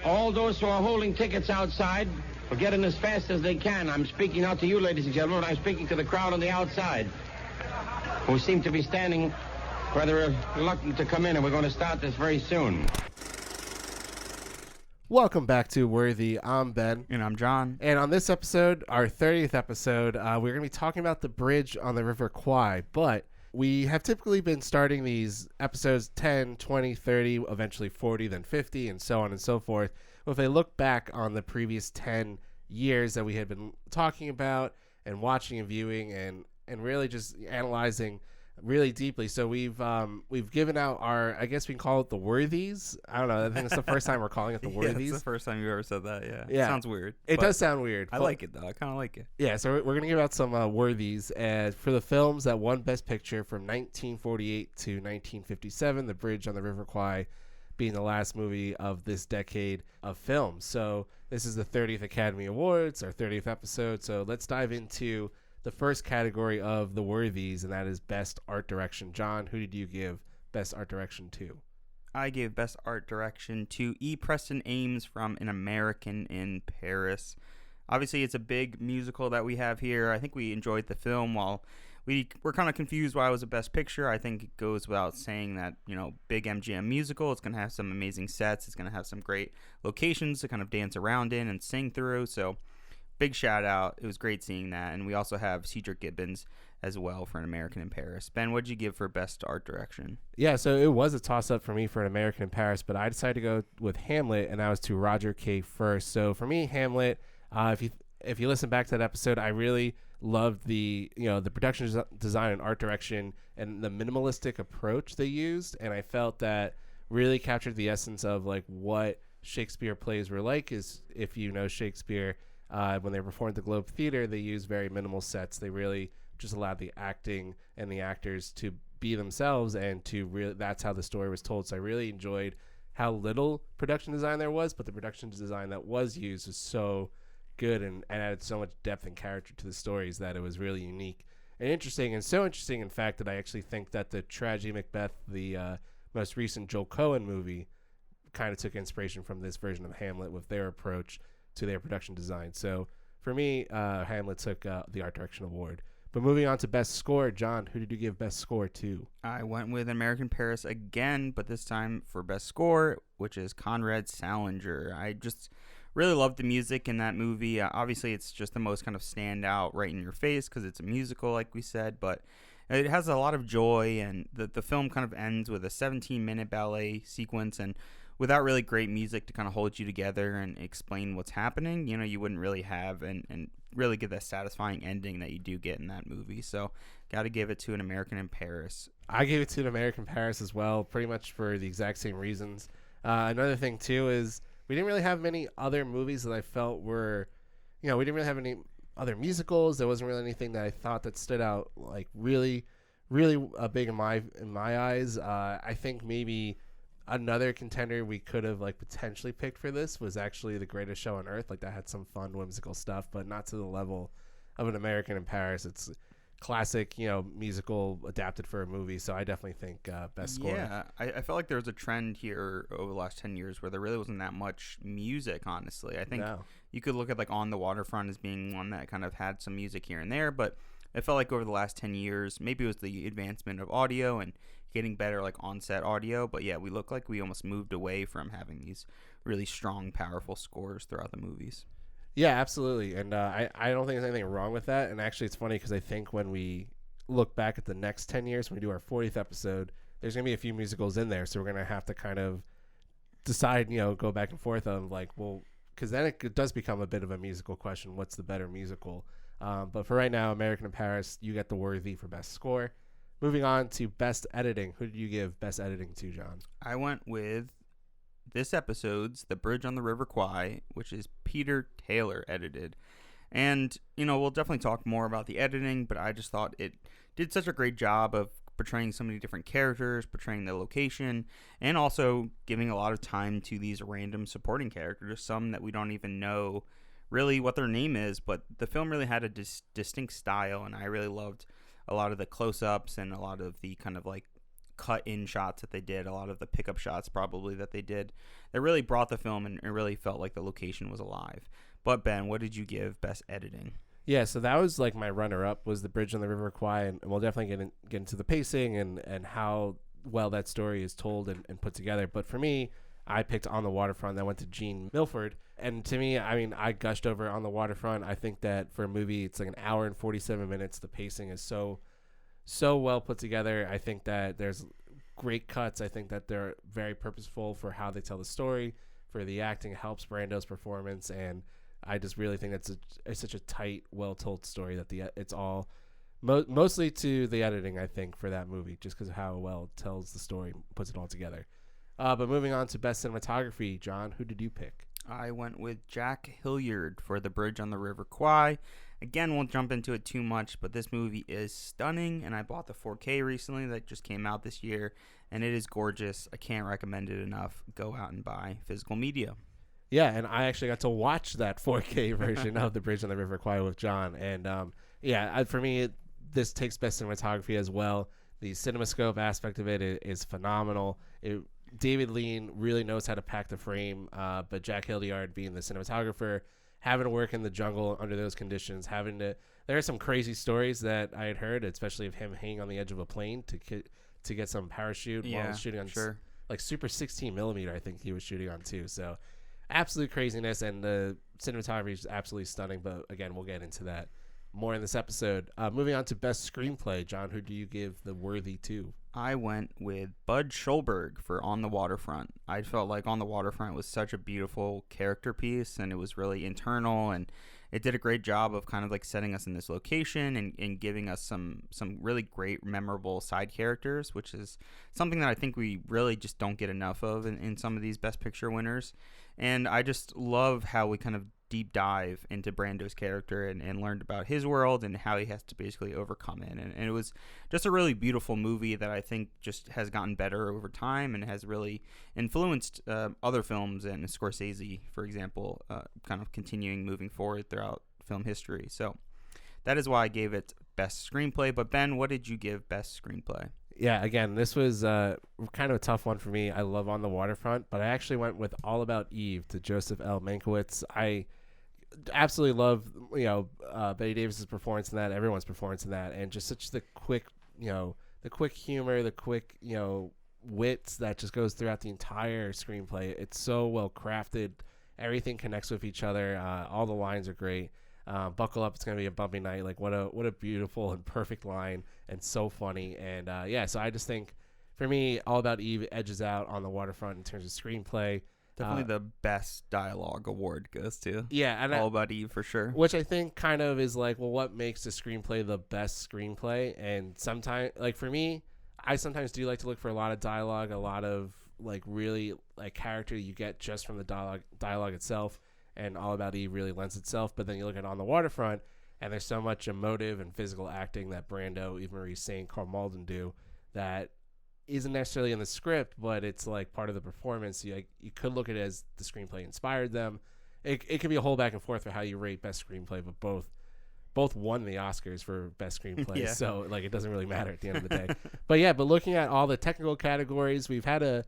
All those who are holding tickets outside will get in as fast as they can. I'm speaking not to you, ladies and gentlemen, but I'm speaking to the crowd on the outside, who seem to be standing rather reluctant to come in, and we're going to start this very soon. Welcome back to Worthy. I'm Ben. And I'm John. And on this episode, our 30th episode, we're going to be talking about the bridge on the River Kwai. But we have typically been starting these episodes 10, 20, 30, eventually 40, then 50, and so on and so forth. Well, if I look back on the previous 10 years that we had been talking about and watching and viewing and really just analyzing really deeply. So we've given out our, I guess we can call it the Worthies. I don't know. I think it's the first time we're calling it the Worthies. It's the first time you've ever said that. Yeah. Yeah. It sounds weird. It does sound weird. I like it though. I kind of like it. Yeah. So we're gonna give out some Worthies for the films that won Best Picture from 1948 to 1957. The Bridge on the River Kwai being the last movie of this decade of film. So this is the 30th Academy Awards, our 30th episode. So let's dive into the first category of the Worthies, and that is Best Art Direction. John, who did you give Best Art Direction to? I gave Best Art Direction to E. Preston Ames from An American in Paris. Obviously, it's a big musical that we have here. I think we enjoyed the film. While we were kind of confused why it was a Best Picture, I think it goes without saying that, big MGM musical. It's going to have some amazing sets. It's going to have some great locations to kind of dance around in and sing through. So big shout out. It was great seeing that. And we also have Cedric Gibbons as well for An American in Paris. Ben, what did you give for Best Art Direction? Yeah, so it was a toss-up for me for An American in Paris, but I decided to go with Hamlet, and that was to Roger K. First. So for me, Hamlet, if you listen back to that episode, I really loved the production design and art direction and the minimalistic approach they used, and I felt that really captured the essence of like what Shakespeare plays were like. Is if you know Shakespeare, when they performed at the Globe Theater, they used very minimal sets. They really just allowed the acting and the actors to be themselves, and to really, that's how the story was told. So I really enjoyed how little production design there was, but the production design that was used was so good and added so much depth and character to the stories that it was really unique and interesting. And so interesting, in fact, that I actually think that the tragedy Macbeth, the most recent Joel Cohen movie, kind of took inspiration from this version of Hamlet with their approach to their production design. So for me, Hamlet took the Art Direction Award. But moving on to Best Score, John, who did you give Best Score to? I went with American Paris again, but this time for Best Score, which is Conrad Salinger. I just really loved the music in that movie. Obviously, it's just the most kind of standout right in your face because it's a musical, like we said, but it has a lot of joy, and the film kind of ends with a 17-minute ballet sequence, and without really great music to kind of hold you together and explain what's happening, you wouldn't really have and really get that satisfying ending that you do get in that movie. So got to give it to An American in Paris. I gave it to An American in Paris as well, pretty much for the exact same reasons. Another thing, too, is we didn't really have many other movies that I felt were, we didn't really have any other musicals. There wasn't really anything that I thought that stood out like really, really big in my eyes. I think maybe another contender we could have like potentially picked for this was actually The Greatest Show on Earth. Like that had some fun, whimsical stuff, but not to the level of An American in Paris. It's classic, musical adapted for a movie. So I definitely think Best Score. Yeah, I felt like there was a trend here over the last 10 years where there really wasn't that much music, honestly. I think you could look at like On the Waterfront as being one that kind of had some music here and there, but it felt like over the last 10 years, maybe it was the advancement of audio and getting better like on-set audio, but yeah, we look like we almost moved away from having these really strong, powerful scores throughout the movies. Yeah, absolutely. And I don't think there's anything wrong with that. And actually, it's funny because I think when we look back at the next 10 years, when we do our 40th episode, there's going to be a few musicals in there. So we're going to have to kind of decide, go back and forth on like, well, because then it does become a bit of a musical question. What's the better musical? But for right now, American in Paris, you get the Worthy for Best Score. Moving on to Best Editing. Who did you give Best Editing to, John? I went with this episode's The Bridge on the River Kwai, which is Peter Taylor edited. And, we'll definitely talk more about the editing, but I just thought it did such a great job of portraying so many different characters, portraying the location, and also giving a lot of time to these random supporting characters, some that we don't even know really what their name is, but the film really had a distinct style, and I really loved a lot of the close-ups and a lot of the kind of like cut in shots that they did, a lot of the pickup shots probably that they did, that really brought the film and it really felt like the location was alive. But Ben, what did you give best editing? Yeah, so that was like my runner-up was The Bridge on the River Kwai, and we'll definitely get into the pacing and how well that story is told and put together. But for me, I picked On the Waterfront. That went to Gene Milford. And to me, I mean, I gushed over On the Waterfront. I think that for a movie, it's like an hour and 47 minutes. The pacing is so well put together. I think that there's great cuts. I think that they're very purposeful for how they tell the story. For the acting, it helps Brando's performance, and I just really think it's such a tight, well-told story that it's all mostly to the editing, I think, for that movie, just because of how well it tells the story, puts it all together. But moving on to best cinematography, John, who did you pick? I went with Jack Hilliard for The Bridge on the River Kwai. Again, won't jump into it too much, but this movie is stunning, and I bought the 4K recently that just came out this year, and it is gorgeous. I can't recommend it enough. Go out and buy physical media. Yeah, and I actually got to watch that 4K version of The Bridge on the River Kwai with John, and for me, this takes best cinematography as well. The CinemaScope aspect of it is phenomenal. David Lean really knows how to pack the frame, but Jack Hilliard being the cinematographer, having to work in the jungle under those conditions, there are some crazy stories that I had heard, especially of him hanging on the edge of a plane to get some parachute while shooting on like super 16 millimeter, I think he was shooting on too. So absolute craziness, and the cinematography is absolutely stunning. But again, we'll get into that more in this episode. Moving on to best screenplay, John, who do you give the worthy to? I went with Bud Schulberg for On the Waterfront. I felt like On the Waterfront was such a beautiful character piece, and it was really internal, and it did a great job of kind of like setting us in this location and giving us some really great, memorable side characters, which is something that I think we really just don't get enough of in some of these Best Picture winners. And I just love how we kind of deep dive into Brando's character and learned about his world and how he has to basically overcome it. And it was just a really beautiful movie that I think just has gotten better over time and has really influenced other films, and Scorsese, for example, kind of continuing moving forward throughout film history. So that is why I gave it best screenplay. But Ben, what did you give best screenplay? Yeah, again, this was kind of a tough one for me. I love On the Waterfront, but I actually went with All About Eve to Joseph L. Mankiewicz. I absolutely love, Betty Davis's performance in that, everyone's performance in that, and just such the quick humor, the quick, wits that just goes throughout the entire screenplay. It's so well crafted. Everything connects with each other. All the lines are great. Buckle up, it's gonna be a bumpy night. Like what a beautiful and perfect line, and so funny. And so I just think for me, All About Eve edges out On the Waterfront in terms of screenplay. Definitely the best dialogue award goes to and All About Eve for sure. Which I think kind of is like, well, what makes a screenplay the best screenplay? And sometimes, like for me, I sometimes do like to look for a lot of dialogue, a lot of like really like character you get just from the dialogue itself. And All About Eve really lends itself. But then you look at On the Waterfront, and there's so much emotive and physical acting that Brando, Eva Marie Saint, Carl Malden do that isn't necessarily in the script, but it's like part of the performance. You could look at it as the screenplay inspired them. It could be a whole back and forth for how you rate best screenplay, but both won the Oscars for best screenplay. So like it doesn't really matter at the end of the day. But looking at all the technical categories, we've had a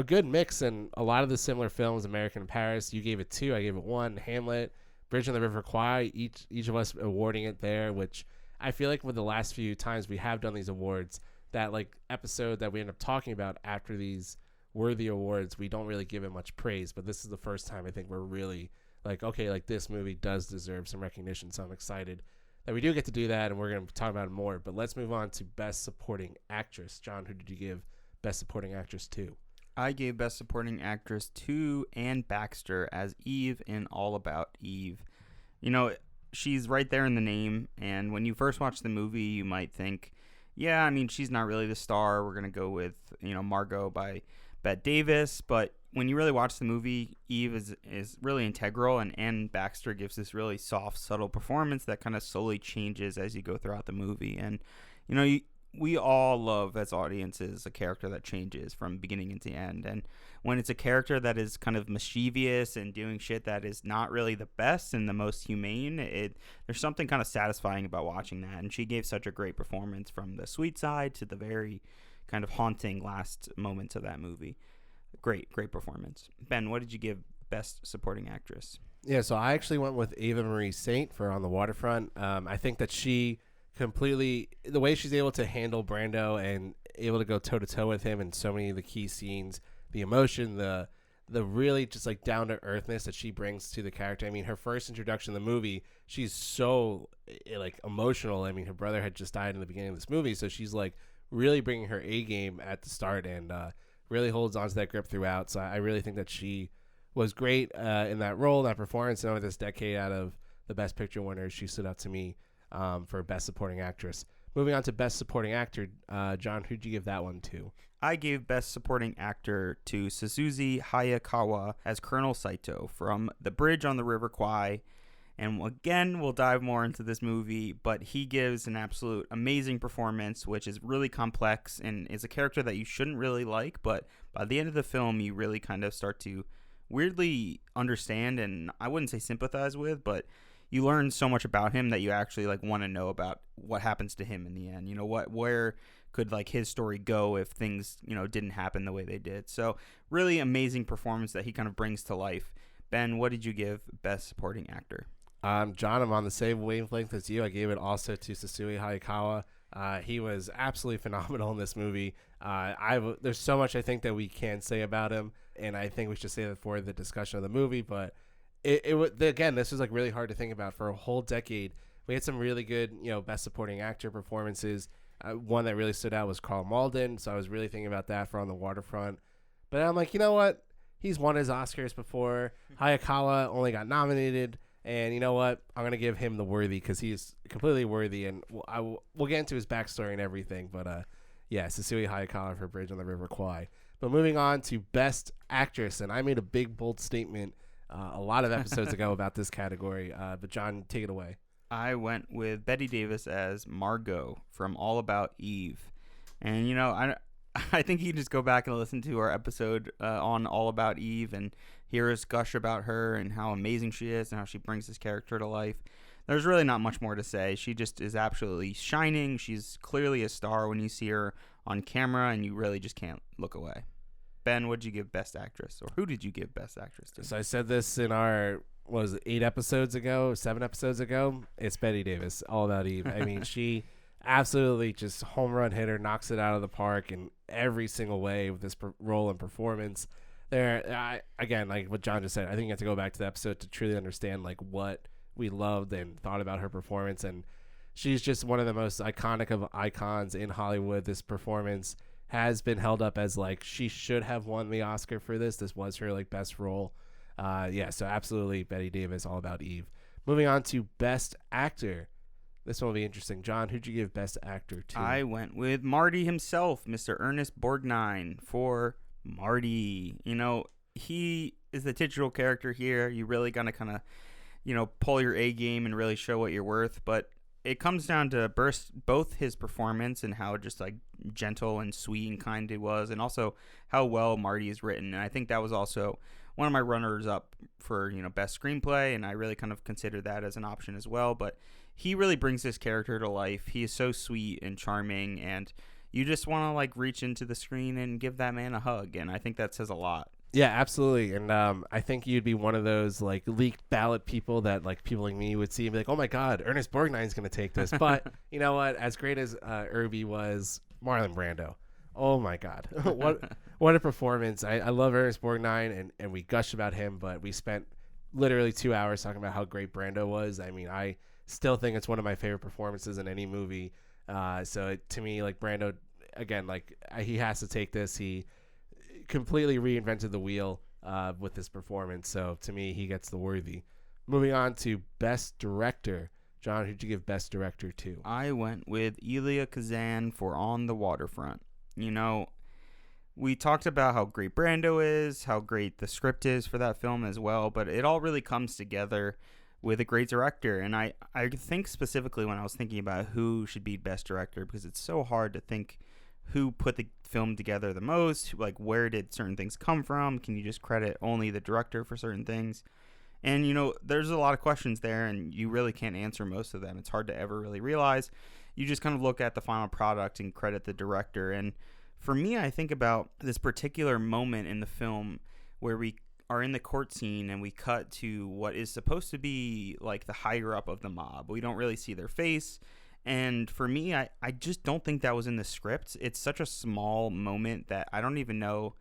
good mix in a lot of the similar films. American in Paris, you gave it 2, I gave it 1. Hamlet, Bridge on the River Kwai, each of us awarding it there, which I feel like with the last few times we have done these awards, that like episode that we end up talking about after these worthy awards, we don't really give it much praise. But this is the first time I think we're really like, okay, like this movie does deserve some recognition. So I'm excited that we do get to do that, and we're going to talk about it more. But let's move on to Best Supporting Actress. John, who did you give Best Supporting Actress to? I gave Best Supporting Actress to Anne Baxter as Eve in All About Eve. She's right there in the name, and when you first watch the movie, you might think, yeah, I mean, she's not really the star. We're going to go with, Margot by Bette Davis. But when you really watch the movie, Eve is really integral, and Anne Baxter gives this really soft, subtle performance that kind of slowly changes as you go throughout the movie. And, we all love as audiences a character that changes from beginning into end. And when it's a character that is kind of mischievous and doing shit that is not really the best and the most humane, there's something kind of satisfying about watching that. And she gave such a great performance from the sweet side to the very kind of haunting last moments of that movie. Great performance. Ben, what did you give Best Supporting Actress? Yeah, so I actually went with Ava Marie Saint for On the Waterfront. I think that she completely, the way she's able to handle Brando and able to go toe-to-toe with him in so many of the key scenes, the emotion, the really just like down-to-earthness that she brings to the character. I mean, her first introduction in the movie, she's so like emotional. I mean, her brother had just died in the beginning of this movie, so she's like really bringing her A game at the start and really holds on to that grip throughout. So I really think that she was great in that role, that performance. And over this decade, out of the Best Picture winners, she stood out to me for Best Supporting Actress. Moving on to Best Supporting Actor, John, who'd you give that one to? I gave Best Supporting Actor to Suzuki Hayakawa as Colonel Saito from The Bridge on the River Kwai. And again, we'll dive more into this movie, but he gives an absolute amazing performance, which is really complex and is a character that you shouldn't really like, but by the end of the film, you really kind of start to weirdly understand, and I wouldn't say sympathize with, but you learn so much about him that you actually like want to know about what happens to him in the end. You know, where could like his story go if things, you know, didn't happen the way they did. So really amazing performance that he kind of brings to life. Ben, what did you give Best Supporting Actor? John, I'm on the same wavelength as you. I gave it also to Suzuki Hayakawa. He was absolutely phenomenal in this movie. There's so much I think that we can say about him, and I think we should say that for the discussion of the movie. But again, this was like really hard to think about. For a whole decade, we had some really good, you know, Best Supporting Actor performances. One that really stood out was Karl Malden, so I was really thinking about that for On the Waterfront. But I'm like, you know what? He's won his Oscars before. Hayakawa only got nominated. And you know what? I'm going to give him the Worthy because he's completely worthy. And we'll get into his backstory and everything. But, yeah, Suzuki Hayakawa for Bridge on the River Kwai. But moving on to Best Actress. And I made a big, bold statement a lot of episodes ago about this category. But, John, take it away. I went with Bette Davis as Margot from All About Eve. And, you know, I think you can just go back and listen to our episode on All About Eve and hear us gush about her and how amazing she is and how she brings this character to life. There's really not much more to say. She just is absolutely shining. She's clearly a star when you see her on camera, and you really just can't look away. Ben, what did you give Best Actress? Or who did you give Best Actress to? So I said this in our, 7 episodes ago? It's Bette Davis, All About Eve. I mean, she absolutely just home run hitter, knocks it out of the park in every single way with this role and performance. Again, like what John just said, I think you have to go back to the episode to truly understand like what we loved and thought about her performance. And she's just one of the most iconic of icons in Hollywood. This performance has been held up as like she should have won the Oscar for this. This was her like best role. So absolutely Bette Davis, All About Eve. Moving on to Best Actor. This one will be interesting. John, who'd you give Best Actor to? I went with Marty himself, Mr. Ernest Borgnine, for Marty. You know, he is the titular character here. You really gotta kind of, you know, pull your A game and really show what you're worth. But it comes down to both his performance and how just like gentle and sweet and kind he was, and also how well Marty is written. And I think that was also one of my runners up for, you know, best screenplay, and I really kind of consider that as an option as well. But he really brings this character to life. He is so sweet and charming, and you just want to like reach into the screen and give that man a hug, and I think that says a lot. Yeah, absolutely. And I think you'd be one of those like leaked ballot people that like people like me would see and be like, oh my God, Ernest Borgnine's going to take this. But you know what? As great as Irby was, Marlon Brando. Oh my God. What a performance. I love Ernest Borgnine and we gushed about him, but we spent literally 2 hours talking about how great Brando was. I mean, I still think it's one of my favorite performances in any movie. To me, like Brando, again, like he has to take this. He completely reinvented the wheel with this performance. So to me, he gets the Worthy. Moving on to Best Director. John, who'd you give Best Director to? I went with Elia Kazan for On the Waterfront. You know, we talked about how great Brando is, how great the script is for that film as well, but it all really comes together with a great director. And I think specifically when I was thinking about who should be Best Director, because it's so hard to think who put the film together the most, like where did certain things come from? Can you just credit only the director for certain things? And, you know, there's a lot of questions there, and you really can't answer most of them. It's hard to ever really realize. You just kind of look at the final product and credit the director. And For me, I think about this particular moment in the film where we are in the court scene and we cut to what is supposed to be like the higher up of the mob. We don't really see their face. And for me, I just don't think that was in the script. It's such a small moment that I don't even know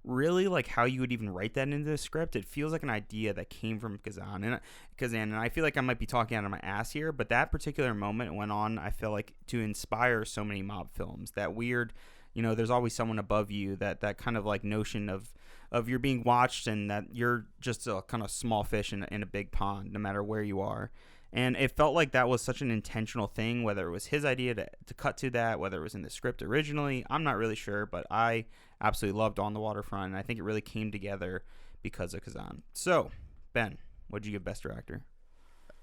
really like how you would even write that into the script. It feels like an idea that came from Kazan, and I feel like I might be talking out of my ass here, but that particular moment went on, I feel like, to inspire so many mob films. That weird, there's always someone above you, that kind of like notion of you're being watched and that you're just a kind of small fish in a big pond, no matter where you are. And it felt like that was such an intentional thing, whether it was his idea to cut to that, whether it was in the script originally. I'm not really sure, but I absolutely loved On the Waterfront, and I think it really came together because of Kazan. So, Ben, what'd you give Best Director?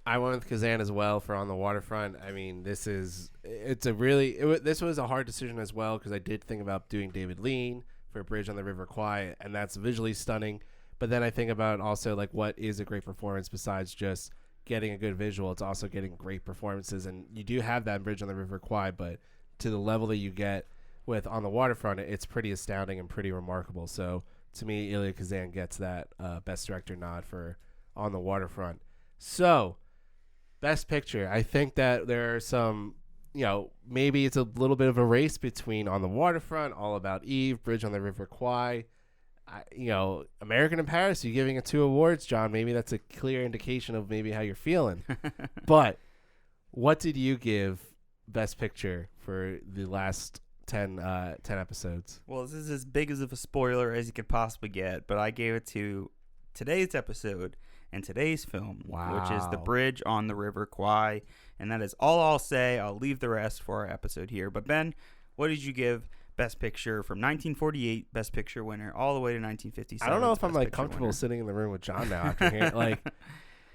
I went with Kazan as well for On the Waterfront. I mean, this was a hard decision as well, because I did think about doing David Lean for Bridge on the River Kwai, and that's visually stunning. But then I think about also like what is a great performance besides just getting a good visual. It's also getting great performances, and you do have that in Bridge on the River Kwai, but to the level that you get with On the Waterfront, it's pretty astounding and pretty remarkable. So to me, Elia Kazan gets that Best Director nod for On the Waterfront. So Best Picture, I think that there are some, maybe it's a little bit of a race between On the Waterfront, All About Eve, Bridge on the River Kwai. American in Paris, you're giving it 2 awards, John. Maybe that's a clear indication of maybe how you're feeling. But what did you give Best Picture for the last 10 episodes? Well, this is as big of a spoiler as you could possibly get, but I gave it to today's episode and today's film, which is The Bridge on the River Kwai. And that is all I'll say. I'll leave the rest for our episode here. But Ben, what did you give Best Picture from 1948, Best Picture winner, all the way to 1957? I don't know if I'm like comfortable sitting in the room with John now after hearing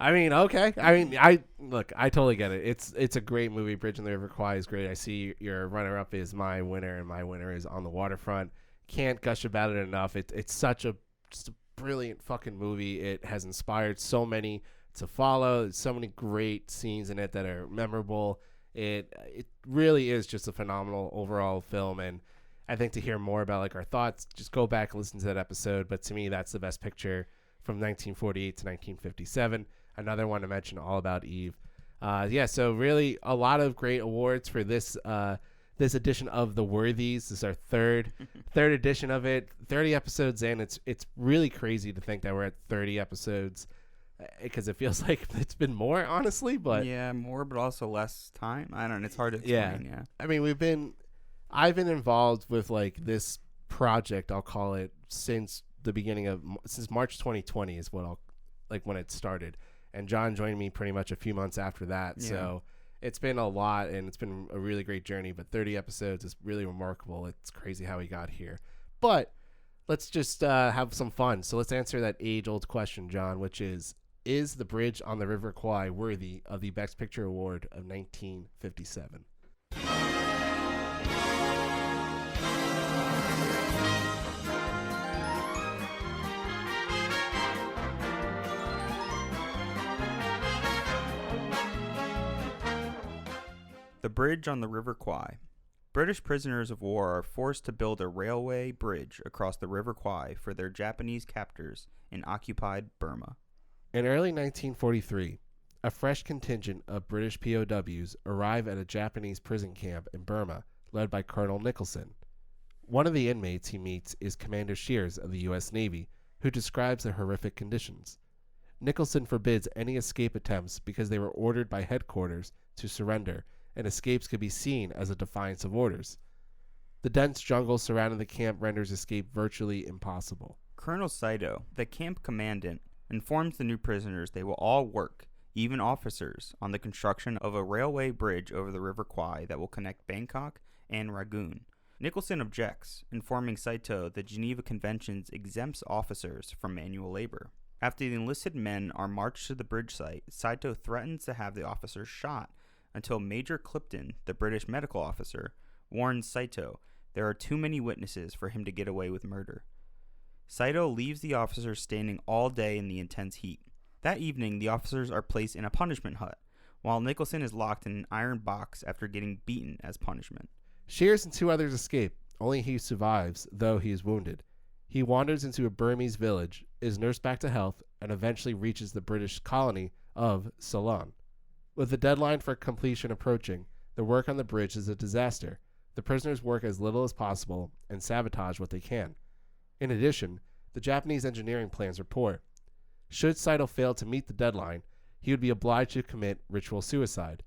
okay. I totally get it. It's a great movie. Bridge on the River Kwai is great. I see your runner-up is my winner, and my winner is On the Waterfront. Can't gush about it enough. It's such just a brilliant fucking movie. It has inspired so many to follow. There's so many great scenes in it that are memorable. It really is just a phenomenal overall film, and I think to hear more about like our thoughts, just go back and listen to that episode. But to me, that's the Best Picture from 1948 to 1957. Another one to mention, All About Eve. So really a lot of great awards for this edition of the Worthies. This is our third edition of it. 30 episodes in. It's really crazy to think that we're at 30 episodes, because it feels like it's been more, honestly. But yeah, more, but also less time. I don't know. It's hard to explain. Yeah. I mean, I've been involved with like this project, I'll call it, since March 2020 is what when it started. And John joined me pretty much a few months after that. Yeah. So it's been a lot, and it's been a really great journey. But 30 episodes is really remarkable. It's crazy how we got here. But let's just have some fun. So let's answer that age-old question, John, which is The Bridge on the River Kwai worthy of the Best Picture Award of 1957? The Bridge on the River Kwai. British prisoners of war are forced to build a railway bridge across the River Kwai for their Japanese captors in occupied Burma. In early 1943, a fresh contingent of British POWs arrive at a Japanese prison camp in Burma, led by Colonel Nicholson. One of the inmates he meets is Commander Shears of the U.S. Navy, who describes the horrific conditions. Nicholson forbids any escape attempts because they were ordered by headquarters to surrender, and escapes could be seen as a defiance of orders. The dense jungle surrounding the camp renders escape virtually impossible. Colonel Saito, the camp commandant, informs the new prisoners they will all work, even officers, on the construction of a railway bridge over the River Kwai that will connect Bangkok and Rangoon. Nicholson objects, informing Saito the Geneva Conventions exempts officers from manual labor. After the enlisted men are marched to the bridge site, Saito threatens to have the officers shot, until Major Clipton, the British medical officer, warns Saito there are too many witnesses for him to get away with murder. Saito leaves the officers standing all day in the intense heat. That evening, the officers are placed in a punishment hut, while Nicholson is locked in an iron box after getting beaten as punishment. Shears and 2 others escape, Only he survives, though he is wounded. He wanders into a Burmese village, is nursed back to health, and eventually reaches the British colony of Ceylon. With the deadline for completion approaching, the work on the bridge is a disaster. The prisoners work as little as possible and sabotage what they can. In addition, the Japanese engineering plans are poor. Should Saito fail to meet the deadline, he would be obliged to commit ritual suicide.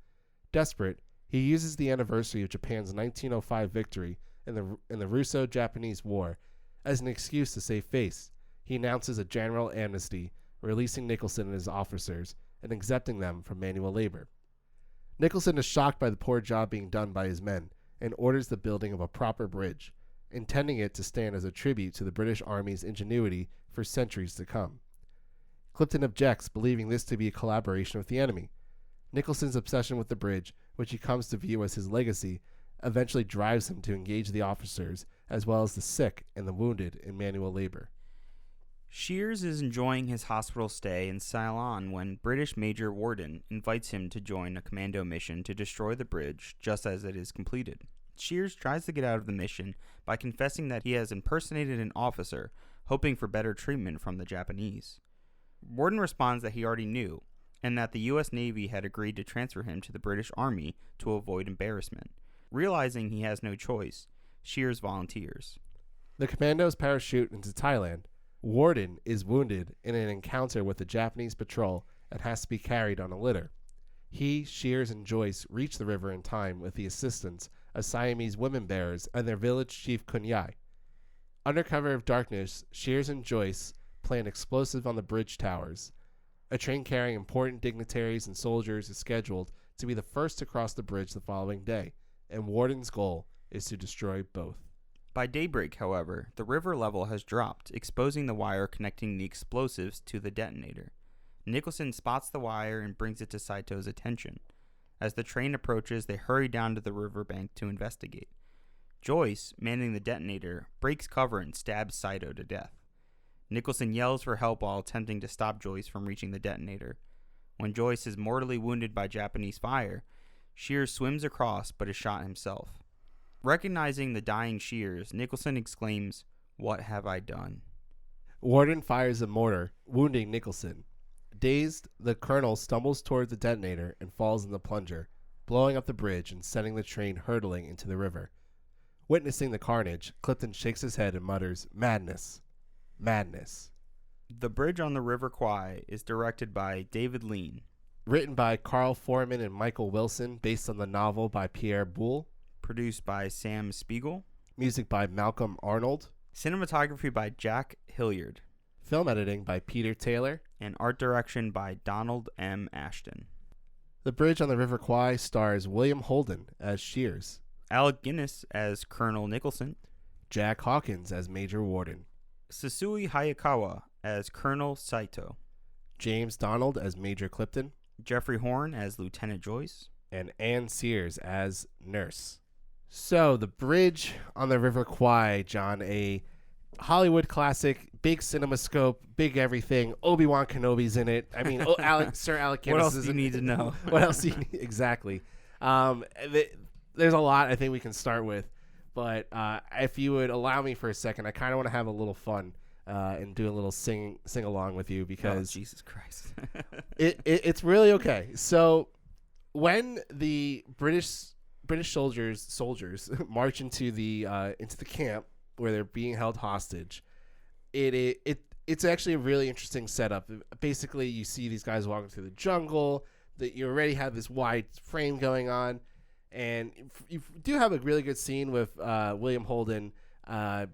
Desperate, he uses the anniversary of Japan's 1905 victory in the Russo-Japanese War as an excuse to save face. He announces a general amnesty, releasing Nicholson and his officers and exempting them from manual labor. Nicholson is shocked by the poor job being done by his men and orders the building of a proper bridge, intending it to stand as a tribute to the British Army's ingenuity for centuries to come. Clifton objects, believing this to be a collaboration with the enemy. Nicholson's obsession with the bridge, which he comes to view as his legacy, eventually drives him to engage the officers as well as the sick and the wounded in manual labor. Shears is enjoying his hospital stay in Ceylon when British Major Warden invites him to join a commando mission to destroy the bridge just as it is completed. Shears tries to get out of the mission by confessing that he has impersonated an officer, hoping for better treatment from the Japanese. Warden responds that he already knew, and that the U.S. Navy had agreed to transfer him to the British Army to avoid embarrassment. Realizing he has no choice, Shears volunteers. The commandos parachute into Thailand. Warden is wounded in an encounter with the Japanese patrol and has to be carried on a litter. He, Shears, and Joyce reach the river in time with the assistance of Siamese women bearers and their village chief Kunyai. Under cover of darkness, Shears and Joyce plant explosives on the bridge towers. A train carrying important dignitaries and soldiers is scheduled to be the first to cross the bridge the following day, and Warden's goal is to destroy both. By daybreak, however, the river level has dropped, exposing the wire connecting the explosives to the detonator. Nicholson spots the wire and brings it to Saito's attention. As the train approaches, they hurry down to the riverbank to investigate. Joyce, manning the detonator, breaks cover and stabs Saito to death. Nicholson yells for help while attempting to stop Joyce from reaching the detonator. When Joyce is mortally wounded by Japanese fire, Shears swims across but is shot himself. Recognizing the dying Shears, Nicholson exclaims, "What have I done?" Warden fires a mortar, wounding Nicholson. Dazed, the colonel stumbles toward the detonator and falls in the plunger, blowing up the bridge and sending the train hurtling into the river. Witnessing the carnage, Clifton shakes his head and mutters, "Madness. Madness." The Bridge on the River Kwai is directed by David Lean. Written by Carl Foreman and Michael Wilson, based on the novel by Pierre Boulle. Produced by Sam Spiegel. Music by Malcolm Arnold. Cinematography by Jack Hilliard. Film editing by Peter Taylor. And art direction by Donald M. Ashton. The Bridge on the River Kwai stars William Holden as Shears, Alec Guinness as Colonel Nicholson, Jack Hawkins as Major Warden, Sasui Hayakawa as Colonel Saito, James Donald as Major Clifton, Jeffrey Horn as Lieutenant Joyce, and Ann Sears as Nurse. So, The Bridge on the River Kwai, John, a Hollywood classic, big cinemascope, big everything. Obi-Wan Kenobi's in it. I mean, Sir Alec Guinness. What else do you need to know? What else do you need? Exactly. There's a lot I think we can start with, but if you would allow me for a second, I kind of want to have a little fun and do a little sing along with you because Jesus Christ, it's really okay. So when the British soldiers march into the camp where they're being held hostage, it's actually a really interesting setup. Basically, you see these guys walking through the jungle. That you already have this wide frame going on, and you do have a really good scene with William Holden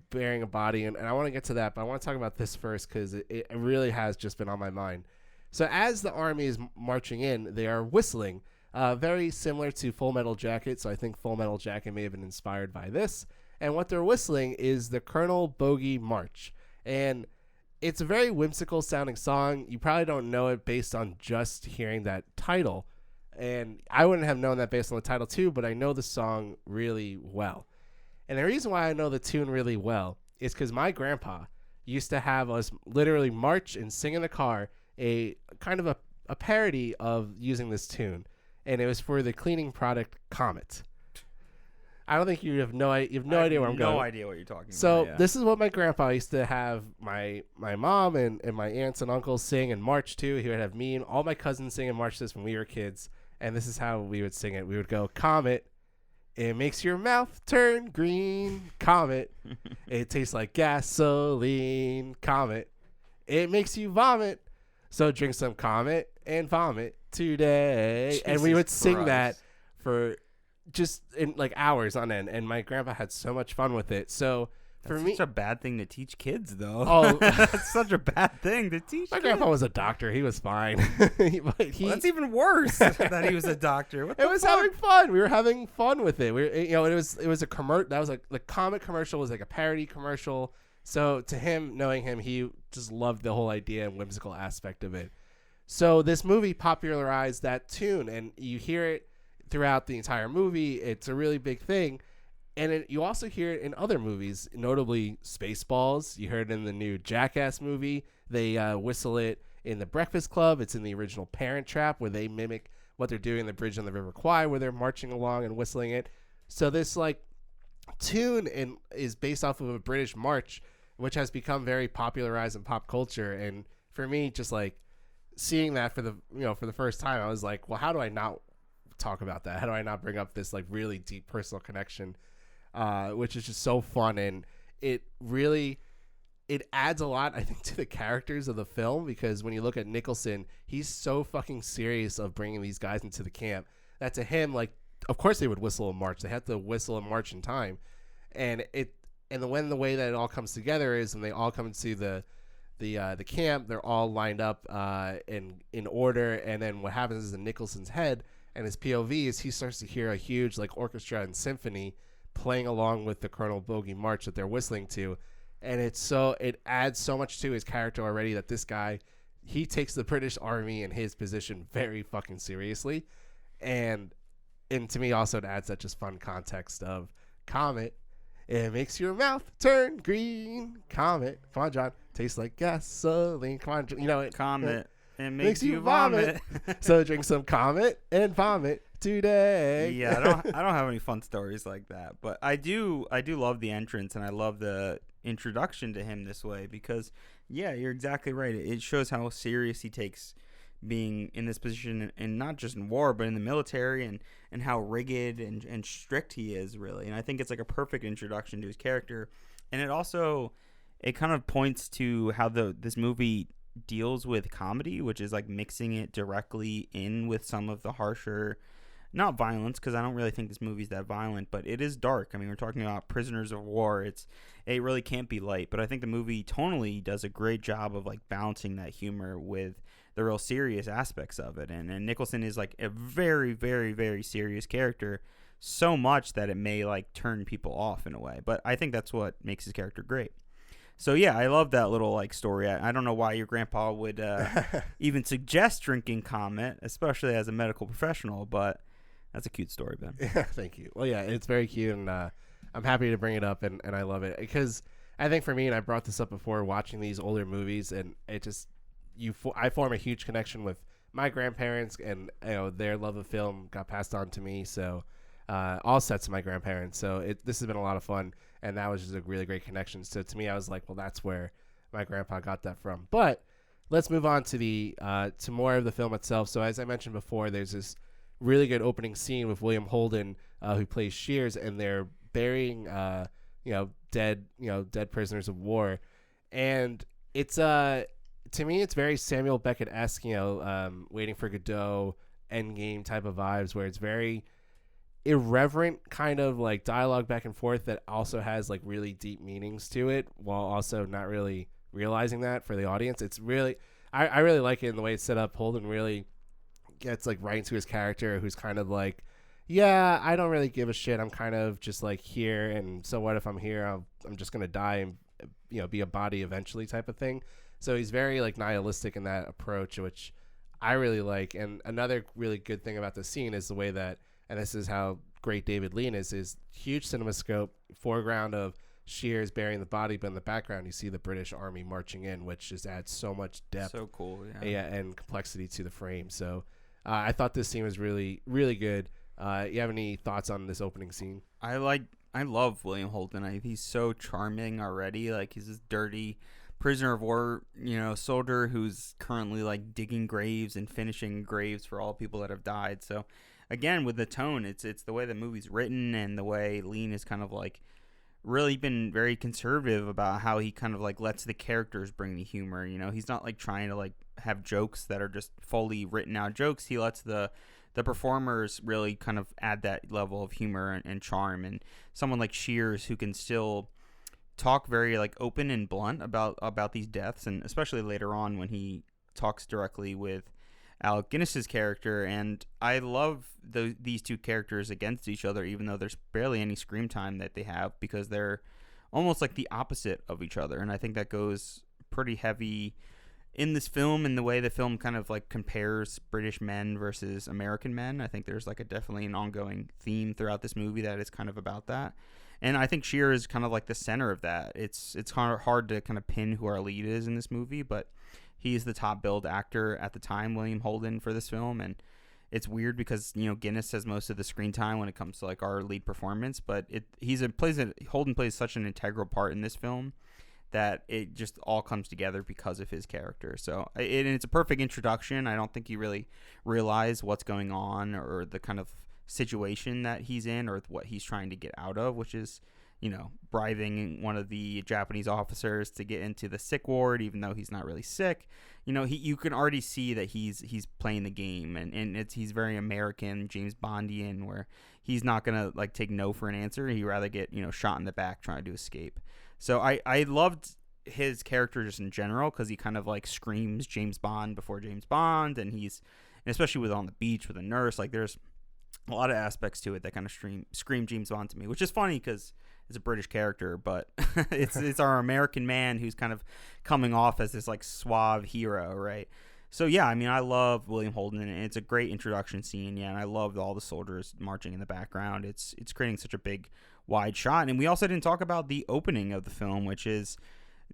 burying a body, and I want to get to that, but I want to talk about this first because it really has just been on my mind. So as the army is marching in, they are whistling, very similar to Full Metal Jacket, so I think Full Metal Jacket may have been inspired by this, and what they're whistling is the Colonel Bogey March, and it's a very whimsical sounding song. You probably don't know it based on just hearing that title, and I wouldn't have known that based on the title too, but I know the song really well. And the reason why I know the tune really well is because my grandpa used to have us literally march and sing in the car a kind of a parody of using this tune, and it was for the cleaning product Comet. I don't think you have no idea where I'm going. No idea what you're talking So about. Yeah. this is what my grandpa used to have my mom and my aunts and uncles sing and march to. He would have me and all my cousins sing and march this when we were kids. And this is how we would sing it. We would go, Comet, it makes your mouth turn green. Comet, it tastes like gasoline. Comet, it makes you vomit. So drink some Comet and vomit today. Jesus and we would sing Christ. that for just in like hours on end. And my grandpa had so much fun with it. So for That's me, such a bad thing to teach kids, though. Oh. That's such a bad thing to teach. my kids. grandpa was a doctor. He was fine. But he, Well, that's even worse that he was a doctor. What it the was fuck? having fun. We were having fun with it. It was a commercial. That was like the Comet commercial was like a parody commercial. So to him, knowing him, he just loved the whole idea and whimsical aspect of it. So this movie popularized that tune, and you hear it throughout the entire movie. It's a really big thing. And you also hear it in other movies, notably Spaceballs. You heard it in the new Jackass movie. They whistle it in The Breakfast Club. It's in the original Parent Trap, where they mimic what they're doing in the bridge on the River Kwai, where they're marching along and whistling it. So this like tune is based off of a British march, which has become very popularized in pop culture. And for me, just like seeing that for the first time, I was like, well, how do I not talk about that? How do I not bring up this like really deep personal connection? Which is just so fun, and it adds a lot, I think, to the characters of the film, because when you look at Nicholson, he's so fucking serious of bringing these guys into the camp that to him, like, of course they would whistle and march. They had to whistle and march in time, and the way that it all comes together is when they all come to the camp, they're all lined up in order, and then what happens is in Nicholson's head and his POV is he starts to hear a huge like orchestra and symphony playing along with the Colonel Bogey March that they're whistling to, and it adds so much to his character already that this guy, he takes the British Army and his position very fucking seriously, and to me also it adds that just fun context of Comet, it makes your mouth turn green. Comet, come on, John, tastes like gasoline. Come on, you know it. Comet, it makes you vomit. So drink some Comet and vomit today. Yeah, I don't have any fun stories like that, but I do love the entrance, and I love the introduction to him this way, because yeah, you're exactly right. It shows how serious he takes being in this position, and not just in war but in the military, and how rigid and strict he is, really. And I think it's like a perfect introduction to his character, and it kind of points to how this movie deals with comedy, which is like mixing it directly in with some of the harsher, not violence, because I don't really think this movie's that violent, but it is dark. I mean, we're talking about prisoners of war. It really can't be light, but I think the movie tonally does a great job of like balancing that humor with the real serious aspects of it. And Nicholson is like a very, very, very serious character, so much that it may like turn people off in a way. But I think that's what makes his character great. So yeah, I love that little like story. I don't know why your grandpa would even suggest drinking Comet, especially as a medical professional, but that's a cute story, Ben. Yeah, thank you. Well, yeah, it's very cute, and I'm happy to bring it up, and I love it, because I think for me, and I brought this up before, watching these older movies, and it just I form a huge connection with my grandparents, and their love of film got passed on to me. So all sets of my grandparents. So this has been a lot of fun, and that was just a really great connection. So to me, I was like, well, that's where my grandpa got that from. But let's move on to to more of the film itself. So as I mentioned before, there's this really good opening scene with William Holden, who plays Shears, and they're burying dead prisoners of war, and it's to me it's very Samuel Beckett-esque, Waiting for Godot, Endgame type of vibes, where it's very irreverent kind of like dialogue back and forth that also has like really deep meanings to it, while also not really realizing that for the audience. It's really I really like it in the way it's set up. Holden really gets like right into his character, who's kind of like, yeah, I don't really give a shit. I'm kind of just like here, and so what if I'm here? I'm just gonna die and be a body eventually type of thing. So he's very like nihilistic in that approach, which I really like. And another really good thing about the scene is the way that, and this is how great David Lean is huge cinemascope, foreground of Shears burying the body, but in the background you see the British Army marching in, which just adds so much depth. So cool, yeah, and complexity to the frame. So I thought this scene was really, really good. You have any thoughts on this opening scene? I love William Holden. He's so charming already. Like, he's this dirty prisoner of war, soldier who's currently like digging graves and finishing graves for all people that have died. So again, with the tone, it's the way the movie's written and the way Lean is kind of like really been very conservative about how he kind of like lets the characters bring the humor. He's not like trying to like have jokes that are just fully written out jokes. He lets the performers really kind of add that level of humor and charm. And someone like Shears, who can still talk very like open and blunt about these deaths, and especially later on when he talks directly with Alec Guinness's character. And I love these two characters against each other, even though there's barely any screen time that they have, because they're almost like the opposite of each other. And I think that goes pretty heavy in this film, in the way the film kind of like compares British men versus American men. I think there's like definitely an ongoing theme throughout this movie that is kind of about that. And I think Shear is kind of like the center of that. It's kind of hard to kind of pin who our lead is in this movie, but he's the top billed actor at the time, William Holden, for this film. And it's weird because, Guinness has most of the screen time when it comes to like our lead performance, but Holden plays such an integral part in this film that it just all comes together because of his character. So it's a perfect introduction. I don't think you really realize what's going on or the kind of situation that he's in or what he's trying to get out of, which is, bribing one of the Japanese officers to get into the sick ward, even though he's not really sick. You can already see that he's playing the game, and he's very American, James Bondian, where he's not gonna like take no for an answer. He'd rather get shot in the back trying to escape. So I loved his character just in general, because he kind of like screams James Bond before James Bond, and especially with on the beach with a nurse, like there's a lot of aspects to it that kind of scream James Bond to me, which is funny because it's a British character, but it's our American man who's kind of coming off as this like suave hero, right? So yeah, I love William Holden, and it's a great introduction scene. Yeah, and I loved all the soldiers marching in the background. It's creating such a big wide shot. And we also didn't talk about the opening of the film, which is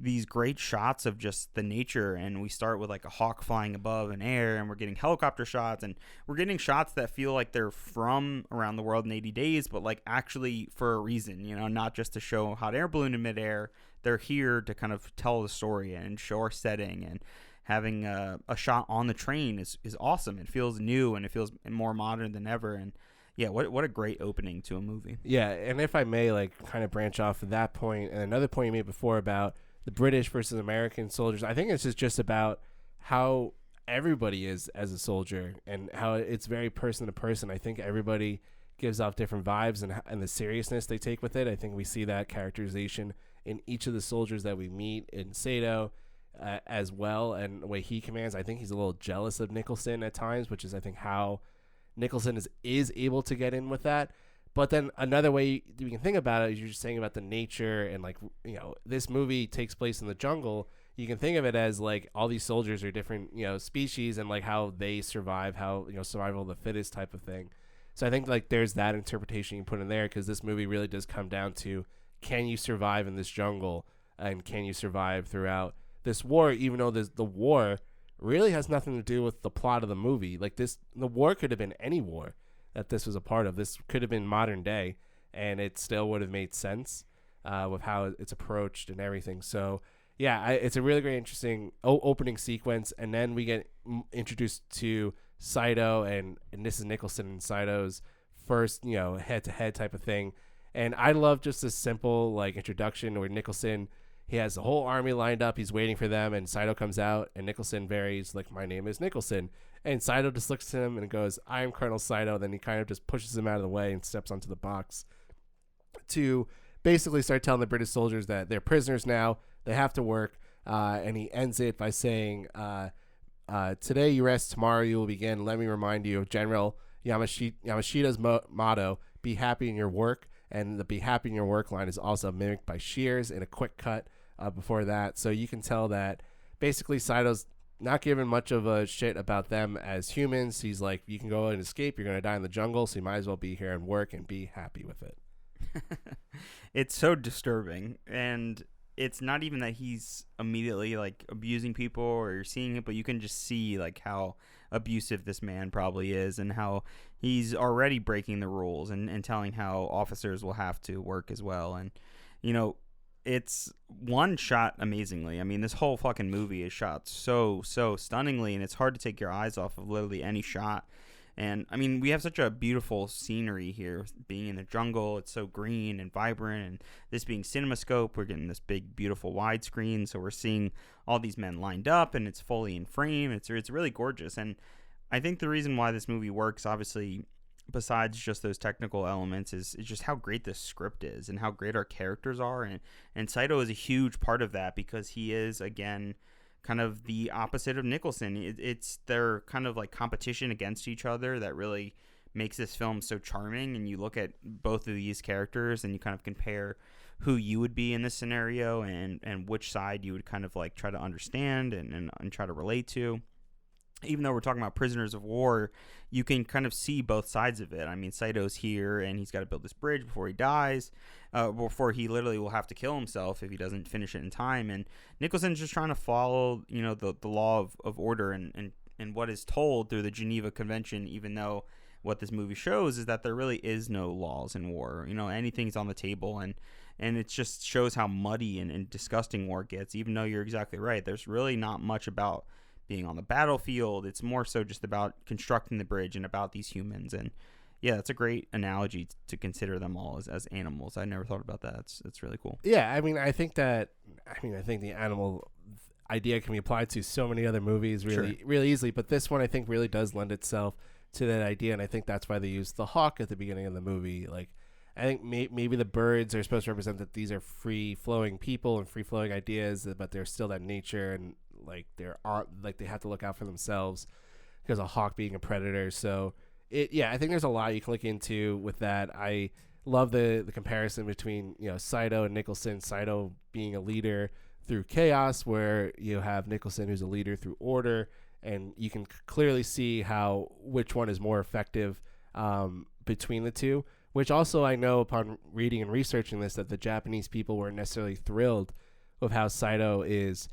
these great shots of just the nature. And we start with like a hawk flying above in air, and we're getting helicopter shots, and we're getting shots that feel like they're from Around the World in 80 Days, but like actually for a reason, not just to show hot air balloon in midair. They're here to kind of tell the story and show our setting. And having a shot on the train is awesome. It feels new and it feels more modern than ever. And yeah, what a great opening to a movie. Yeah, and if I may, like, kind of branch off of that point, and another point you made before about the British versus American soldiers, I think it's just about how everybody is as a soldier and how it's very person to person. I think everybody gives off different vibes and the seriousness they take with it. I think we see that characterization in each of the soldiers that we meet in Sato as well, and the way he commands. I think he's a little jealous of Nicholson at times, which is, I think, how Nicholson is able to get in with that. But then another way you can think about it is you're just saying about the nature and, like, this movie takes place in the jungle. You can think of it as like all these soldiers are different, species, and like how they survive, how, survival of the fittest type of thing. So I think like there's that interpretation you put in there, because this movie really does come down to, can you survive in this jungle, and can you survive throughout this war, even though the war really has nothing to do with the plot of the movie. Like the war could have been any war that this was a part of. This could have been modern day, and it still would have made sense with how it's approached and everything. So yeah, it's a really great, interesting opening sequence, and then we get introduced to Saito, and this is Nicholson and Saito's first, head-to-head type of thing. And I love just this simple like introduction where Nicholson, he has the whole army lined up. He's waiting for them, and Saito comes out, and Nicholson varies like, my name is Nicholson. And Saito just looks at him and goes, I am Colonel Saito. Then he kind of just pushes him out of the way and steps onto the box to basically start telling the British soldiers that they're prisoners now. They have to work. And he ends it by saying, today you rest, tomorrow you will begin. Let me remind you of General Yamashita's motto, be happy in your work. And the be happy in your work line is also mimicked by Shears in a quick cut before that. So you can tell that basically Saito's not giving much of a shit about them as humans. He's like, you can go and escape. You're going to die in the jungle, so you might as well be here and work and be happy with it. It's so disturbing. And it's not even that he's immediately like abusing people or you're seeing it, but you can just see like how abusive this man probably is, and how he's already breaking the rules and telling how officers will have to work as well. And, you know, it's one shot amazingly. I mean, this whole fucking movie is shot so stunningly, and it's hard to take your eyes off of literally any shot. And I mean, we have such a beautiful scenery here, being in the jungle. It's so green and vibrant, and this being CinemaScope, we're getting this big, beautiful widescreen. So we're seeing all these men lined up, and it's fully in frame. It's really gorgeous. And I think the reason why this movie works, obviously, besides just those technical elements, is just how great this script is and how great our characters are. And Saito is a huge part of that, because he is, again, kind of the opposite of Nicholson. It's their kind of like competition against each other that really makes this film so charming. And you look at both of these characters and you kind of compare who you would be in this scenario, and which side you would kind of like try to understand and try to relate to. Even though we're talking about prisoners of war, you can kind of see both sides of it. I mean, Saito's here, and he's got to build this bridge before he dies, before he literally will have to kill himself if he doesn't finish it in time. And Nicholson's just trying to follow, you know, the law of order and what is told through the Geneva Convention, even though what this movie shows is that there really is no laws in war. You know, anything's on the table, and it just shows how muddy and disgusting war gets, even though you're exactly right. There's really not much about being on the battlefield. It's more so just about constructing the bridge and about these humans. And yeah, that's a great analogy to consider them all as animals. I never thought about that. It's really cool. Yeah, I think the animal idea can be applied to so many other movies really easily, but this one I think really does lend itself to that idea, and I think that's why they used the hawk at the beginning of the movie. Like, I think maybe the birds are supposed to represent that these are free-flowing people and free-flowing ideas, but they're still that nature, and like they have to look out for themselves because a hawk being a predator. So I think there's a lot you can look into with that. I love the comparison between, you know, Saito and Nicholson. Saito being a leader through chaos, where you have Nicholson who's a leader through order, and you can clearly see which one is more effective between the two. Which also, I know upon reading and researching this, that the Japanese people weren't necessarily thrilled with how Saito is,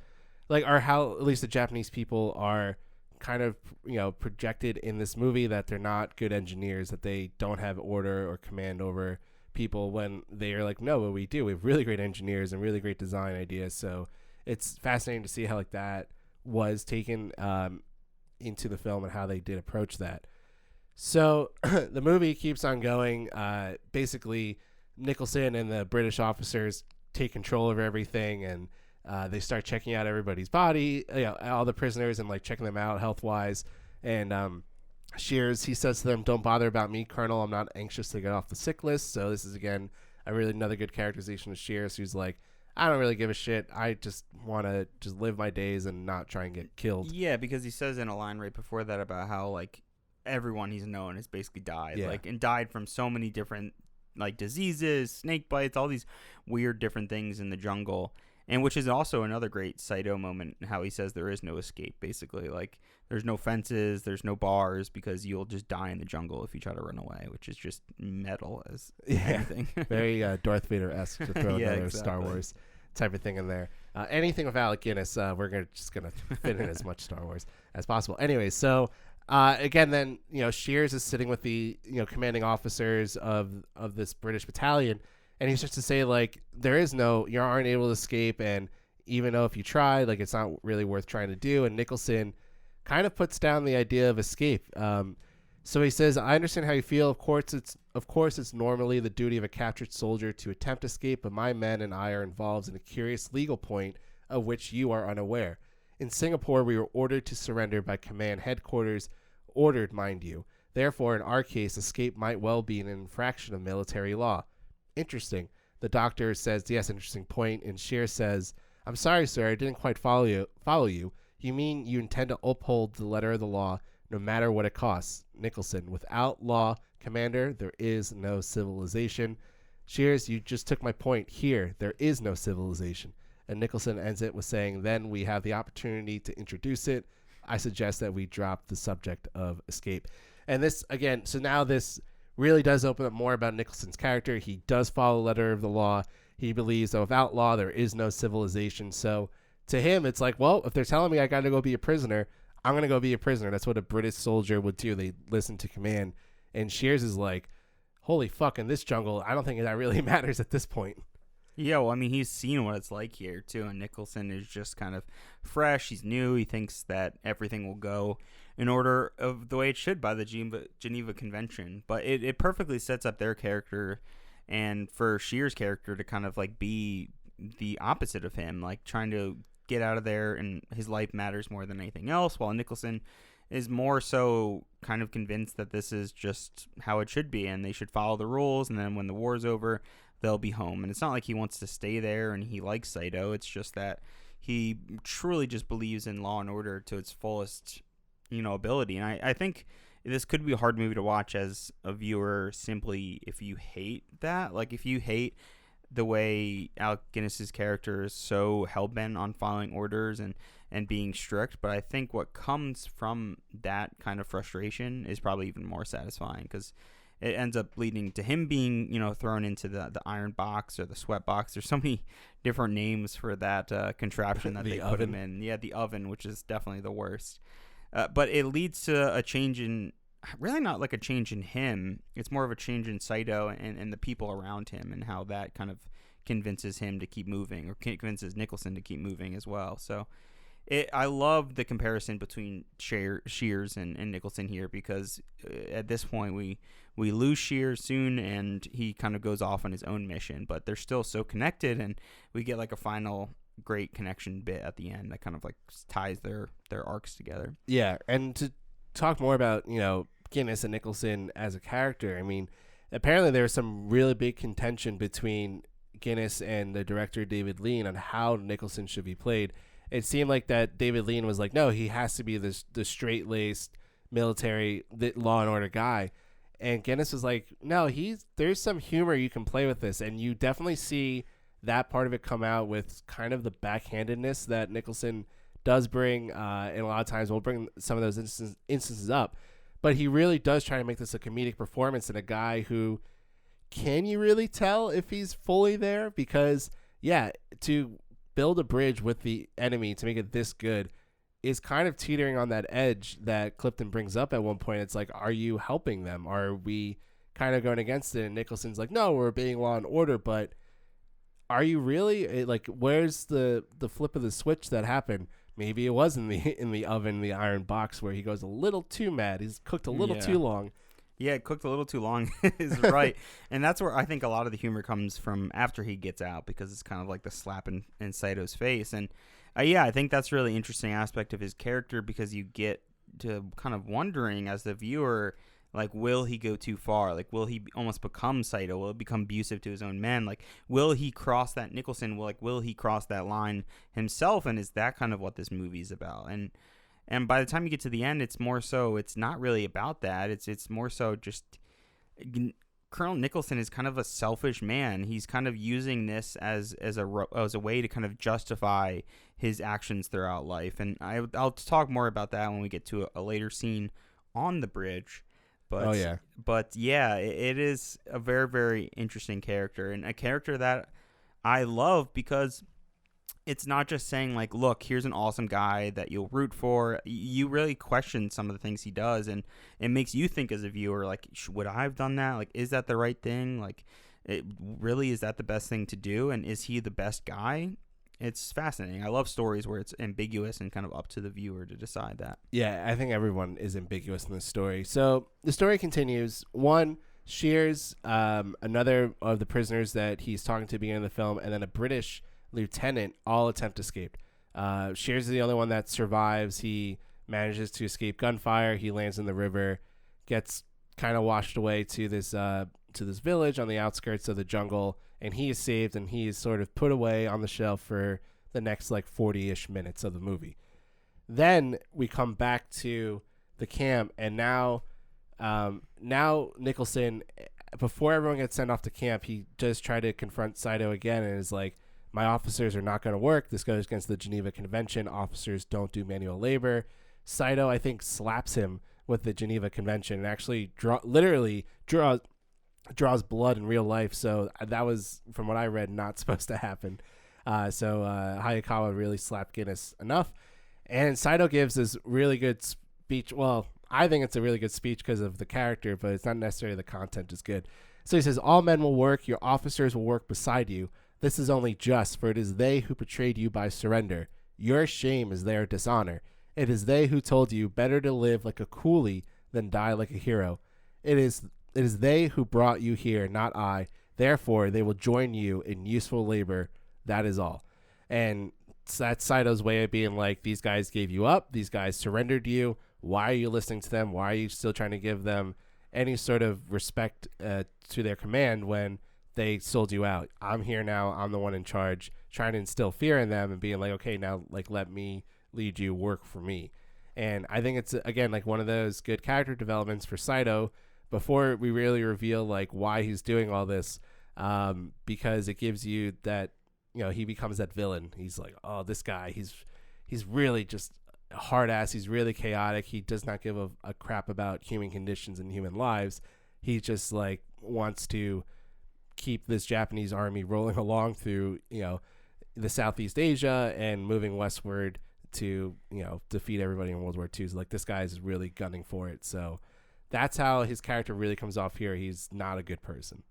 or how at least the Japanese people are kind of, you know, projected in this movie, that they're not good engineers, that they don't have order or command over people, when they are like, no, but we do. We have really great engineers and really great design ideas. So it's fascinating to see how like that was taken into the film and how they did approach that. So the movie keeps on going. Basically, Nicholson and the British officers take control of everything, and they start checking out everybody's body, you know, all the prisoners, and like checking them out health-wise. And Shears, he says to them, "Don't bother about me, Colonel. I'm not anxious to get off the sick list." So this is, again, another good characterization of Shears, who's like, I don't really give a shit. I just want to just live my days and not try and get killed. Yeah, because he says in a line right before that about how, like, everyone he's known has basically died. Yeah. And died from so many different, like, diseases, snake bites, all these weird different things in the jungle. And which is also another great Saito moment, how he says there is no escape, basically. Like, there's no fences, there's no bars, because you'll just die in the jungle if you try to run away, which is just metal as anything. Very Darth Vader-esque to throw another Star Wars type of thing in there. Anything with Alec Guinness, we're just going to fit in as much Star Wars as possible. Anyway, so again, then, you know, Shears is sitting with the, you know, commanding officers of this British battalion, and he's just to say, like, you aren't able to escape, and even though if you try, like, it's not really worth trying to do. And Nicholson kind of puts down the idea of escape. So he says, "I understand how you feel. Of course, it's normally the duty of a captured soldier to attempt escape, but my men and I are involved in a curious legal point of which you are unaware. In Singapore, we were ordered to surrender by command headquarters, ordered, mind you. Therefore, in our case, escape might well be an infraction of military law." Interesting. The doctor says, "Yes, interesting point." And Shears says, "I'm sorry, sir, I didn't quite follow you. You mean you intend to uphold the letter of the law, no matter what it costs?" Nicholson, "Without law, Commander, there is no civilization." Shears, "You just took my point. Here, there is no civilization." And Nicholson ends it with saying, "Then we have the opportunity to introduce it. I suggest that we drop the subject of escape." And this, again, so now this really does open up more about Nicholson's character. He does follow the letter of the law. He believes that without law, there is no civilization. So to him, it's like, well, if they're telling me I got to go be a prisoner, I'm going to go be a prisoner. That's what a British soldier would do. They listen to command. And Shears is like, holy fuck, in this jungle, I don't think that really matters at this point. Yeah, well, I mean, he's seen what it's like here, too, and Nicholson is just kind of fresh. He's new. He thinks that everything will go in order of the way it should by the Geneva Convention. But it perfectly sets up their character, and for Shears' character to kind of, like, be the opposite of him, like, trying to get out of there, and his life matters more than anything else, while Nicholson is more so kind of convinced that this is just how it should be, and they should follow the rules, and then when the war's over, they'll be home. And it's not like he wants to stay there and he likes Saito. It's just that he truly just believes in law and order to its fullest, ability. And I think this could be a hard movie to watch as a viewer simply if you hate that. Like, if you hate the way Alec Guinness's character is so hell-bent on following orders and being strict. But I think what comes from that kind of frustration is probably even more satisfying, because it ends up leading to him being, thrown into the iron box or the sweat box. There's so many different names for that contraption that they put him in. Yeah, the oven, which is definitely the worst. But it leads to a change in, really not like a change in him. It's more of a change in Saito and the people around him, and how that kind of convinces him to keep moving, or convinces Nicholson to keep moving as well. So I love the comparison between Shears and Nicholson here, because at this point we lose Shears soon, and he kind of goes off on his own mission, but they're still so connected, and we get like a final great connection bit at the end that kind of like ties their arcs together. Yeah, and to talk more about, Guinness and Nicholson as a character, I mean, apparently there was some really big contention between Guinness and the director David Lean on how Nicholson should be played. It seemed like that David Lean was like, no, he has to be the straight-laced military law and order guy. And Guinness was like, no, there's some humor you can play with this. And you definitely see that part of it come out with kind of the backhandedness that Nicholson does bring. And a lot of times we'll bring some of those instances up. But he really does try to make this a comedic performance, and a guy who, can you really tell if he's fully there? Because, yeah, to build a bridge with the enemy to make it this good is kind of teetering on that edge that Clifton brings up at one point. It's like, are you helping them? Are we kind of going against it? And Nicholson's like, no, we're obeying law and order, but are you really? Like, where's the flip of the switch that happened? Maybe it was in the oven, the iron box, where he goes a little too mad. He's cooked a little too long. Yeah, it cooked a little too long is right. And that's where I think a lot of the humor comes from after he gets out, because it's kind of like the slap in Saito's face. And I think that's a really interesting aspect of his character, because you get to kind of wondering as the viewer, like, will he go too far? Like, will he almost become Saito? Will he become abusive to his own men? Like, will he cross that Nicholson? Will he cross that line himself? And is that kind of what this movie is about? And by the time you get to the end, it's more so, it's not really about that. It's more so just Colonel Nicholson is kind of a selfish man. He's kind of using this as a way to kind of justify his actions throughout life. And I'll talk more about that when we get to a later scene on the bridge. But, it is a very, very interesting character, and a character that I love, because it's not just saying, like, look, here's an awesome guy that you'll root for. You really question some of the things he does, and it makes you think as a viewer, like, would I have done that? Like, is that the right thing? Like, is that the best thing to do? And is he the best guy? It's fascinating. I love stories where it's ambiguous and kind of up to the viewer to decide that. Yeah, I think everyone is ambiguous in this story. So the story continues. One, Shears, another of the prisoners that he's talking to at the beginning of the film, and then a British lieutenant all attempt to escape. Shears is the only one that survives. He manages to escape gunfire. He lands in the river, gets kind of washed away to this village on the outskirts of the jungle, and he is saved, and he is sort of put away on the shelf for the next like 40-ish minutes of the movie. Then we come back to the camp, and now Nicholson, before everyone gets sent off to camp, he does try to confront Saito again, and is like, my officers are not going to work. This goes against the Geneva Convention. Officers don't do manual labor. Saito, I think, slaps him with the Geneva Convention and actually draws blood in real life. So that was, from what I read, not supposed to happen. So Hayakawa really slapped Guinness enough. And Saito gives this really good speech. Well, I think it's a really good speech because of the character, but it's not necessarily the content is good. So he says, all men will work, your officers will work beside you. This is only just, for it is they who betrayed you by surrender. Your shame is their dishonor. It is they who told you better to live like a coolie than die like a hero. It is they who brought you here, not I. Therefore, they will join you in useful labor. That is all. And that's Saito's way of being like, these guys gave you up. These guys surrendered to you. Why are you listening to them? Why are you still trying to give them any sort of respect to their command when they sold you out? I'm here now. I'm the one in charge, trying to instill fear in them and being like, okay, now like let me lead you, work for me. And I think it's, again, like one of those good character developments for Saito before we really reveal like why he's doing all this, because it gives you that, you know, he becomes that villain. He's like, oh, this guy, he's really just a hard ass. He's really chaotic. He does not give a crap about human conditions and human lives. He just like wants to keep this Japanese army rolling along through, you know, the Southeast Asia and moving westward to, you know, defeat everybody in World War II. So like this guy is really gunning for it. So that's how his character really comes off here. He's not a good person.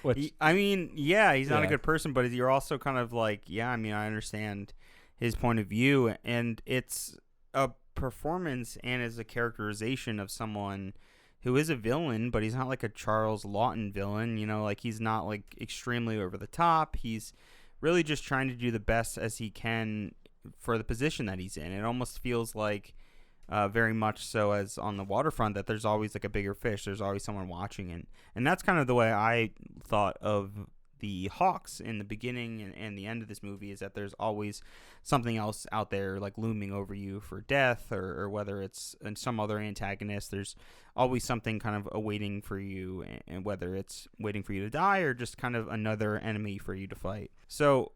Which, I mean, yeah, he's not a good person, but you're also kind of like, yeah, I mean, I understand his point of view, and it's a performance and is a characterization of someone who is a villain, but he's not like a Charles Lawton villain, you know, like he's not like extremely over the top. He's really just trying to do the best as he can for the position that he's in. It almost feels like very much so as on the waterfront that there's always like a bigger fish. There's always someone watching, and that's kind of the way I thought of the Hawks in the beginning and the end of this movie, is that there's always something else out there like looming over you for death, or whether it's some other antagonist. There's always something kind of awaiting for you, and whether it's waiting for you to die or just kind of another enemy for you to fight. So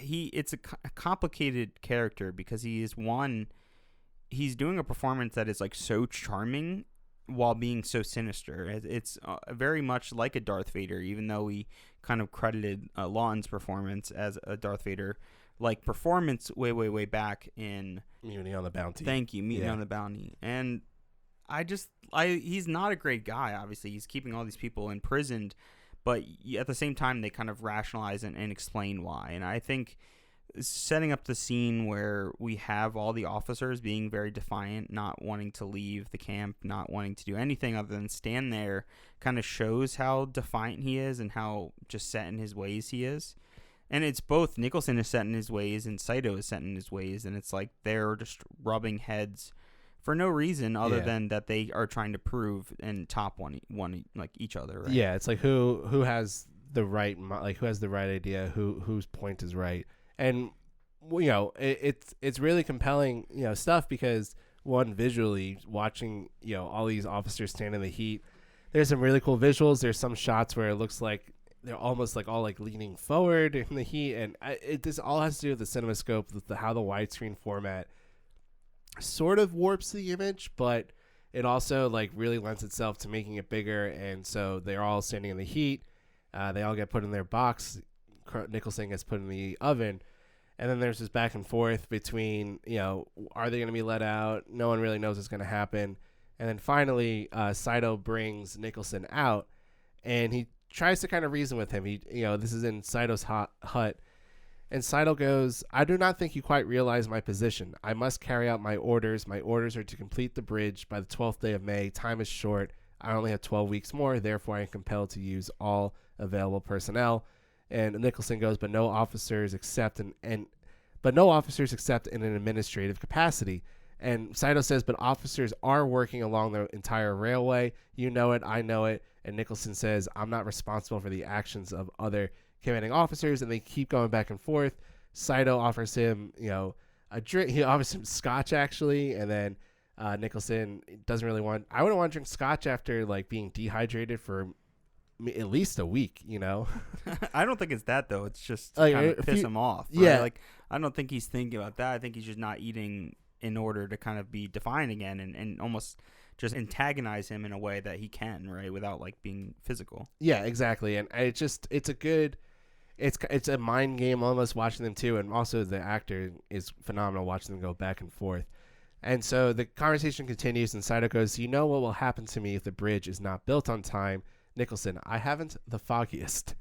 it's a complicated character because he's doing a performance that is like so charming while being so sinister. It's very much like a Darth Vader, even though we kind of credited Lawton's performance as a Darth Vader like performance way back in Mutiny on the Bounty. Thank you, Mutiny on the Bounty. And he's not a great guy. Obviously, he's keeping all these people imprisoned, but at the same time, they kind of rationalize and explain why. And I think setting up the scene where we have all the officers being very defiant, not wanting to leave the camp, not wanting to do anything other than stand there, kind of shows how defiant he is and how just set in his ways he is. And it's both Nicholson is set in his ways and Saito is set in his ways, and it's like they're just rubbing heads for no reason other than that they are trying to prove and top one like each other, right? Yeah, it's like who has the right idea, whose point is right. And, you know, it's really compelling, you know, stuff because, one, visually, watching, you know, all these officers stand in the heat, there's some really cool visuals. There's some shots where it looks like they're almost like all like leaning forward in the heat. And this all has to do with the CinemaScope, with how the widescreen format sort of warps the image, but it also like really lends itself to making it bigger. And so they're all standing in the heat. They all get put in their box. Nicholson gets put in the oven. And then there's this back and forth between, you know, are they going to be let out? No one really knows what's going to happen. And then finally, Saito brings Nicholson out, and he tries to kind of reason with him. This is in Saito's hut. And Saito goes, I do not think you quite realize my position. I must carry out my orders. My orders are to complete the bridge by the 12th day of May. Time is short. I only have 12 weeks more. Therefore, I am compelled to use all available personnel. And Nicholson goes, but no officers except in an administrative capacity. And Saito says, but officers are working along the entire railway. You know it, I know it. And Nicholson says, I'm not responsible for the actions of other commanding officers. And they keep going back and forth. Saito offers him, you know, a drink. He offers him scotch, actually. And then Nicholson doesn't really I wouldn't want to drink scotch after like being dehydrated for at least a week, you know. I don't think it's that though. It's just to kind of piss him off. Right? Yeah, like I don't think he's thinking about that. I think he's just not eating in order to kind of be defiant again and almost just antagonize him in a way that he can, right, without like being physical. Yeah, exactly. And it's a good it's a mind game almost watching them too, and also the actor is phenomenal watching them go back and forth. And so the conversation continues, and Saito goes, "You know what will happen to me if the bridge is not built on time?" Nicholson, "I haven't the foggiest."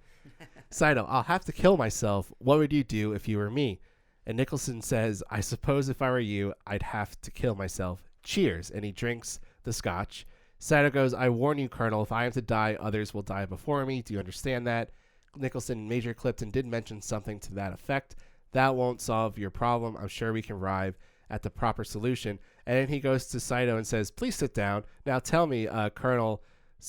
Saito, "I'll have to kill myself. What would you do if you were me?" And Nicholson says, "I suppose if I were you, I'd have to kill myself. Cheers." And he drinks the scotch. Saito goes, "I warn you, Colonel, if I am to die, others will die before me. Do you understand that?" Nicholson, Major Clifton did mention something to that effect. "That won't solve your problem. I'm sure we can arrive at the proper solution." And then he goes to Saito and says, "Please sit down. Now tell me, Colonel,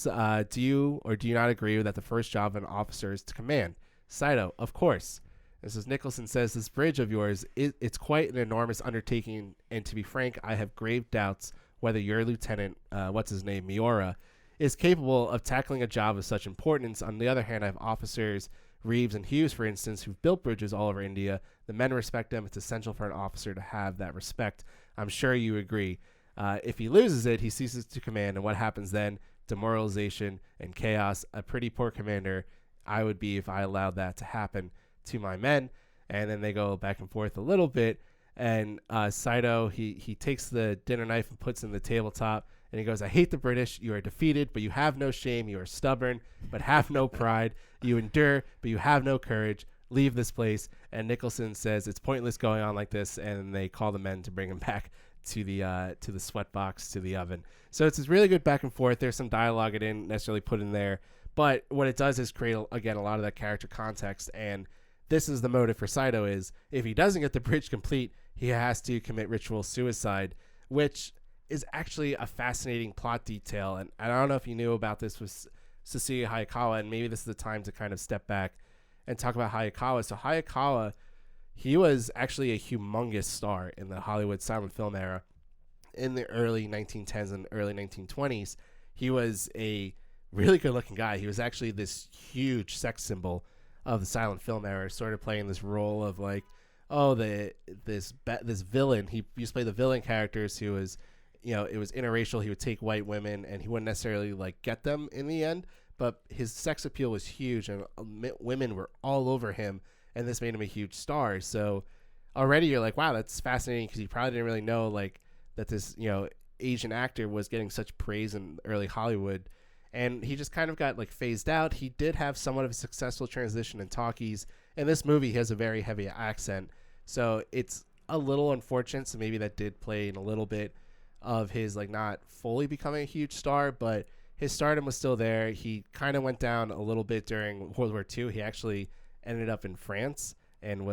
do you or do you not agree that the first job of an officer is to command?" Saito, "Of course." This is Nicholson says, "This bridge of yours, it's quite an enormous undertaking, and to be frank, I have grave doubts whether your lieutenant, Miura, is capable of tackling a job of such importance. On the other hand, I have officers, Reeves and Hughes, for instance, who've built bridges all over India. The men respect them. It's essential for an officer to have that respect. I'm sure you agree. If he loses it, he ceases to command, and what happens then? Demoralization and chaos. A pretty poor commander I would be if I allowed that to happen to my men." And then they go back and forth a little bit, and Saito, he takes the dinner knife and puts it in the tabletop, and he goes, "I hate the British. You are defeated, but you have no shame. You are stubborn, but have no pride. You endure, but you have no courage. Leave this place." And Nicholson says it's pointless going on like this, and they call the men to bring him back to the sweat box, to the oven. So it's this really good back and forth. There's some dialogue I didn't necessarily put in there, but what it does is create, again, a lot of that character context. And this is the motive for Saito: is if he doesn't get the bridge complete, he has to commit ritual suicide, which is actually a fascinating plot detail. And I don't know if you knew about this with Susumu Hayakawa, and maybe this is the time to kind of step back and talk about Hayakawa. So Hayakawa, he was actually a humongous star in the Hollywood silent film era in the early 1910s and early 1920s. He was a really good-looking guy. He was actually this huge sex symbol of the silent film era, sort of playing this role of like, this villain. He used to play the villain characters who was, it was interracial. He would take white women, and he wouldn't necessarily like get them in the end, but his sex appeal was huge, and women were all over him, and this made him a huge star. So already you're like, wow, that's fascinating, because you probably didn't really know like that this Asian actor was getting such praise in early Hollywood. And he just kind of got like phased out. He did have somewhat of a successful transition in talkies. In this movie, he has a very heavy accent, so it's a little unfortunate. So maybe that did play in a little bit of his like not fully becoming a huge star, but his stardom was still there. He kind of went down a little bit during World War II. He actually ended up in France and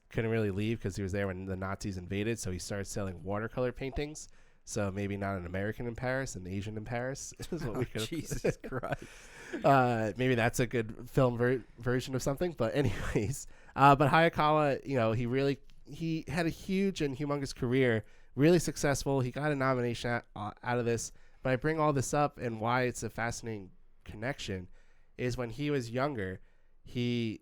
couldn't really leave because he was there when the Nazis invaded. So he started selling watercolor paintings. So maybe not an American in Paris, an Asian in Paris is what we could. Jesus Christ. Maybe that's a good film version of something. But anyways, but Hayakawa, he had a huge and humongous career, really successful. He got a nomination out of this. But I bring all this up, and why it's a fascinating connection is when he was younger, he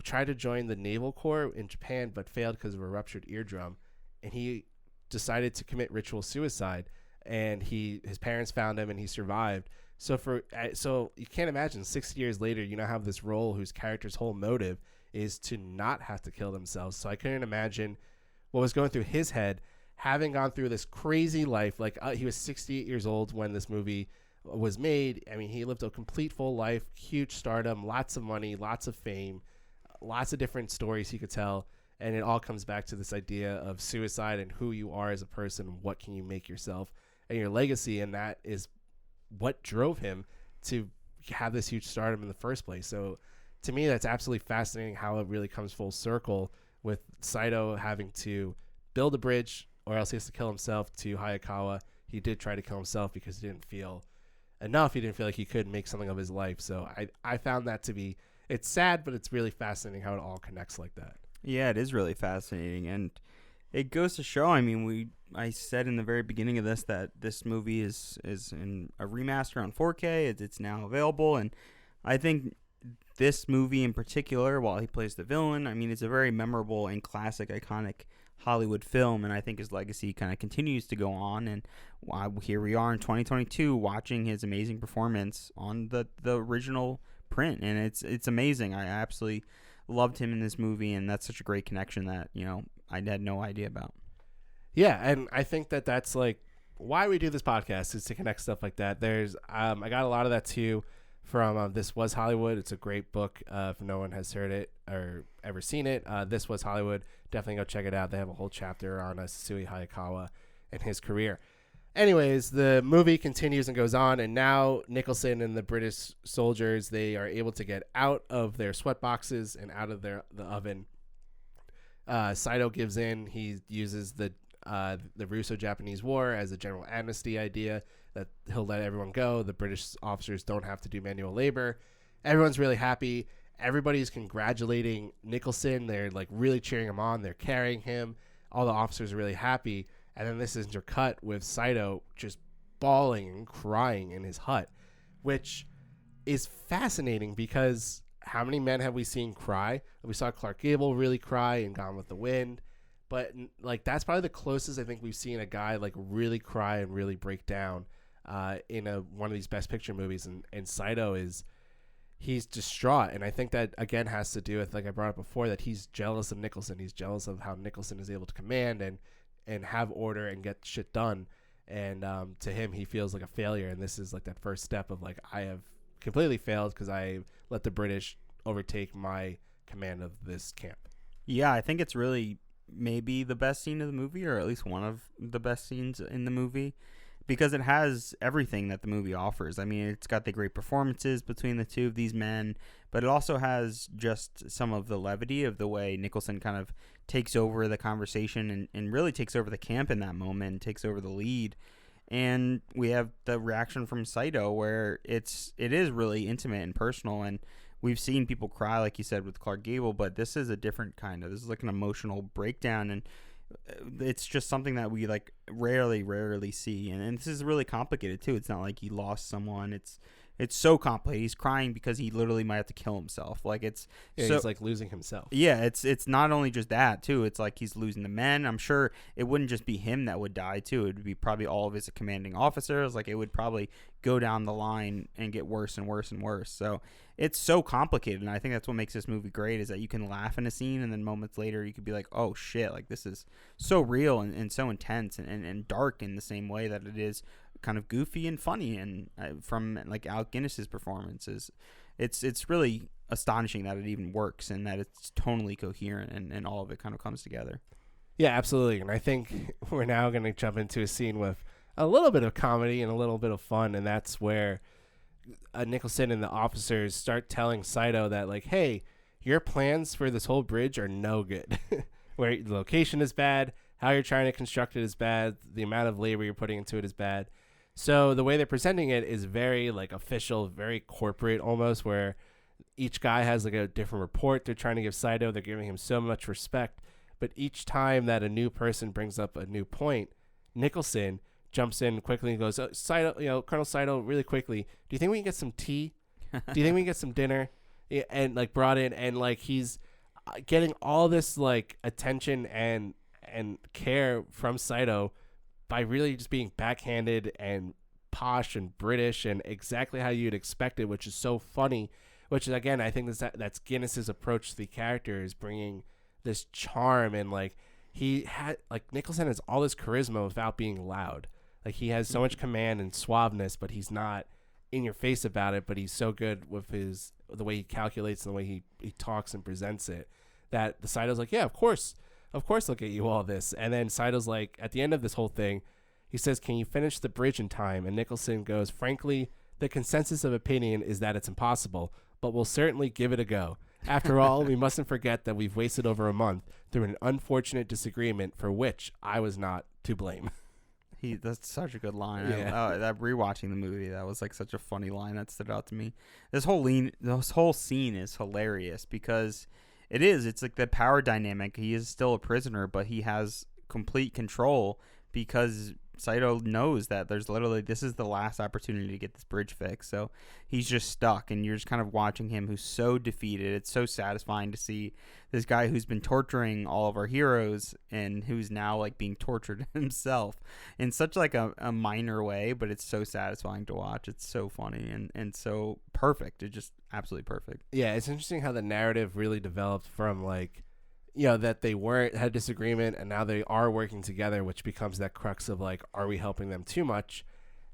tried to join the Naval Corps in Japan, but failed because of a ruptured eardrum, and he decided to commit ritual suicide, and his parents found him, and he survived. So you can't imagine 60 years later, have this role whose character's whole motive is to not have to kill themselves. So I couldn't imagine what was going through his head, having gone through this crazy life. Like he was 68 years old when this movie was made. I mean, he lived a complete full life, huge stardom, lots of money, lots of fame, lots of different stories he could tell. And it all comes back to this idea of suicide and who you are as a person. What can you make yourself and your legacy? And that is what drove him to have this huge stardom in the first place. So to me, that's absolutely fascinating how it really comes full circle with Saito having to build a bridge, or else he has to kill himself, to Hayakawa. He did try to kill himself because he didn't feel enough. He didn't feel like he could make something of his life. So I found that to be, it's sad, but it's really fascinating how it all connects like that. Yeah, it is really fascinating, and it goes to show. I mean, I said in the very beginning of this that this movie is in a remaster on 4K. It's now available, and I think this movie in particular, while he plays the villain, I mean, it's a very memorable and classic, iconic Hollywood film, and I think his legacy kind of continues to go on. And here we are in 2022, watching his amazing performance on the original print, and it's amazing. I absolutely loved him in this movie, and that's such a great connection that, I had no idea about. Yeah, and I think that that's like why we do this podcast, is to connect stuff like that. There's I got a lot of that too from This Was Hollywood. It's a great book. If no one has heard it or ever seen it, This Was Hollywood, definitely go check it out. They have a whole chapter on Sasui Hayakawa and his career. Anyways, the movie continues and goes on, and now Nicholson and the British soldiers, they are able to get out of their sweat boxes and out of the oven. Saito gives in. He uses the Russo-Japanese War as a general amnesty idea that he'll let everyone go. The British officers don't have to do manual labor. Everyone's really happy. Everybody's congratulating Nicholson. They're like really cheering him on. They're carrying him. All the officers are really happy. And then this is intercut with Saito just bawling and crying in his hut, which is fascinating because how many men have we seen cry? We saw Clark Gable really cry in Gone with the Wind. But like that's probably the closest I think we've seen a guy like really cry and really break down in one of these Best Picture movies. And Saito he's distraught. And I think that, again, has to do with, like I brought up before, that he's jealous of Nicholson. He's jealous of how Nicholson is able to command and have order and get shit done. And to him, he feels like a failure. And this is like that first step of like, I have completely failed because I let the British overtake my command of this camp. Yeah, I think it's really maybe the best scene of the movie, or at least one of the best scenes in the movie, because it has everything that the movie offers. I mean, it's got the great performances between the two of these men, but it also has just some of the levity of the way Nicholson kind of takes over the conversation and really takes over the camp in that moment and takes over the lead. And we have the reaction from Saito where it is really intimate and personal, and we've seen people cry, like you said, with Clark Gable, but this is a different kind of, this is like an emotional breakdown, and it's just something that we like rarely see. And this is really complicated too. It's not like he lost someone. It's so complicated. He's crying because he literally might have to kill himself. Like he's like losing himself. Yeah, it's not only just that too. It's like he's losing the men. I'm sure it wouldn't just be him that would die too. It would be probably all of his commanding officers. Like it would probably go down the line and get worse and worse and worse. So it's so complicated, and I think that's what makes this movie great, is that you can laugh in a scene and then moments later you could be like, oh shit, like this is so real and so intense and dark in the same way that it is kind of goofy and funny. And from like Alec Guinness's performances, it's really astonishing that it even works and that it's tonally coherent and all of it kind of comes together. Yeah, absolutely. And I think we're now going to jump into a scene with a little bit of comedy and a little bit of fun, and that's where Nicholson and the officers start telling Saito that, like, hey, your plans for this whole bridge are no good. Where the location is bad, how you're trying to construct it is bad, the amount of labor you're putting into it is bad. So the way they're presenting it is very like official, very corporate almost, where each guy has like a different report they're trying to give Saito. They're giving him so much respect. But each time that a new person brings up a new point, Nicholson jumps in quickly and goes, Saito, Colonel Saito, really quickly, do you think we can get some tea? Do you think we can get some dinner? Yeah, and like brought in, and like he's getting all this like attention and care from Saito by really just being backhanded and posh and British and exactly how you'd expect it, which is so funny. Which is, again, I think that's Guinness's approach to the character, is bringing this charm, and like he had like Nicholson has all this charisma without being loud. Like he has so much command and suaveness, but he's not in your face about it. But he's so good with the way he calculates and the way he talks and presents it, that the Saito's like, yeah, of course I'll get you all this. And then Saito's like, at the end of this whole thing, he says, can you finish the bridge in time? And Nicholson goes, frankly, the consensus of opinion is that it's impossible, but we'll certainly give it a go. After all, we mustn't forget that we've wasted over a month through an unfortunate disagreement for which I was not to blame. That's such a good line. Yeah. That rewatching the movie, that was like such a funny line that stood out to me. This whole scene is hilarious because it's like the power dynamic. He is still a prisoner, but he has complete control because Saito knows that this is the last opportunity to get this bridge fixed. So he's just stuck, and you're just kind of watching him who's so defeated. It's so satisfying to see this guy who's been torturing all of our heroes and who's now like being tortured himself in such like a minor way, but it's so satisfying to watch. It's so funny and so perfect. It's just absolutely perfect. Yeah, it's interesting how the narrative really developed from like, that they had disagreement and now they are working together, which becomes that crux of like, are we helping them too much?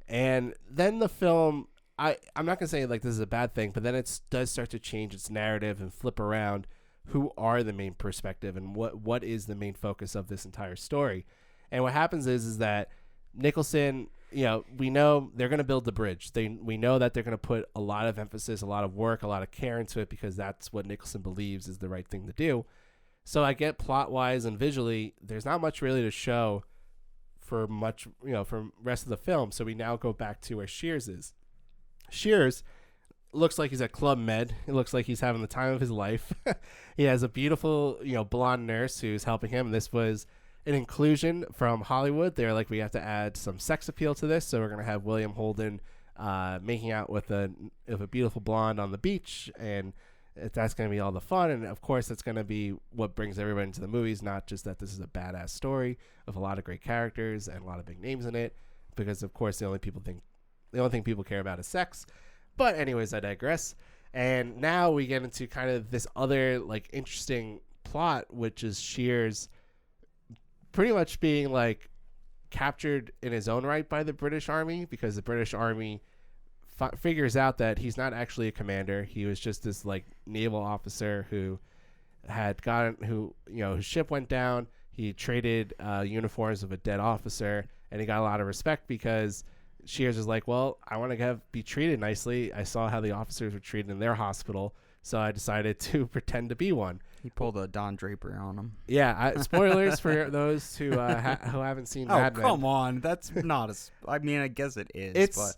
And then the film, I'm not gonna say like this is a bad thing, but then it does start to change its narrative and flip around who are the main perspective and what is the main focus of this entire story. And what happens is that Nicholson, we know they're going to build the bridge. We know that they're going to put a lot of emphasis, a lot of work, a lot of care into it because that's what Nicholson believes is the right thing to do. So I get plot-wise and visually, there's not much really to show for much, for rest of the film. So we now go back to where Shears is. Shears looks like he's at Club Med. It looks like he's having the time of his life. He has a beautiful, blonde nurse who's helping him. This was an inclusion from Hollywood. They're like, we have to add some sex appeal to this. So we're going to have William Holden making out with a beautiful blonde on the beach, and that's going to be all the fun. And of course that's going to be what brings everybody into the movies, not just that this is a badass story of a lot of great characters and a lot of big names in it, because of course the only thing people care about is sex. But anyways, I digress. And now we get into kind of this other like interesting plot, which is Shears pretty much being like captured in his own right by the British Army, because the British Army figures out that he's not actually a commander. He was just this like naval officer who his ship went down. He traded uniforms of a dead officer, and he got a lot of respect because Shears is like, well, I want to be treated nicely. I saw how the officers were treated in their hospital, so I decided to pretend to be one. He pulled a Don Draper on him. Yeah, spoilers for those who haven't seen Mad Men. Oh, come on. That's not I mean, I guess it is, but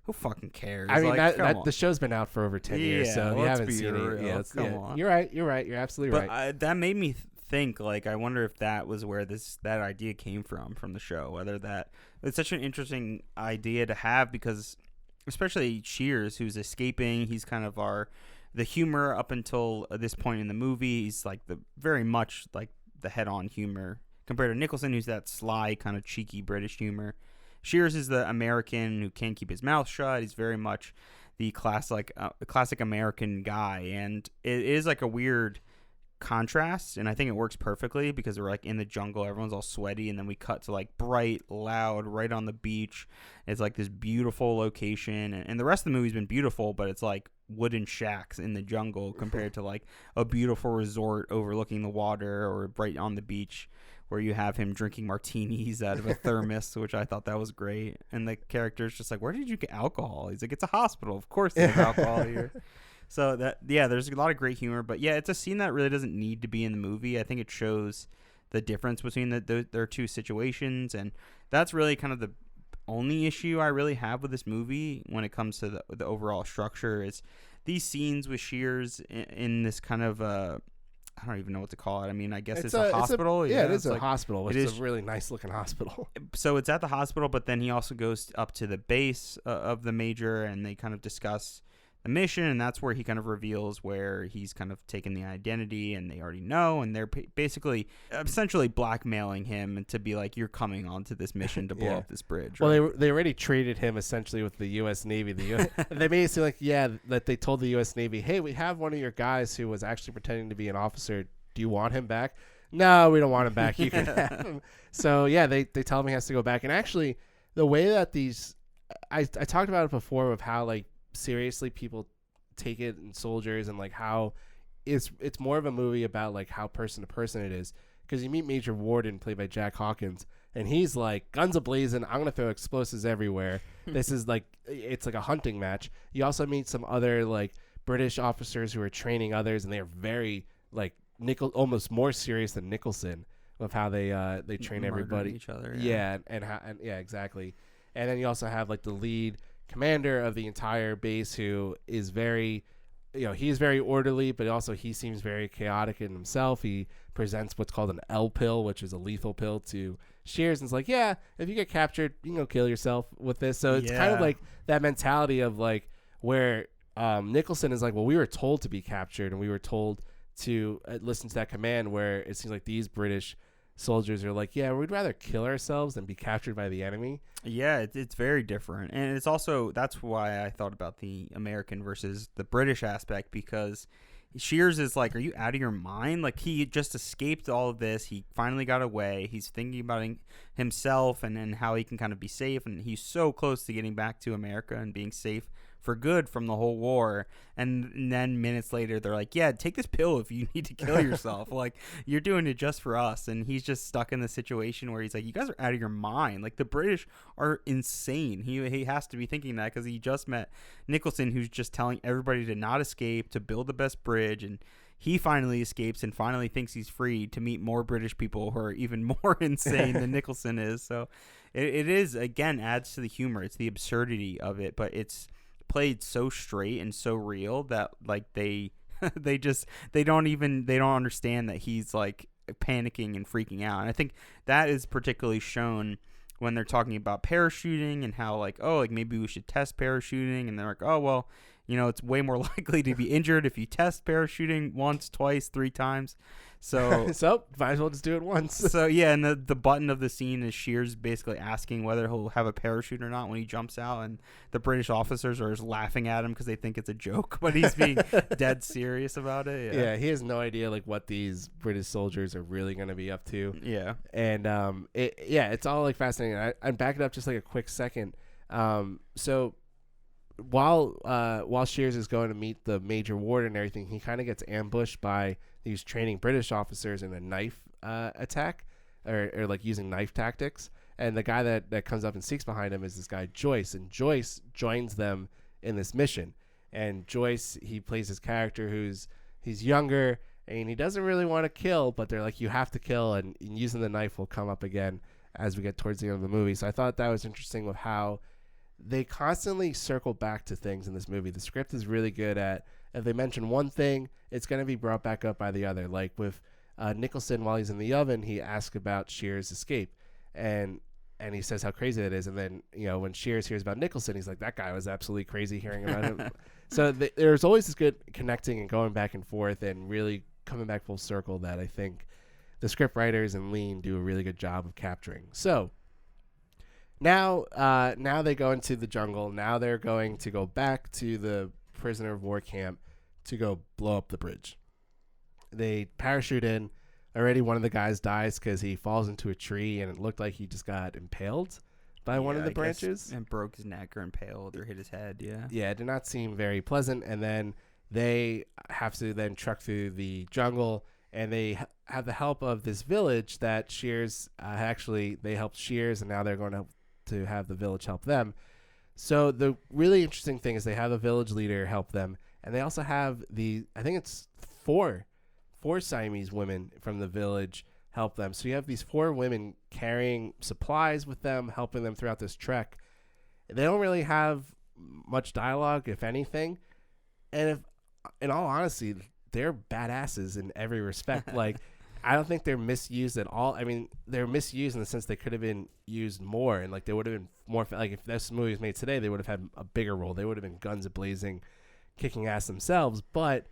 who fucking cares? I mean, the show's been out for over 10 years, so if you haven't seen it, come on. You're right. You're absolutely right. But that made me think, like, I wonder if that was where that idea came from the show, whether it's such an interesting idea to have, because especially Shears, who's escaping, he's kind of the humor up until this point in the movie. He's like very much like the head-on humor compared to Nicholson, who's that sly kind of cheeky British humor. Shears is the American who can't keep his mouth shut. He's very much the classic American guy, and it is like a weird contrast, and I think it works perfectly because we're like in the jungle, everyone's all sweaty, and then we cut to like bright, loud, right on the beach. It's like this beautiful location, and the rest of the movie's been beautiful, but it's like wooden shacks in the jungle compared to like a beautiful resort overlooking the water or right on the beach where you have him drinking martinis out of a thermos, which I thought that was great. And the character's just like, where did you get alcohol? He's like, it's a hospital, of course there's alcohol here. So there's a lot of great humor, but yeah, it's a scene that really doesn't need to be in the movie. I think it shows the difference between their two situations, and that's really kind of the only issue I really have with this movie when it comes to the overall structure is these scenes with Shears in this kind of I don't even know what to call it. I mean, I guess it's a hospital. It is a hospital, which is a really nice looking hospital. So it's at the hospital, but then he also goes up to the base of the Major, and they kind of discuss the mission, and that's where he kind of reveals where he's kind of taken the identity, and they already know, and they're basically essentially blackmailing him to be like, you're coming onto this mission to blow up this bridge. Right? Well, they already traded him essentially with the U.S. Navy. They made it seem like, that they told the U.S. Navy, hey, we have one of your guys who was actually pretending to be an officer. Do you want him back? No, we don't want him back. You can have him. So, yeah, they tell him he has to go back. And actually, the way that I talked about it before of how, like, seriously people take it in soldiers, and like how it's more of a movie about like how person to person it is, because you meet Major Warden played by Jack Hawkins, and he's like guns a-blazing, I'm gonna throw explosives everywhere. This is like, it's like a hunting match. You also meet some other like British officers who are training others, and they're very like almost more serious than Nicholson of how they train everybody, each other, and exactly. And then you also have like the lead commander of the entire base, who is very, he's very orderly, but also he seems very chaotic in himself. He presents what's called an L pill, which is a lethal pill to Shears and is like, yeah, if you get captured, you can go kill yourself with this. So it's kind of Yeah. like that mentality of like where Nicholson is like, well, we were told to be captured and we were told to listen to that command, where it seems like these British soldiers are like, yeah, we'd rather kill ourselves than be captured by the enemy. Yeah, it's very different. And it's also, that's why I thought about the American versus the British aspect, because Shears is like, are you out of your mind? Like, he just escaped all of this. He finally got away. He's thinking about himself and how he can kind of be safe. And he's so close to getting back to America and being safe for good from the whole war. And then minutes later, they're like, yeah, take this pill if you need to kill yourself. Like, you're doing it just for us. And he's just stuck in the situation where he's like, you guys are out of your mind. Like, the British are insane. He has to be thinking that because he just met Nicholson, who's just telling everybody to not escape, to build the best bridge. And he finally escapes and finally thinks he's free to meet more British people who are even more insane than Nicholson is. So it is, again, adds to the humor. It's the absurdity of it, but it's played so straight and so real that like they don't understand that he's like panicking and freaking out. And I think that is particularly shown when they're talking about parachuting and how like, oh, like maybe we should test parachuting, and they're like, oh well, you know, it's way more likely to be injured if you test parachuting once, twice, 3 times. So so might as well just do it once. So yeah, and the button of the scene is Shears basically asking whether he'll have a parachute or not when he jumps out, and the British officers are just laughing at him because they think it's a joke, but he's being dead serious about it. Yeah, he has no idea like what these British soldiers are really going to be up to. Yeah, and it's all like fascinating. I'm backing up just like a quick second. So while Shears is going to meet the major warden and everything, he kind of gets ambushed by these training British officers in a knife attack, or like using knife tactics. And the guy that comes up and sneaks behind him is this guy Joyce, and Joyce joins them in this mission. And Joyce, he plays his character he's younger and he doesn't really want to kill, but they're like, you have to kill, and using the knife will come up again as we get towards the end of the movie. So I thought that was interesting with how they constantly circle back to things in this movie. The script is really good at, if they mention one thing, it's going to be brought back up by the other. Like with Nicholson, while he's in the oven, he asks about Shears' escape, and he says how crazy that is. And then, you know, when Shears hears about Nicholson, he's like, that guy was absolutely crazy hearing about him. So there's always this good connecting and going back and forth and really coming back full circle that I think the script writers and Lean do a really good job of capturing. So now they go into the jungle. Now they're going to go back to the prisoner of war camp to go blow up the bridge. They parachute in. Already one of the guys dies because he falls into a tree, and it looked like he just got impaled by one of the branches. And broke his neck or impaled or hit his head, yeah. Yeah, it did not seem very pleasant. And then they have to then truck through the jungle, and they have the help of this village that Shears they helped Shears, and now they're going to have the village help them. So the really interesting thing is they have a village leader help them, and they also have I think it's four Siamese women from the village help them. So you have these 4 women carrying supplies with them, helping them throughout this trek. They don't really have much dialogue, if anything. And if, in all honesty, they're badasses in every respect. Like, I don't think they're misused at all. I mean, they're misused in the sense they could have been used more, and like they would have been more. Like if this movie was made today, they would have had a bigger role. They would have been guns a-blazing, kicking ass themselves. But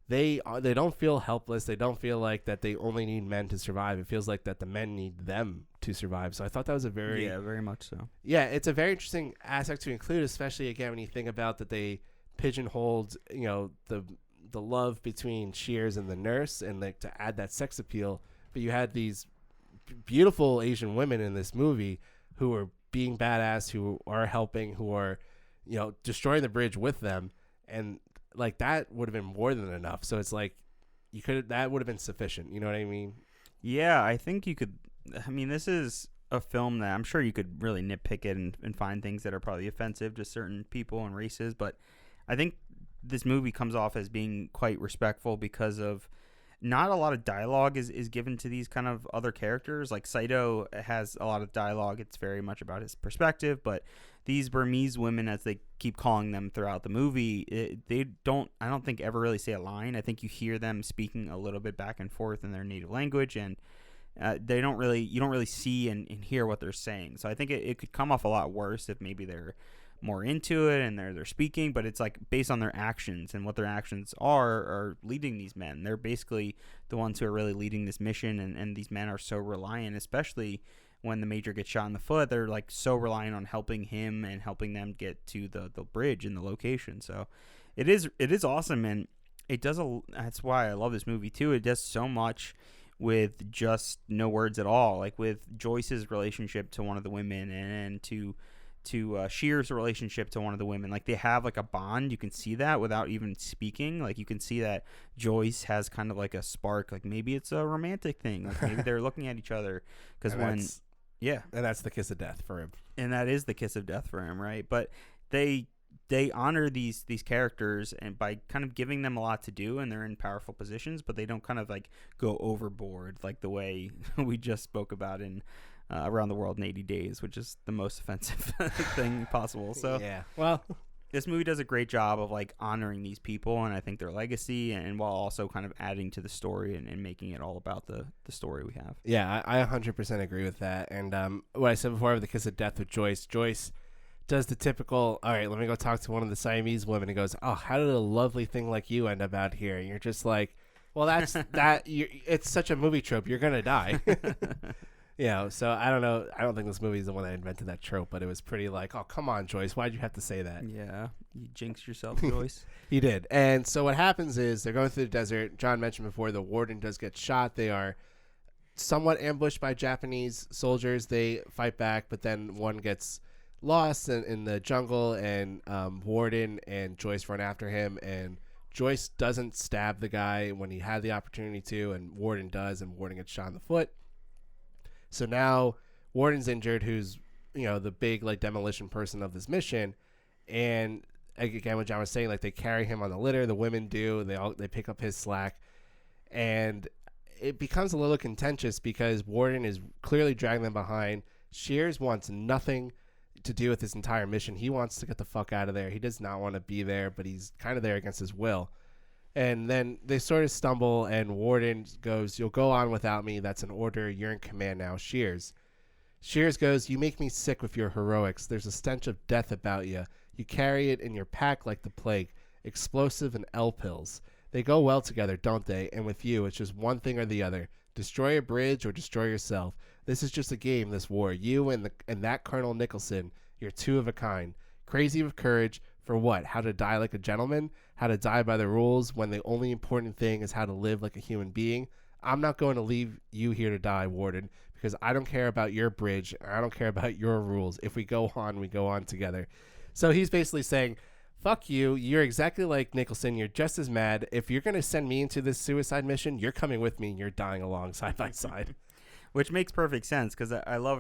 they don't feel helpless. They don't feel like that they only need men to survive. It feels like that the men need them to survive. So I thought that was very much so. Yeah, it's a very interesting aspect to include, especially again when you think about that they pigeonholed, you know, the love between Shears and the nurse, and like to add that sex appeal. But you had these beautiful Asian women in this movie who are being badass, who are helping, who are, you know, destroying the bridge with them, and like that would have been more than enough. So it's like that would have been sufficient. You know what I mean? Yeah, I think you could. I mean, this is a film that I'm sure you could really nitpick it and find things that are probably offensive to certain people and races. But I think this movie comes off as being quite respectful because of not a lot of dialogue is given to these kind of other characters. Like Saito has a lot of dialogue. It's very much about his perspective, but these Burmese women, as they keep calling them throughout the movie, I don't think ever really say a line. I think you hear them speaking a little bit back and forth in their native language, and you don't really see and hear what they're saying. So I think it could come off a lot worse if maybe they're more into it and they're speaking, but it's like based on their actions, and what their actions are leading these men. They're basically the ones who are really leading this mission, and these men are so reliant, especially when the major gets shot in the foot. They're like so reliant on helping him and helping them get to the bridge and the location. So it is awesome, and that's why I love this movie too. It does so much with just no words at all, like with Joyce's relationship to one of the women, and to Shear's relationship to one of the women. Like, they have like a bond. You can see that without even speaking. Like, you can see that Joyce has kind of like a spark. Like, maybe it's a romantic thing. Like, maybe they're looking at each other because and that's the kiss of death for him. And that is the kiss of death for him, right? But they honor these characters, and by kind of giving them a lot to do, and they're in powerful positions, but they don't kind of like go overboard like the way we just spoke about in Around the World in 80 Days, which is the most offensive thing possible. So yeah, well, this movie does a great job of like honoring these people, and I think their legacy, and while also kind of adding to the story and making it all about the story we have. Yeah, I 100% agree with that. And what I said before with the kiss of death with Joyce does the typical, all right, let me go talk to one of the Siamese women, and goes, oh, how did a lovely thing like you end up out here? And you're just like, well, that's it's such a movie trope, you're gonna die. So I don't know. I don't think this movie is the one that invented that trope, but it was pretty like, oh, come on, Joyce, why'd you have to say that? Yeah, you jinxed yourself, Joyce. He did. And so what happens is they're going through the desert. John mentioned before the warden does get shot. They are somewhat ambushed by Japanese soldiers. They fight back, but then one gets lost in the jungle, and Warden and Joyce run after him, and Joyce doesn't stab the guy when he had the opportunity to, and Warden does, and Warden gets shot in the foot. So now Warden's injured, who's, the big like demolition person of this mission. And again, what John was saying, like, they carry him on the litter. The women do. They pick up his slack, and it becomes a little contentious because Warden is clearly dragging them behind. Shears wants nothing to do with this entire mission. He wants to get the fuck out of there. He does not want to be there, but he's kind of there against his will. And then they sort of stumble, and Warden goes, you'll go on without me. That's an order. You're in command now, Shears. Shears goes, you make me sick with your heroics. There's a stench of death about you. You carry it in your pack like the plague. Explosive and L pills. They go well together, don't they? And with you, it's just one thing or the other. Destroy a bridge or destroy yourself. This is just a game, this war. You and that Colonel Nicholson, you're two of a kind. Crazy with courage. For what? How to die like a gentleman? How to die by the rules when the only important thing is how to live like a human being? I'm not going to leave you here to die, Warden, because I don't care about your bridge. I don't care about your rules. If we go on together. So he's basically saying, fuck you. You're exactly like Nicholson. You're just as mad. If you're going to send me into this suicide mission, you're coming with me and you're dying along side by side. Which makes perfect sense, because I love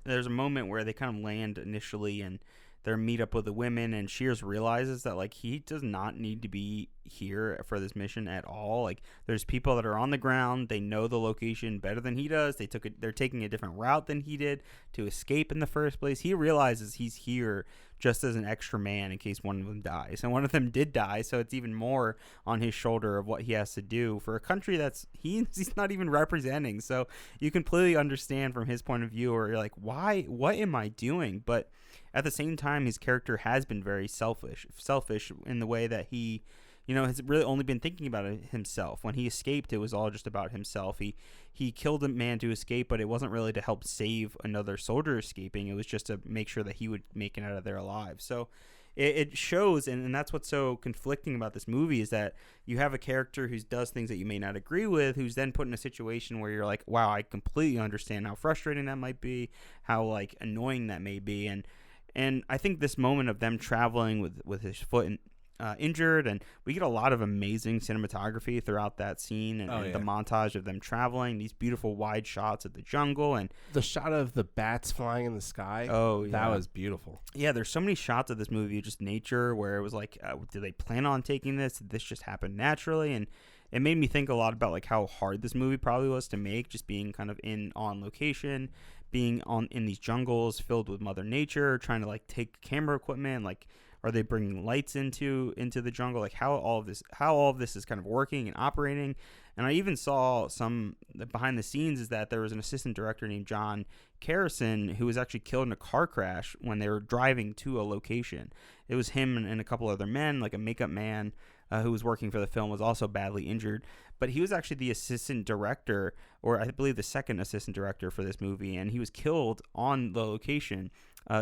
there's a moment where they kind of land initially, and their meetup with the women, and Shears realizes that like he does not need to be here for this mission at all. Like, there's people that are on the ground, they know the location better than he does. They're taking a different route than he did to escape in the first place. He realizes he's here just as an extra man in case one of them dies, and one of them did die, so it's even more on his shoulder of what he has to do for a country that's he's not even representing. So you completely understand from his point of view, or you're like, why, what am I doing? But at the same time, his character has been very selfish in the way that he, has really only been thinking about himself. When he escaped, it was all just about himself. He killed a man to escape, but it wasn't really to help save another soldier escaping. It was just to make sure that he would make it out of there alive. So it shows, and that's what's so conflicting about this movie, is that you have a character who does things that you may not agree with, who's then put in a situation where you're like, wow, I completely understand how frustrating that might be, how like annoying that may be. And I think this moment of them traveling with his foot injured, and we get a lot of amazing cinematography throughout that scene, and the montage of them traveling, these beautiful wide shots of the jungle, and the shot of the bats flying in the sky. Oh, yeah. That was beautiful. Yeah, there's so many shots of this movie, just nature, where it was like, did they plan on taking this? Did this just happen naturally? And it made me think a lot about like how hard this movie probably was to make, just being kind of on location, being in these jungles filled with Mother Nature, trying to like take camera equipment, like Are they bringing lights into the jungle? Like how all of this is kind of working and operating. And I even saw some behind the scenes is that there was an assistant director named John Carrison who was actually killed in a car crash when they were driving to a location. It was him and a couple other men, like a makeup man who was working for the film was also badly injured. But he was actually the assistant director, or I believe the second assistant director for this movie, and he was killed on the location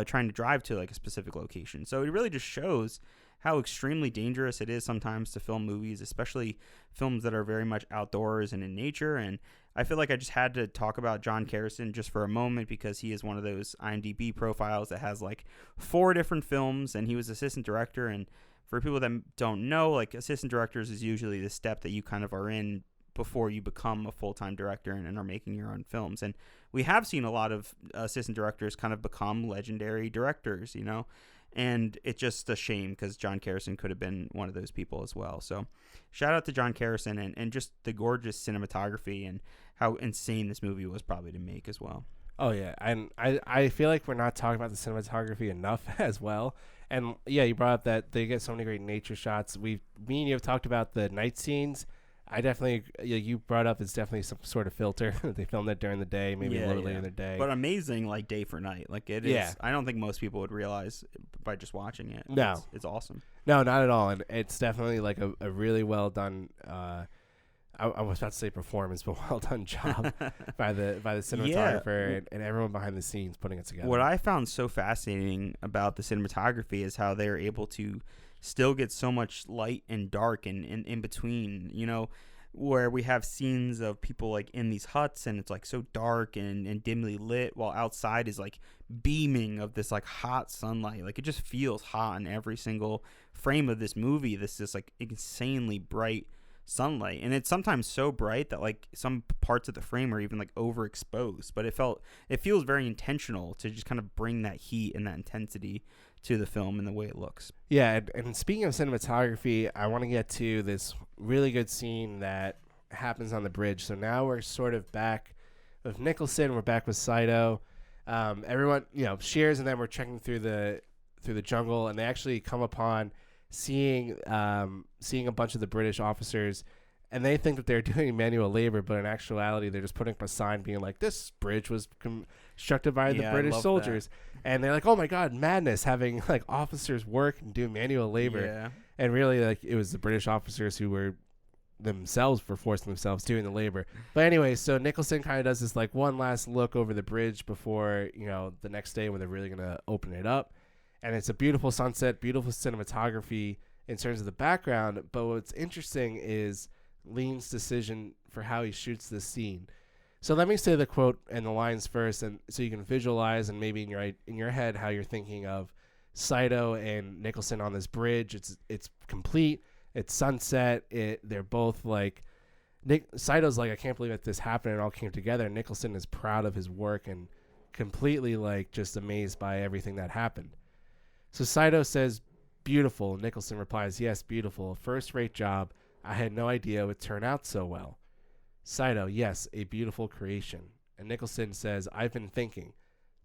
trying to drive to like a specific location. So it really just shows how extremely dangerous it is sometimes to film movies, especially films that are very much outdoors and in nature. And I feel like I just had to talk about John Carrison just for a moment because he is one of those IMDb profiles that has like 4 different films, and he was assistant director. And for people that don't know, like assistant directors is usually the step that you kind of are in before you become a full-time director and are making your own films. And we have seen a lot of assistant directors kind of become legendary directors, you know, and it's just a shame because John Carrison could have been one of those people as well. So shout out to John Carrison and just the gorgeous cinematography and how insane this movie was probably to make as well. Oh, yeah. And I feel like we're not talking about the cinematography enough as well. And, yeah, you brought up that they get so many great nature shots. Me and you have talked about the night scenes. I definitely, you brought up it's definitely some sort of filter. They filmed it during the day, maybe a little later in the day. But amazing, like, day for night. Like, it is. Yeah. I don't think most people would realize by just watching it. No. It's awesome. No, not at all. And it's definitely, like, a really well done, I was about to say performance, but well done job by the cinematographer and everyone behind the scenes putting it together. What I found so fascinating about the cinematography is how they're able to still get so much light and dark and in between, you know, where we have scenes of people like in these huts and it's like so dark and dimly lit while outside is like beaming of this like hot sunlight. Like it just feels hot in every single frame of this movie. This is like insanely bright sunlight, and it's sometimes so bright that like some parts of the frame are even like overexposed, but it feels very intentional to just kind of bring that heat and that intensity to the film and the way it looks. Yeah, and speaking of cinematography, I want to get to this really good scene that happens on the bridge. So now we're sort of back with Nicholson, we're back with Saito. Everyone, you know, Shears and them were trekking through the jungle, and they actually come upon seeing a bunch of the British officers, and they think that they're doing manual labor, but in actuality they're just putting up a sign being like, this bridge was constructed by the British soldiers. And they're like, oh my god, madness, having like officers work and do manual labor. And really, like, it was the British officers who were forcing themselves doing the labor. But anyway, so Nicholson kind of does this like one last look over the bridge before, you know, the next day when they're really gonna open it up. And it's a beautiful sunset, beautiful cinematography in terms of the background. But what's interesting is Lean's decision for how he shoots this scene. So let me say the quote and the lines first, and so you can visualize and maybe in your head how you're thinking of Saito and Nicholson on this bridge. It's complete. It's sunset. They're both like Saito's like, I can't believe that this happened and all came together. Nicholson is proud of his work and completely like just amazed by everything that happened. So Saito says, beautiful. Nicholson replies, yes, beautiful. First-rate job. I had no idea it would turn out so well. Saito, yes, a beautiful creation. And Nicholson says, I've been thinking.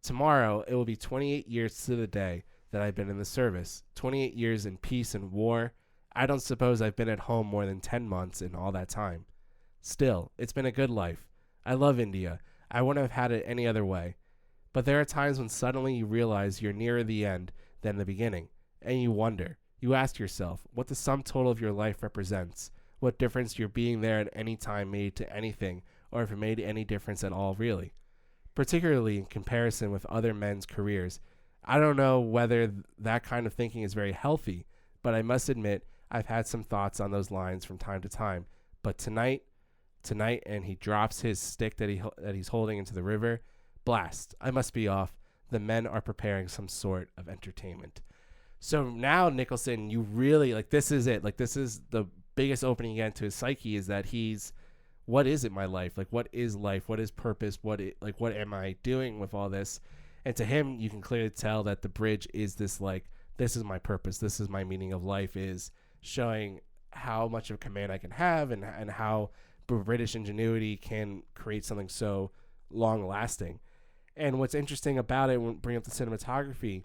Tomorrow, it will be 28 years to the day that I've been in the service. 28 years in peace and war. I don't suppose I've been at home more than 10 months in all that time. Still, it's been a good life. I love India. I wouldn't have had it any other way. But there are times when suddenly you realize you're nearer the end than the beginning, and you wonder. You ask yourself what the sum total of your life represents, what difference your being there at any time made to anything, or if it made any difference at all, really. Particularly in comparison with other men's careers. I don't know whether that kind of thinking is very healthy, but I must admit I've had some thoughts on those lines from time to time. But tonight, and he drops his stick that he's holding into the river. Blast! I must be off. The men are preparing some sort of entertainment. So now Nicholson, you really, like, this is it. Like, this is the biggest opening again to his psyche, is that what is it, my life? Like, what is life? What is purpose? What am I doing with all this? And to him, you can clearly tell that the bridge is this, like, this is my purpose. This is my meaning of life, is showing how much of command I can have and how British ingenuity can create something so long lasting. And what's interesting about it, when bringing up the cinematography,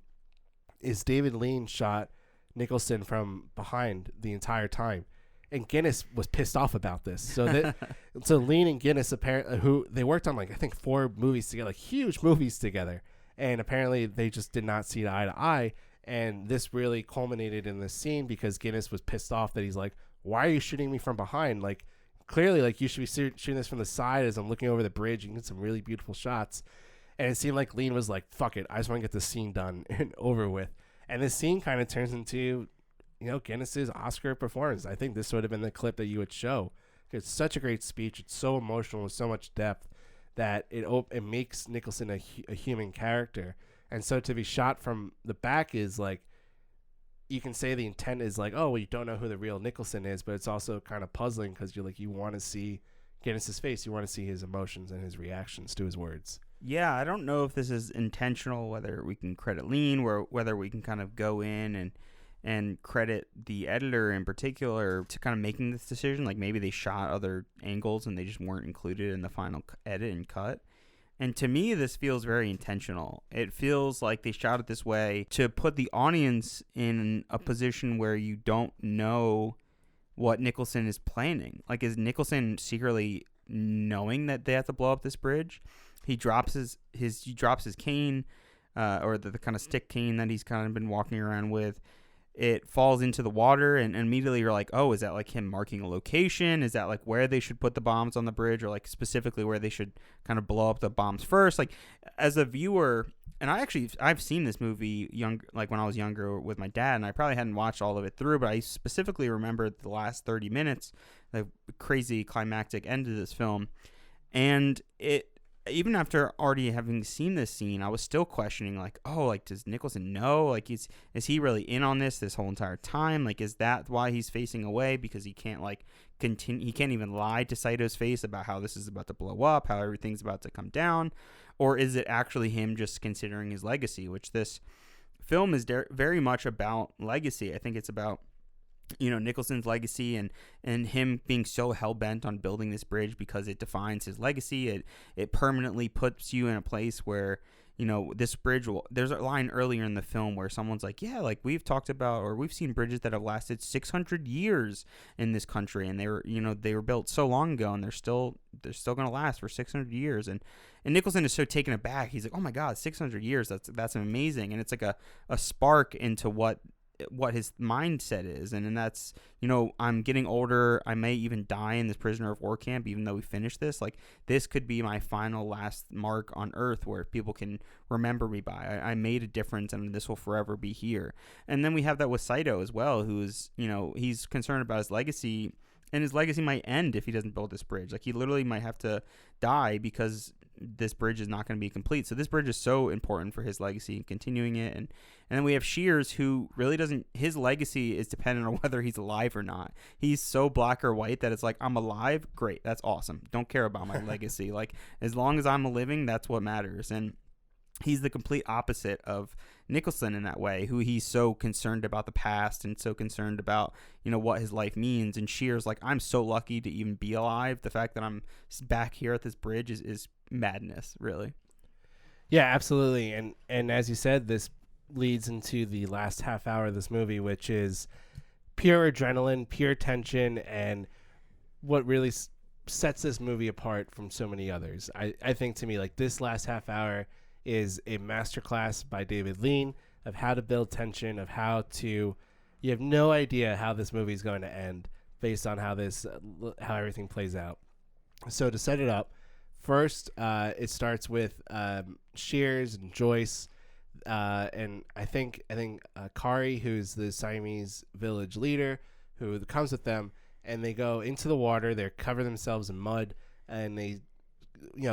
is David Lean shot Nicholson from behind the entire time. And Guinness was pissed off about this. So that so Lean and Guinness apparently, who they worked on like I think 4 movies together, like huge movies together, and apparently they just did not see eye to eye. And this really culminated in this scene because Guinness was pissed off that he's like, "Why are you shooting me from behind? Like clearly, like you should be shooting this from the side as I'm looking over the bridge. You can get some really beautiful shots." And it seemed like Lean was like, "Fuck it, I just want to get this scene done and over with." And this scene kind of turns into, Guinness's Oscar performance. I think this would have been the clip that you would show. It's such a great speech. It's so emotional with so much depth that it makes Nicholson a human character. And so to be shot from the back is like, you can say the intent is like, oh, well, you don't know who the real Nicholson is, but it's also kind of puzzling because you want to see Guinness's face. You want to see his emotions and his reactions to his words. Yeah, I don't know if this is intentional, whether we can credit Lean, or whether we can kind of go in and credit the editor in particular to kind of making this decision. Like maybe they shot other angles and they just weren't included in the final edit and cut. And to me, this feels very intentional. It feels like they shot it this way to put the audience in a position where you don't know what Nicholson is planning. Like, is Nicholson secretly knowing that they have to blow up this bridge? He drops his cane, or the kind of stick cane that he's kind of been walking around with. It falls into the water, and immediately you're like, oh, is that like him marking a location? Is that like where they should put the bombs on the bridge, or like specifically where they should kind of blow up the bombs first? Like, as a viewer, and I've seen this movie like when I was younger with my dad, and I probably hadn't watched all of it through, but I specifically remember the last 30 minutes, the crazy climactic end of this film, and even after already having seen this scene, I was still questioning, like, oh, like, does Nicholson know? Like, is he really in on this whole entire time? Like, is that why he's facing away? Because he can't, like, continue. He can't even lie to Saito's face about how this is about to blow up, how everything's about to come down. Or is it actually him just considering his legacy, which this film is very much about legacy. I think it's about, Nicholson's legacy and him being so hell-bent on building this bridge because it defines his legacy. It permanently puts you in a place where, this bridge there's a line earlier in the film where someone's like, yeah, like we've talked about, or we've seen bridges that have lasted 600 years in this country, and they were built so long ago, and they're still going to last for 600 years. And Nicholson is so taken aback. He's like, oh my God, 600 years. That's amazing. And it's like a spark into what his mindset is, and that's, I'm getting older, I may even die in this prisoner of war camp even though we finished this. Like, this could be my final last mark on earth where people can remember me by. I made a difference, and this will forever be here. And then we have that with Saito as well, who's, he's concerned about his legacy, and his legacy might end if he doesn't build this bridge. Like, he literally might have to die because this bridge is not going to be complete. So this bridge is so important for his legacy and continuing it. And then we have Shears, who really doesn't, his legacy is dependent on whether he's alive or not. He's so black or white that it's like, I'm alive, great, that's awesome. Don't care about my legacy. Like, as long as I'm living, that's what matters. And he's the complete opposite of Nicholson in that way, who he's so concerned about the past and so concerned about, what his life means. And Shears, like, I'm so lucky to even be alive. The fact that I'm back here at this bridge is madness, really. Yeah, absolutely. And as you said, this leads into the last half hour of this movie, which is pure adrenaline, pure tension, and what really sets this movie apart from so many others. I think, to me, like, this last half hour is a masterclass by David Lean of how to build tension, of how to, you have no idea how this movie is going to end based on how everything plays out. So to set it up, first, it starts with Shears and Joyce, and I think Kari, who's the Siamese village leader, who comes with them, and they go into the water. They cover themselves in mud, and they,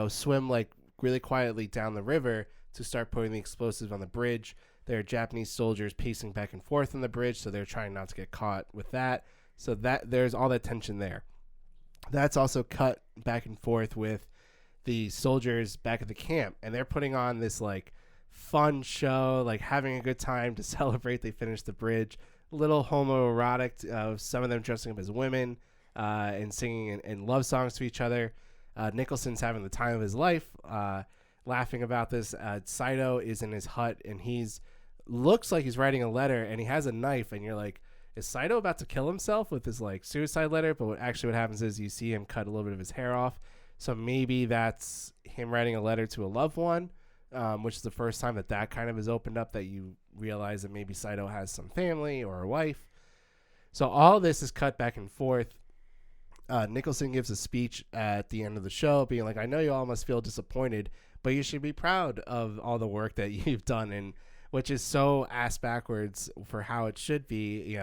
swim like really quietly down the river to start putting the explosives on the bridge. There are Japanese soldiers pacing back and forth on the bridge, so they're trying not to get caught with that. So that there's all that tension there. That's also cut back and forth with the soldiers back at the camp, and they're putting on this like fun show, like having a good time to celebrate they finished the bridge. A little homoerotic, some of them dressing up as women and singing and love songs to each other. Nicholson's having the time of his life, laughing about this. Saito is in his hut, and he's looks like he's writing a letter, and he has a knife, and you're like, is Saito about to kill himself with his like suicide letter? But what happens is you see him cut a little bit of his hair off. So maybe that's him writing a letter to a loved one, which is the first time that kind of is opened up, that you realize that maybe Saito has some family or a wife. So all this is cut back and forth. Nicholson gives a speech at the end of the show being like, I know you all must feel disappointed, but you should be proud of all the work that you've done, and which is so ass backwards for how it should be.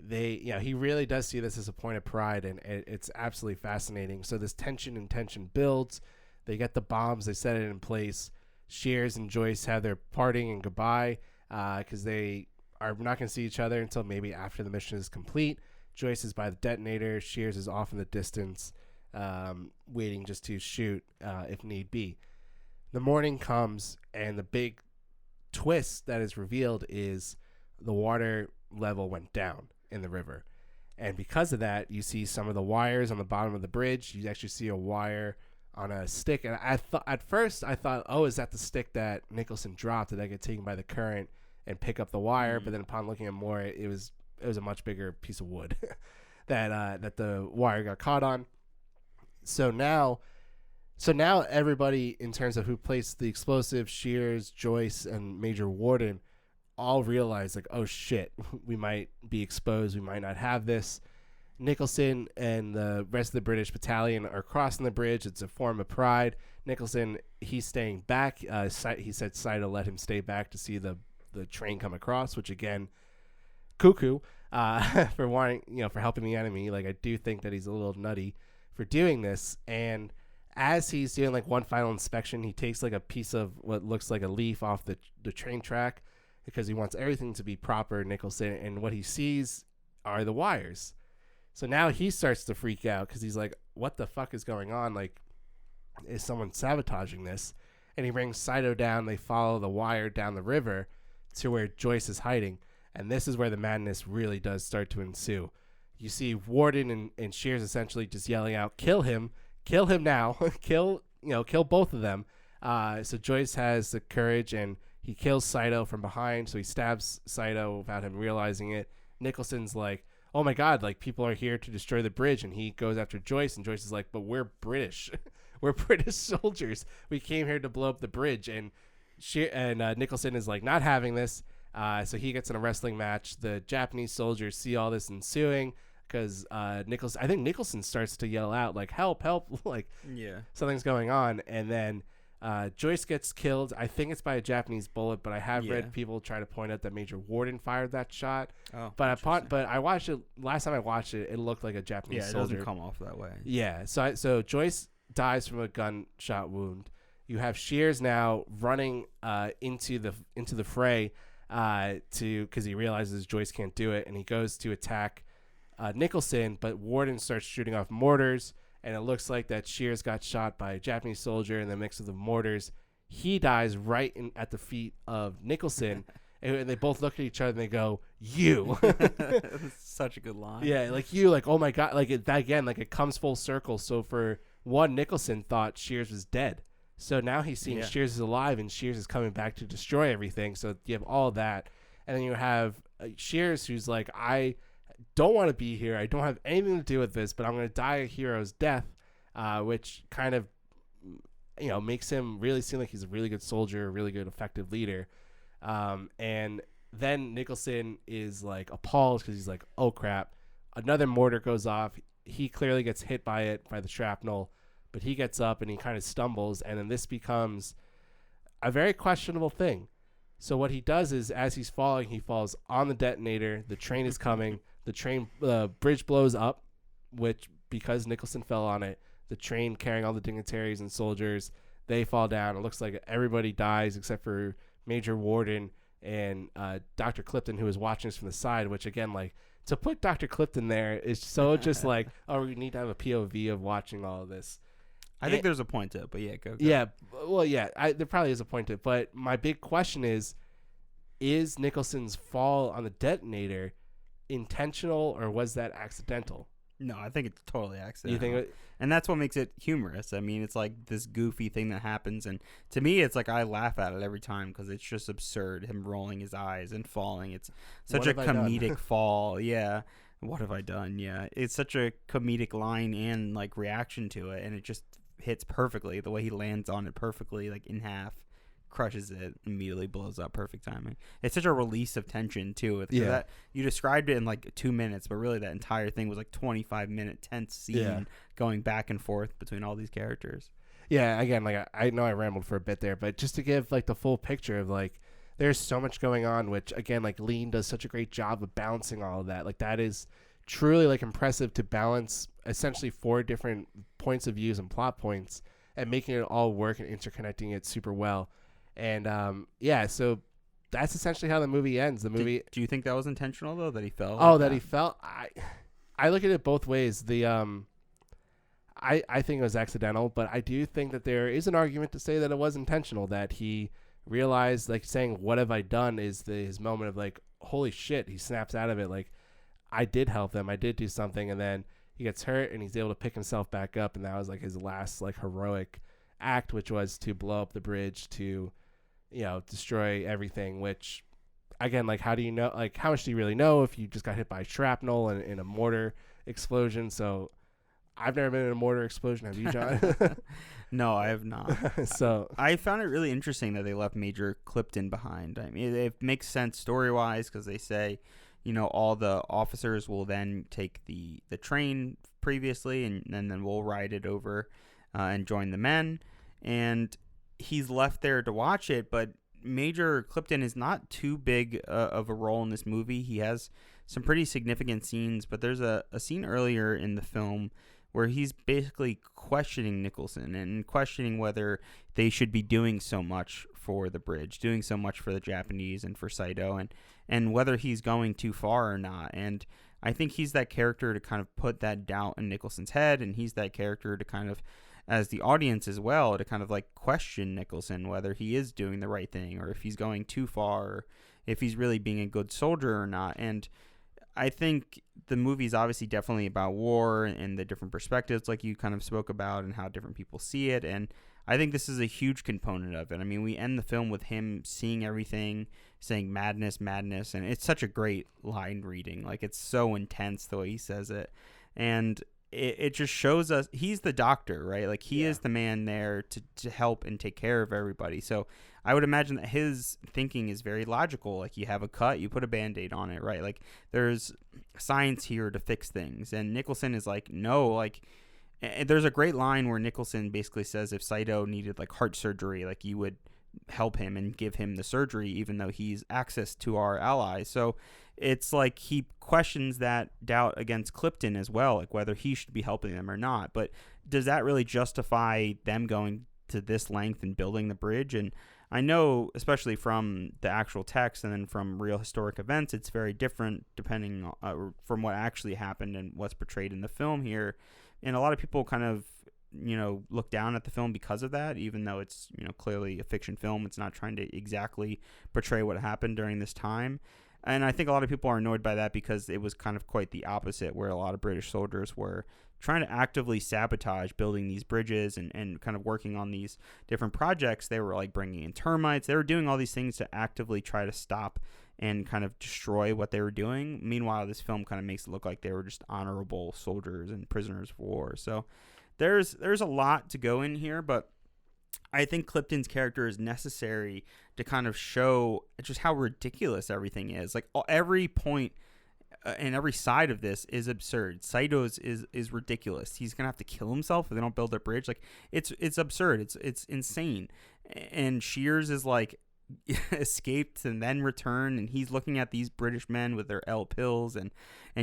He really does see this as a point of pride, and it's absolutely fascinating. So this tension builds. They get the bombs, they set it in place. Shears and Joyce have their parting and goodbye because they are not going to see each other until maybe after the mission is complete. Joyce is by the detonator. Shears is off in the distance, waiting just to shoot if need be. The morning comes, and the big twist that is revealed is the water level went down in the river. And because of that, you see some of the wires on the bottom of the bridge. You actually see a wire on a stick. And at first I thought, oh, is that the stick that Nicholson dropped? Did that get taken by the current and pick up the wire? But then upon looking at more, it was a much bigger piece of wood that the wire got caught on. So now everybody, in terms of who placed the explosive, Shears, Joyce, and Major Warden, all realize like, oh shit, we might be exposed. We might not have this. Nicholson and the rest of the British battalion are crossing the bridge. It's a form of pride. Nicholson, he's staying back. He said Saito let him stay back to see the train come across, which again, cuckoo for wanting, for helping the enemy. Like, I do think that he's a little nutty for doing this. And as he's doing like one final inspection, he takes like a piece of what looks like a leaf off the train track because he wants everything to be proper, Nicholson. And what he sees are the wires. So now he starts to freak out because he's like, what the fuck is going on? Like, is someone sabotaging this? And he brings Saito down. They follow the wire down the river to where Joyce is hiding. And this is where the madness really does start to ensue. You see Warden and Shears essentially just yelling out, kill him now, kill both of them. So Joyce has the courage, and he kills Saito from behind. So he stabs Saito without him realizing it. Nicholson's like, oh my God, like, people are here to destroy the bridge. And he goes after Joyce, and Joyce is like, but we're British. We're British soldiers. We came here to blow up the bridge. And Nicholson is like, not having this. So he gets in a wrestling match. The Japanese soldiers see all this ensuing because I think Nicholson starts to yell out like, help, like, yeah, something's going on. And then Joyce gets killed. I think it's by a Japanese bullet, but I have read people try to point out that Major Warden fired that shot. Oh, but I watched it last time I watched it. It looked like a Japanese soldier. It doesn't come off that way. Yeah. So Joyce dies from a gunshot wound. You have Shears now running into the fray because he realizes Joyce can't do it, and he goes to attack Nicholson, but Warden starts shooting off mortars. And it looks like that Shears got shot by a Japanese soldier in the mix of the mortars. He dies right at the feet of Nicholson. And they both look at each other and they go, you. That's such a good line. Yeah, like, you, like, oh my God. Like, it comes full circle. So for one, Nicholson thought Shears was dead. So now he's seeing Shears is alive, and Shears is coming back to destroy everything. So you have all that. And then you have Shears, who's like, I don't want to be here. I don't have anything to do with this, but I'm going to die a hero's death, which kind of, makes him really seem like he's a really good soldier, a really good, effective leader. And then Nicholson is like appalled because he's like, oh crap, another mortar goes off. He clearly gets hit by the shrapnel, but he gets up and he kind of stumbles. And then this becomes a very questionable thing. So what he does is, as he's falling, he falls on the detonator. The train is coming. The bridge blows up, which, because Nicholson fell on it, the train carrying all the dignitaries and soldiers, they fall down. It looks like everybody dies except for Major Warden and Dr. Clifton, who is watching us from the side, which, again, like, to put Dr. Clifton there is so just like, oh, we need to have a POV of watching all of this. I think there's a point to it, but yeah, go. Yeah, well, yeah, there probably is a point to it. But my big question is Nicholson's fall on the detonator intentional, or was that accidental? No, I think it's totally accidental. You think and that's what makes it humorous. I mean, it's like this goofy thing that happens, and to me, it's like I laugh at it every time because it's just absurd. Him rolling his eyes and falling. It's such a comedic fall. Yeah. What have I done? Yeah. It's such a comedic line and like reaction to it, and it just hits perfectly. The way he lands on it perfectly, like in half, crushes it, immediately blows up, perfect timing. It's such a release of tension too. Yeah, that you described it in like 2 minutes, but really that entire thing was like 25-minute tense scene going back and forth between all these characters. Yeah, again, like I know I rambled for a bit there, but just to give like the full picture of like there's so much going on, which again, like Lean does such a great job of balancing all of that. Like that is truly like impressive to balance essentially 4 different points of views and plot points and making it all work and interconnecting it super well. And so that's essentially how the movie ends. The movie. Do you think that was intentional though? That he fell? Oh, that he fell. I look at it both ways. I think it was accidental, but I do think that there is an argument to say that it was intentional. That he realized, like saying, "What have I done?" is his moment of like, "Holy shit!" He snaps out of it. Like, I did help them. I did do something, and then he gets hurt, and he's able to pick himself back up, and that was like his last like heroic act, which was to blow up the bridge to destroy everything, which again, like how do you know, like how much do you really know if you just got hit by shrapnel and in a mortar explosion? So I've never been in a mortar explosion. Have you, John? No, I have not. So I found it really interesting that they left Major Clipton behind. I mean, it makes sense story-wise because they say, all the officers will then take the train previously and then we'll ride it over and join the men. And he's left there to watch it, but Major Clipton is not too big of a role in this movie. He has some pretty significant scenes, but there's a scene earlier in the film where he's basically questioning Nicholson and questioning whether they should be doing so much for the bridge, doing so much for the Japanese and for Saito, and whether he's going too far or not. And I think he's that character to kind of put that doubt in Nicholson's head, and he's that character to kind of, as the audience as well, to kind of like question Nicholson, whether he is doing the right thing or if he's going too far, or if he's really being a good soldier or not. And I think the movie's obviously definitely about war and the different perspectives like you kind of spoke about and how different people see it. And I think this is a huge component of it. I mean, we end the film with him seeing everything, saying madness, madness. And it's such a great line reading. Like, it's so intense the way he says it. And it just shows us he's the doctor, right? Like, he is the man there to help and take care of everybody. So I would imagine that his thinking is very logical. Like, you have a cut, you put a Band-Aid on it, right? Like, there's science here to fix things. And Nicholson is like, no, like, and there's a great line where Nicholson basically says if Saito needed like heart surgery, like you would help him and give him the surgery, even though he's access to our allies. So it's like he questions that doubt against Clipton as well, like whether he should be helping them or not. But does that really justify them going to this length and building the bridge? And I know, especially from the actual text and then from real historic events, it's very different depending from what actually happened and what's portrayed in the film here. And a lot of people kind of, look down at the film because of that, even though it's, clearly a fiction film. It's not trying to exactly portray what happened during this time. And I think a lot of people are annoyed by that because it was kind of quite the opposite, where a lot of British soldiers were trying to actively sabotage building these bridges and kind of working on these different projects. They were like bringing in termites. They were doing all these things to actively try to stop and kind of destroy what they were doing. Meanwhile, this film kind of makes it look like they were just honorable soldiers and prisoners of war. So there's a lot to go in here, but I think Clipton's character is necessary to kind of show just how ridiculous everything is. Like, every point and every side of this is absurd. Saito's is ridiculous. He's gonna have to kill himself if they don't build their bridge. Like, it's absurd. It's insane. And Shears is like escaped and then returned, and he's looking at these British men with their L pills and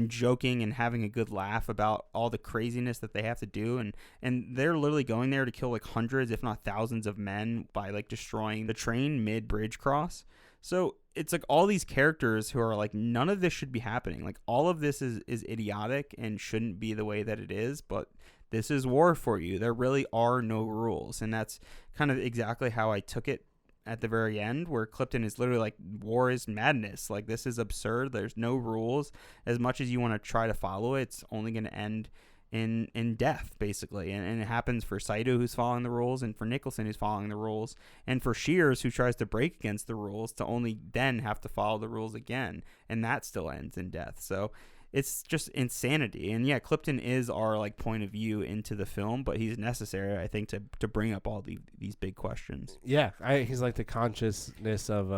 joking and having a good laugh about all the craziness that they have to do, and they're literally going there to kill like hundreds if not thousands of men by like destroying the train mid bridge cross. So it's like all these characters who are like, none of this should be happening. Like, all of this is idiotic and shouldn't be the way that it is, but this is war for you. There really are no rules. And that's kind of exactly how I took it at the very end, where Clifton is literally like, war is madness. Like, this is absurd. There's no rules. As much as you want to try to follow it, it's only going to end in death, basically. And it happens for Saito, who's following the rules, and for Nicholson, who's following the rules, and for Shears, who tries to break against the rules to only then have to follow the rules again. And that still ends in death. So it's just insanity. And yeah, Clifton is our like point of view into the film, but he's necessary, I think, to bring up all these big questions. Yeah, he's like the consciousness of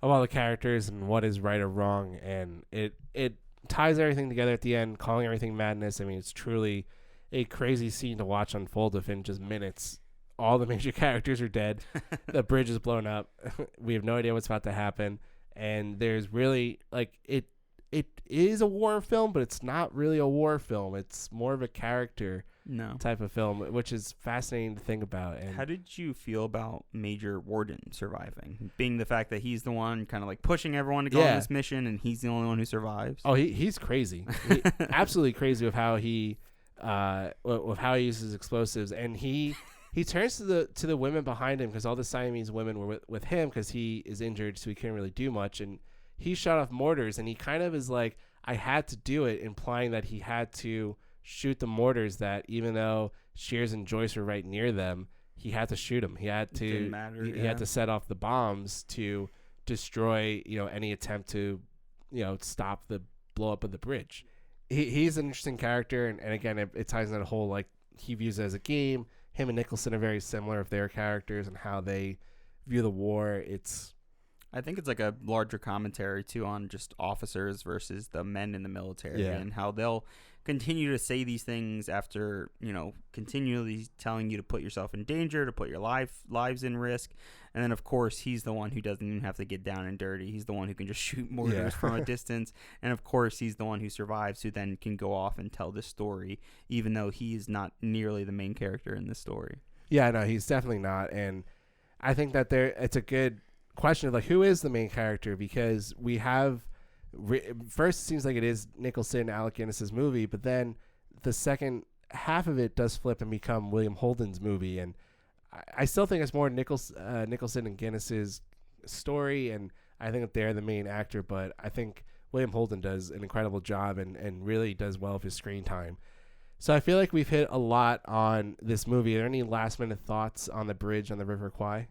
all the characters and what is right or wrong, and it ties everything together at the end, calling everything madness. I mean, it's truly a crazy scene to watch unfold within just minutes. All the major characters are dead. The bridge is blown up. We have no idea what's about to happen, and there's really like it is a war film, but it's not really a war film. It's more of a character type of film, which is fascinating to think about. And how did you feel about Major Warden surviving, being the fact that he's the one kind of like pushing everyone to go on this mission, and he's the only one who survives? Oh, he's crazy. Absolutely crazy with how he uses explosives, and he turns to the women behind him, because all the Siamese women were with him because he is injured, so he couldn't really do much, and he shot off mortars, and he kind of is like, I had to do it, implying that he had to shoot the mortars, that even though Shears and Joyce were right near them, he had to shoot them. He had to he had to set off the bombs to destroy, any attempt to, stop the blow up of the bridge. He's an interesting character, and again, it ties into the whole, like, he views it as a game. Him and Nicholson are very similar with their characters and how they view the war. I think it's like a larger commentary, too, on just officers versus the men in the military, and how they'll continue to say these things after, continually telling you to put yourself in danger, to put your lives in risk. And then, of course, he's the one who doesn't even have to get down and dirty. He's the one who can just shoot mortars from a distance. And, of course, he's the one who survives, who then can go off and tell this story, even though he is not nearly the main character in this story. Yeah, no, he's definitely not. And I think that it's a good question of, like, who is the main character, because we have first it seems like it is Nicholson, Alec Guinness's movie, but then the second half of it does flip and become William Holden's movie, and I still think it's more Nicholson and Guinness's story, and I think that they're the main actor, but I think William Holden does an incredible job and really does well with his screen time. So I feel like we've hit a lot on this movie. Are there any last minute thoughts on the bridge on the River Kwai?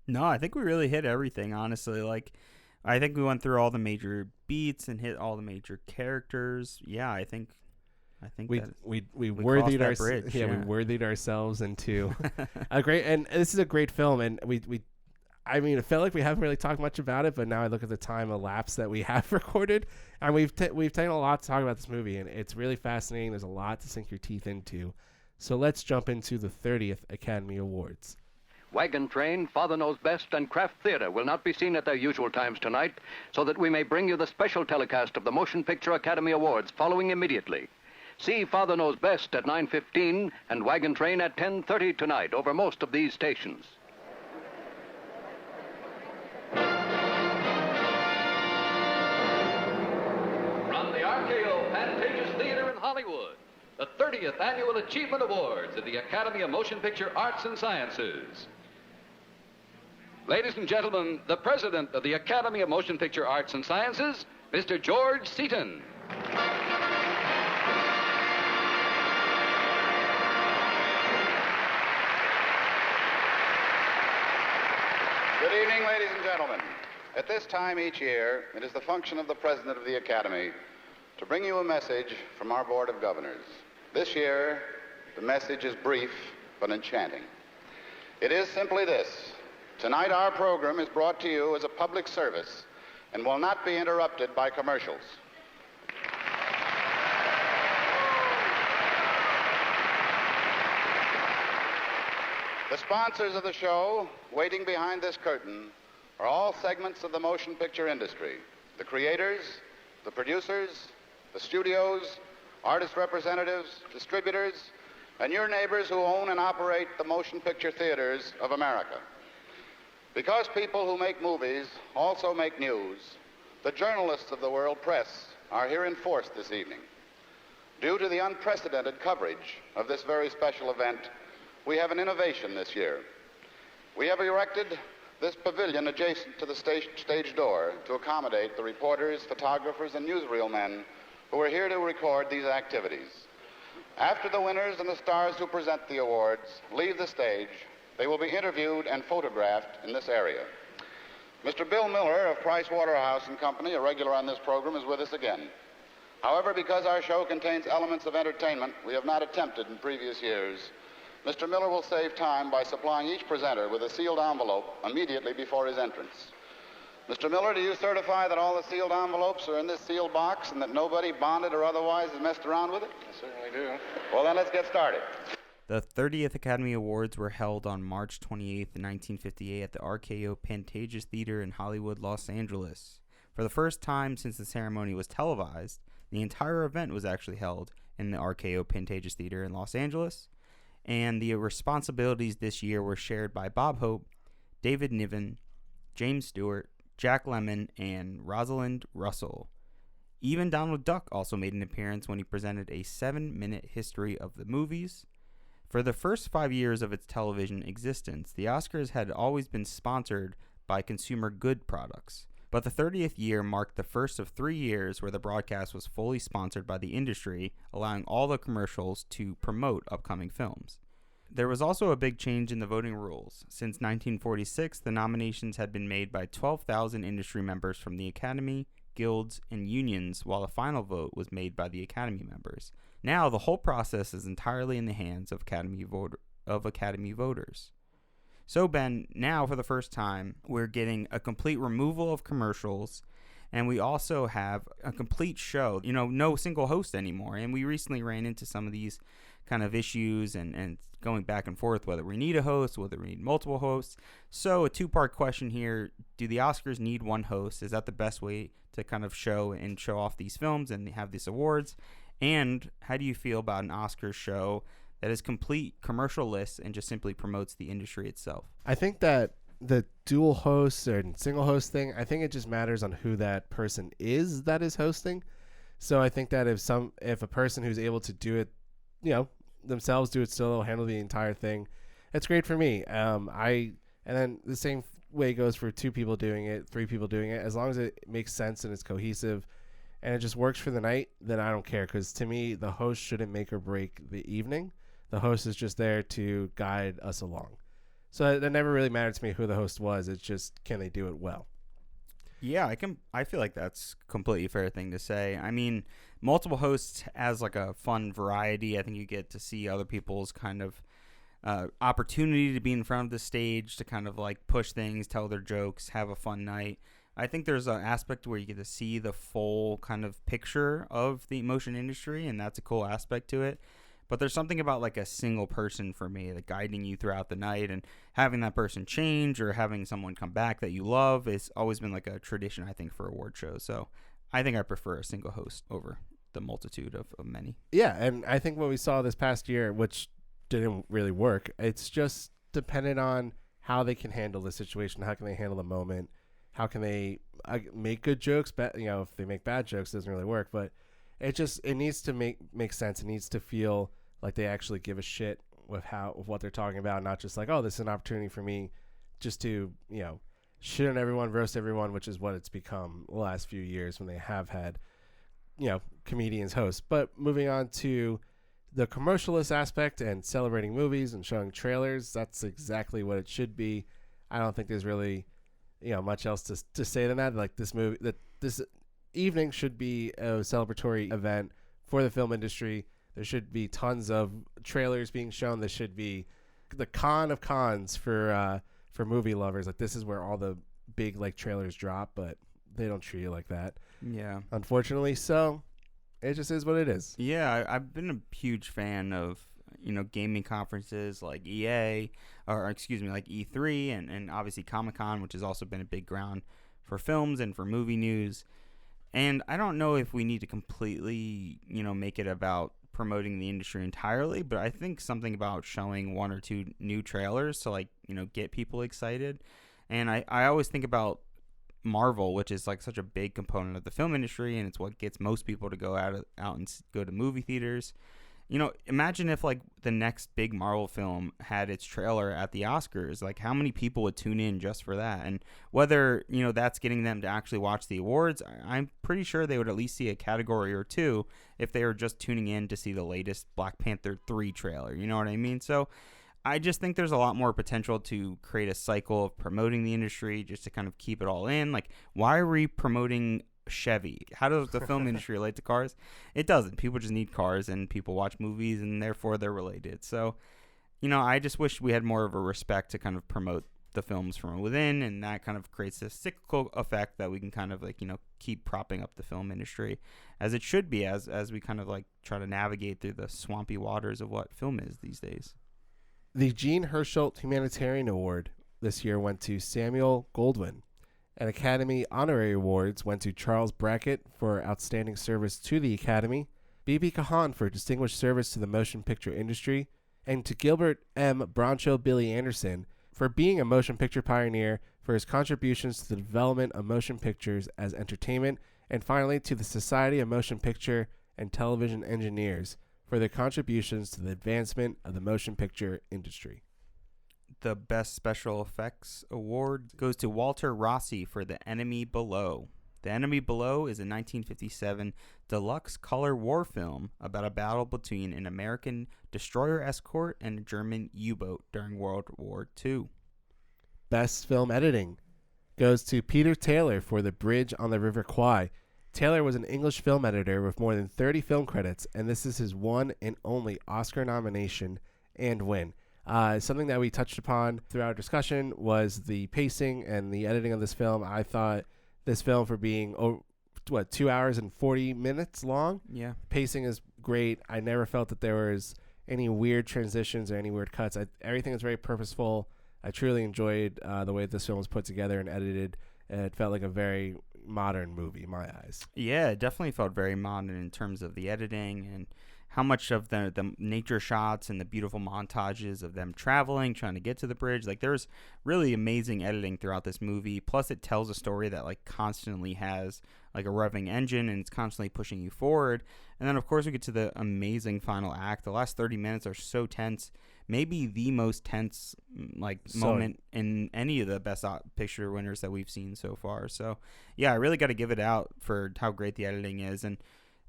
No, I think we really hit everything, honestly. Like, I think we went through all the major beats and hit all the major characters. Yeah, I think we worthied our bridge. Yeah, we worthied ourselves into a great. And this is a great film, and I mean, it felt like we haven't really talked much about it, but now I look at the time elapsed that we have recorded, and we've taken a lot to talk about this movie, and it's really fascinating. There's a lot to sink your teeth into. So let's jump into the 30th Academy Awards. Wagon Train, Father Knows Best, and Kraft Theater will not be seen at their usual times tonight, so that we may bring you the special telecast of the Motion Picture Academy Awards following immediately. See Father Knows Best at 9:15 and Wagon Train at 10:30 tonight over most of these stations. From the RKO Pantages Theater in Hollywood, the 30th Annual Achievement Awards of the Academy of Motion Picture Arts and Sciences. Ladies and gentlemen, the President of the Academy of Motion Picture Arts and Sciences, Mr. George Seaton. Good evening, ladies and gentlemen. At this time each year, it is the function of the President of the Academy to bring you a message from our Board of Governors. This year, the message is brief but enchanting. It is simply this. Tonight, our program is brought to you as a public service and will not be interrupted by commercials. The sponsors of the show, waiting behind this curtain, are all segments of the motion picture industry. The creators, the producers, the studios, artist representatives, distributors, and your neighbors who own and operate the motion picture theaters of America. Because people who make movies also make news, the journalists of the world press are here in force this evening. Due to the unprecedented coverage of this very special event, we have an innovation this year. We have erected this pavilion adjacent to the stage door to accommodate the reporters, photographers, and newsreel men who are here to record these activities. After the winners and the stars who present the awards leave the stage, they will be interviewed and photographed in this area. Mr. Bill Miller of Price Waterhouse and Company, a regular on this program, is with us again. However, because our show contains elements of entertainment we have not attempted in previous years, Mr. Miller will save time by supplying each presenter with a sealed envelope immediately before his entrance. Mr. Miller, do you certify that all the sealed envelopes are in this sealed box and that nobody, bonded or otherwise, has messed around with it? I certainly do. Well, then let's get started. The 30th Academy Awards were held on March 28, 1958 at the RKO Pantages Theater in Hollywood, Los Angeles. For the first time since the ceremony was televised, the entire event was actually held in the RKO Pantages Theater in Los Angeles, and the responsibilities this year were shared by Bob Hope, David Niven, James Stewart, Jack Lemmon, and Rosalind Russell. Even Donald Duck also made an appearance when he presented a 7-minute history of the movies. For the first 5 years of its television existence, the Oscars had always been sponsored by consumer good products. But the 30th year marked the first of 3 years where the broadcast was fully sponsored by the industry, allowing all the commercials to promote upcoming films. There was also a big change in the voting rules. Since 1946, the nominations had been made by 12,000 industry members from the Academy, guilds, and unions, while the final vote was made by the Academy members. Now, the whole process is entirely in the hands of Academy voters. So, Ben, now for the first time, we're getting a complete removal of commercials, and we also have a complete show, no single host anymore. And we recently ran into some of these kind of issues and going back and forth, whether we need a host, whether we need multiple hosts. So a two-part question here. Do the Oscars need one host? Is that the best way to kind of show off these films and have these awards? And how do you feel about an Oscars show that is complete commercial-less and just simply promotes the industry itself? I think that the dual hosts or single host thing, I think it just matters on who that person is that is hosting. So I think that if a person who's able to do it, themselves do it still, handle the entire thing, it's great for me. And then the same way goes for 2 people doing it, 3 people doing it. As long as it makes sense and it's cohesive and it just works for the night, then I don't care. Because to me, the host shouldn't make or break the evening. The host is just there to guide us along. So that never really mattered to me who the host was. It's just, can they do it well? Yeah, I feel like that's a completely fair thing to say. I mean, multiple hosts as like a fun variety. I think you get to see other people's kind of opportunity to be in front of the stage, to kind of like push things, tell their jokes, have a fun night. I think there's an aspect where you get to see the full kind of picture of the motion industry, and that's a cool aspect to it. But there's something about like a single person for me, like guiding you throughout the night, and having that person change or having someone come back that you love. It's always been like a tradition, I think, for award shows. So I think I prefer a single host over the multitude of many. Yeah, and I think what we saw this past year, which didn't really work, it's just dependent on how they can handle the situation, how can they handle the moment, how can they make good jokes. If they make bad jokes, it doesn't really work. But it needs to make sense. It needs to feel like they actually give a shit with what they're talking about, not just like, oh, this is an opportunity for me just to shit on everyone, roast everyone, which is what it's become the last few years when they have had comedians host. But moving on to the commercialist aspect and celebrating movies and showing trailers, that's exactly what it should be. I don't think there's really much else to say than that. Like this evening should be a celebratory event for the film industry. There should be tons of trailers being shown. There should be the con of cons for movie lovers. Like this is where all the big trailers drop, but they don't treat it like that. Yeah, unfortunately. So it just is what it is. Yeah, I've been a huge fan of gaming conferences like EA, like E3, and obviously Comic-Con, which has also been a big ground for films and for movie news. And I don't know if we need to completely, make it about promoting the industry entirely, but I think something about showing 1 or 2 new trailers to get people excited. And I always think about Marvel, which is such a big component of the film industry, and it's what gets most people to go out and go to movie theaters. imagine if like the next big Marvel film had its trailer at the Oscars. Like, how many people would tune in just for that? And whether, that's getting them to actually watch the awards, I'm pretty sure they would at least see a category or two if they were just tuning in to see the latest Black Panther 3 trailer. You know what I mean? So I just think there's a lot more potential to create a cycle of promoting the industry just to kind of keep it all in. Like, why are we promoting Chevy? How does the film industry relate to cars? It doesn't. People just need cars, and people watch movies, and therefore they're related. So, I just wish we had more of a respect to kind of promote the films from within, and that kind of creates this cyclical effect that we can kind of like, keep propping up the film industry as it should be, as we kind of like try to navigate through the swampy waters of what film is these days. The Jean Hersholt Humanitarian Award this year went to Samuel Goldwyn. And Academy Honorary Awards went to Charles Brackett for Outstanding Service to the Academy, B.B. Kahan for Distinguished Service to the Motion Picture Industry, and to Gilbert M. Broncho Billy Anderson for being a motion picture pioneer for his contributions to the development of motion pictures as entertainment, and finally to the Society of Motion Picture and Television Engineers for their contributions to the advancement of the motion picture industry. The Best Special Effects Award goes to Walter Rossi for The Enemy Below. The Enemy Below is a 1957 deluxe color war film about a battle between an American destroyer escort and a German U-boat during World War II. Best Film Editing goes to Peter Taylor for The Bridge on the River Kwai. Taylor was an English film editor with more than 30 film credits, and this is his one and only Oscar nomination and win. Something that we touched upon throughout our discussion was the pacing and the editing of this film. I thought this film, for being 2 hours and 40 minutes long, pacing is great. I never felt that there was any weird transitions or any weird cuts. Everything is very purposeful. I truly enjoyed the way this film was put together and edited. It felt like a very modern movie in my eyes. Yeah, it definitely felt very modern in terms of the editing and how much of the nature shots and the beautiful montages of them traveling, trying to get to the bridge. Like, there's really amazing editing throughout this movie. Plus, it tells a story that like constantly has like a revving engine, and it's constantly pushing you forward. And then, of course, we get to the amazing final act. The last 30 minutes are so tense. Maybe the most tense moment in any of the Best Picture winners that we've seen so far. So, yeah, I really got to give it out for how great the editing is. And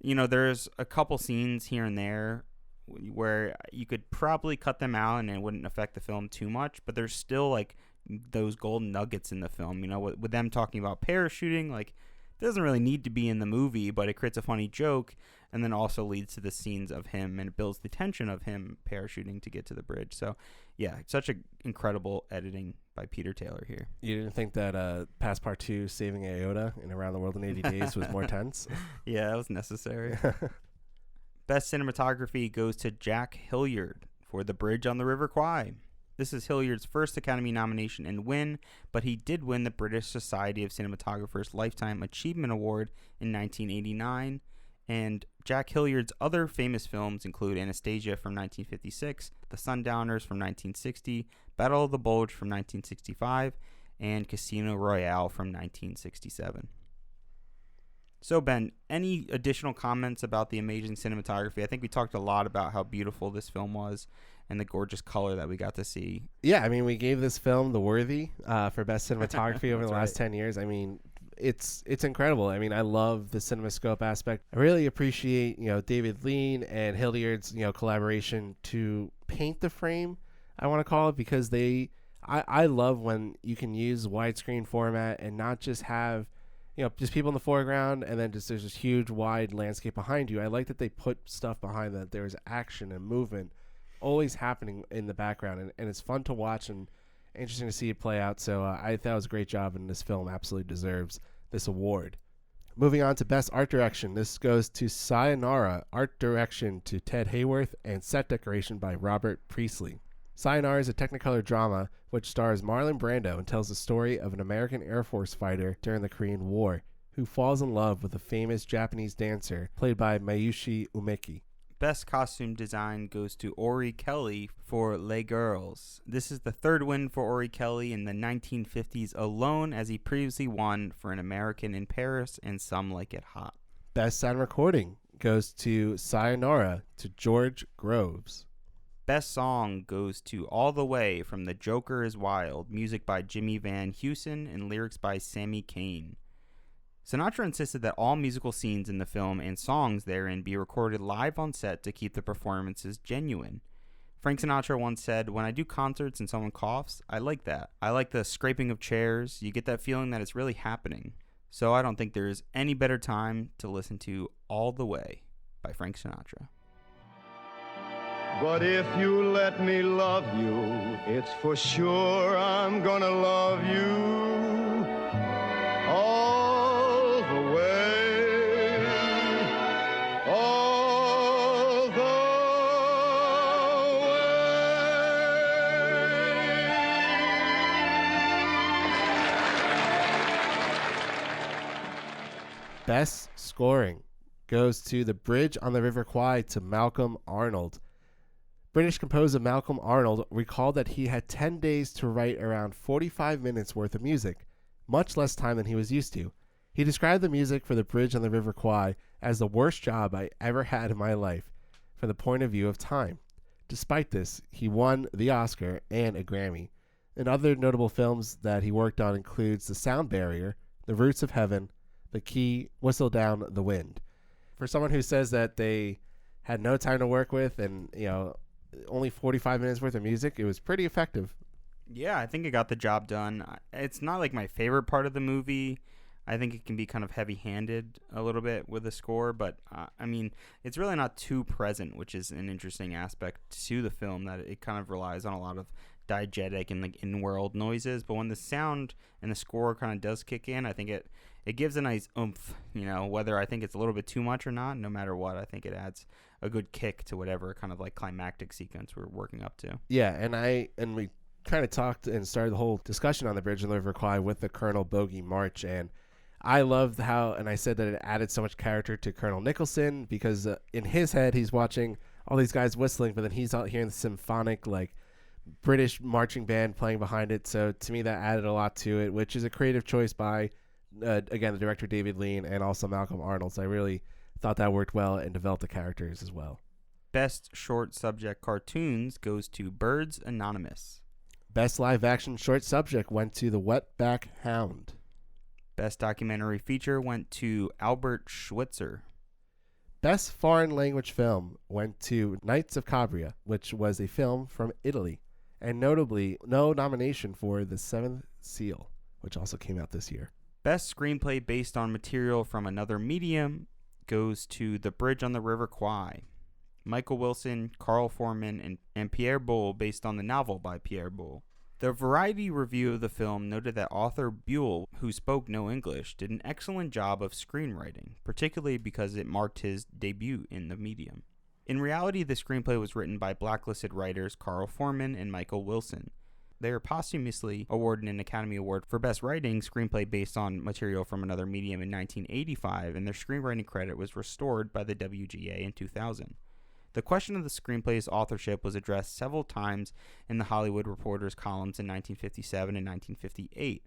there's a couple scenes here and there where you could probably cut them out and it wouldn't affect the film too much, but there's still like those golden nuggets in the film. With them talking about parachuting, like, it doesn't really need to be in the movie, but it creates a funny joke and then also leads to the scenes of him, and it builds the tension of him parachuting to get to the bridge. So, yeah, such an incredible editing by Peter Taylor here. You didn't think that Passpart 2 Saving Iota in Around the World in 80 Days was more tense? Yeah, that was necessary. Best cinematography goes to Jack Hilliard for The Bridge on the River Kwai. This is Hilliard's first Academy nomination and win, but he did win the British Society of Cinematographers Lifetime Achievement Award in 1989. And Jack Hilliard's other famous films include Anastasia from 1956, The Sundowners from 1960, Battle of the Bulge from 1965, and Casino Royale from 1967. So, Ben, any additional comments about the amazing cinematography? I think we talked a lot about how beautiful this film was and the gorgeous color that we got to see. Yeah, I mean, we gave this film the Worthy for best cinematography over the last 10 years. I mean, it's incredible. I mean, I love the CinemaScope aspect. I really appreciate, David Lean and Hilliard's, collaboration to paint the frame, I want to call it, because I love when you can use widescreen format and not just have, just people in the foreground and then just there's this huge wide landscape behind you. I like that they put stuff behind that there's action and movement always happening in the background, and it's fun to watch and interesting to see it play out. So I thought it was a great job, and this film absolutely deserves this award. Moving on to Best Art Direction. This goes to Sayonara, Art Direction to Ted Hayworth, and Set Decoration by Robert Priestley. Sayonara is a Technicolor drama which stars Marlon Brando and tells the story of an American Air Force fighter during the Korean War who falls in love with a famous Japanese dancer played by Miyoshi Umeki. Best costume design goes to Ori Kelly for Les Girls. This is the third win for Ori Kelly in the 1950s alone, as he previously won for An American in Paris and Some Like It Hot. Best sound recording goes to Sayonara to George Groves. Best song goes to All the Way from The Joker is Wild, music by Jimmy Van Heusen and lyrics by Sammy Kane. Sinatra insisted that all musical scenes in the film and songs therein be recorded live on set to keep the performances genuine. Frank Sinatra once said, "When I do concerts and someone coughs, I like that. I like the scraping of chairs. You get that feeling that it's really happening." So I don't think there's any better time to listen to All the Way by Frank Sinatra. But if you let me love you, it's for sure I'm gonna love you all the way, all the way. Best scoring goes to The Bridge on the River Kwai to Malcolm Arnold. British composer Malcolm Arnold recalled that he had 10 days to write around 45 minutes worth of music, much less time than he was used to. He described the music for The Bridge on the River Kwai as the worst job I ever had in my life from the point of view of time. Despite this, he won the Oscar and a Grammy. And other notable films that he worked on includes The Sound Barrier, The Roots of Heaven, The Key, Whistle Down the Wind. For someone who says that they had no time to work with and, only 45 minutes worth of music, it was pretty effective. Yeah, I think it got the job done. It's not like my favorite part of the movie. I think it can be kind of heavy-handed a little bit with the score, but it's really not too present, which is an interesting aspect to the film, that it kind of relies on a lot of diegetic and like in-world noises. But when the sound and the score kind of does kick in, I think it gives a nice oomph, whether I think it's a little bit too much or not. No matter what, I think it adds a good kick to whatever kind of like climactic sequence we're working up to. Yeah, and we kind of talked and started the whole discussion on The Bridge on the River Kwai with the Colonel Bogey March, and I loved how, and I said that it added so much character to Colonel Nicholson, because in his head he's watching all these guys whistling, but then he's out hearing the symphonic like British marching band playing behind it. So to me that added a lot to it, which is a creative choice by again the director David Lean and also Malcolm Arnold. So I really thought that worked well and developed the characters as well. Best short subject cartoons goes to Birds Anonymous. Best live action short subject went to The Wetback Hound. Best documentary feature went to Albert Schweitzer. Best foreign language film went to Knights of Cabria, which was a film from Italy, and notably no nomination for The Seventh Seal, which also came out this year. Best screenplay based on material from another medium goes to The Bridge on the River Kwai. Michael Wilson, Carl Foreman, and Pierre Boulle, based on the novel by Pierre Boulle. The Variety review of the film noted that author Buell, who spoke no English, did an excellent job of screenwriting, particularly because it marked his debut in the medium. In reality, the screenplay was written by blacklisted writers Carl Foreman and Michael Wilson. They are posthumously awarded an Academy Award for Best Writing Screenplay based on material from another medium in 1985, and their screenwriting credit was restored by the WGA in 2000. The question of the screenplay's authorship was addressed several times in the Hollywood Reporter's columns in 1957 and 1958.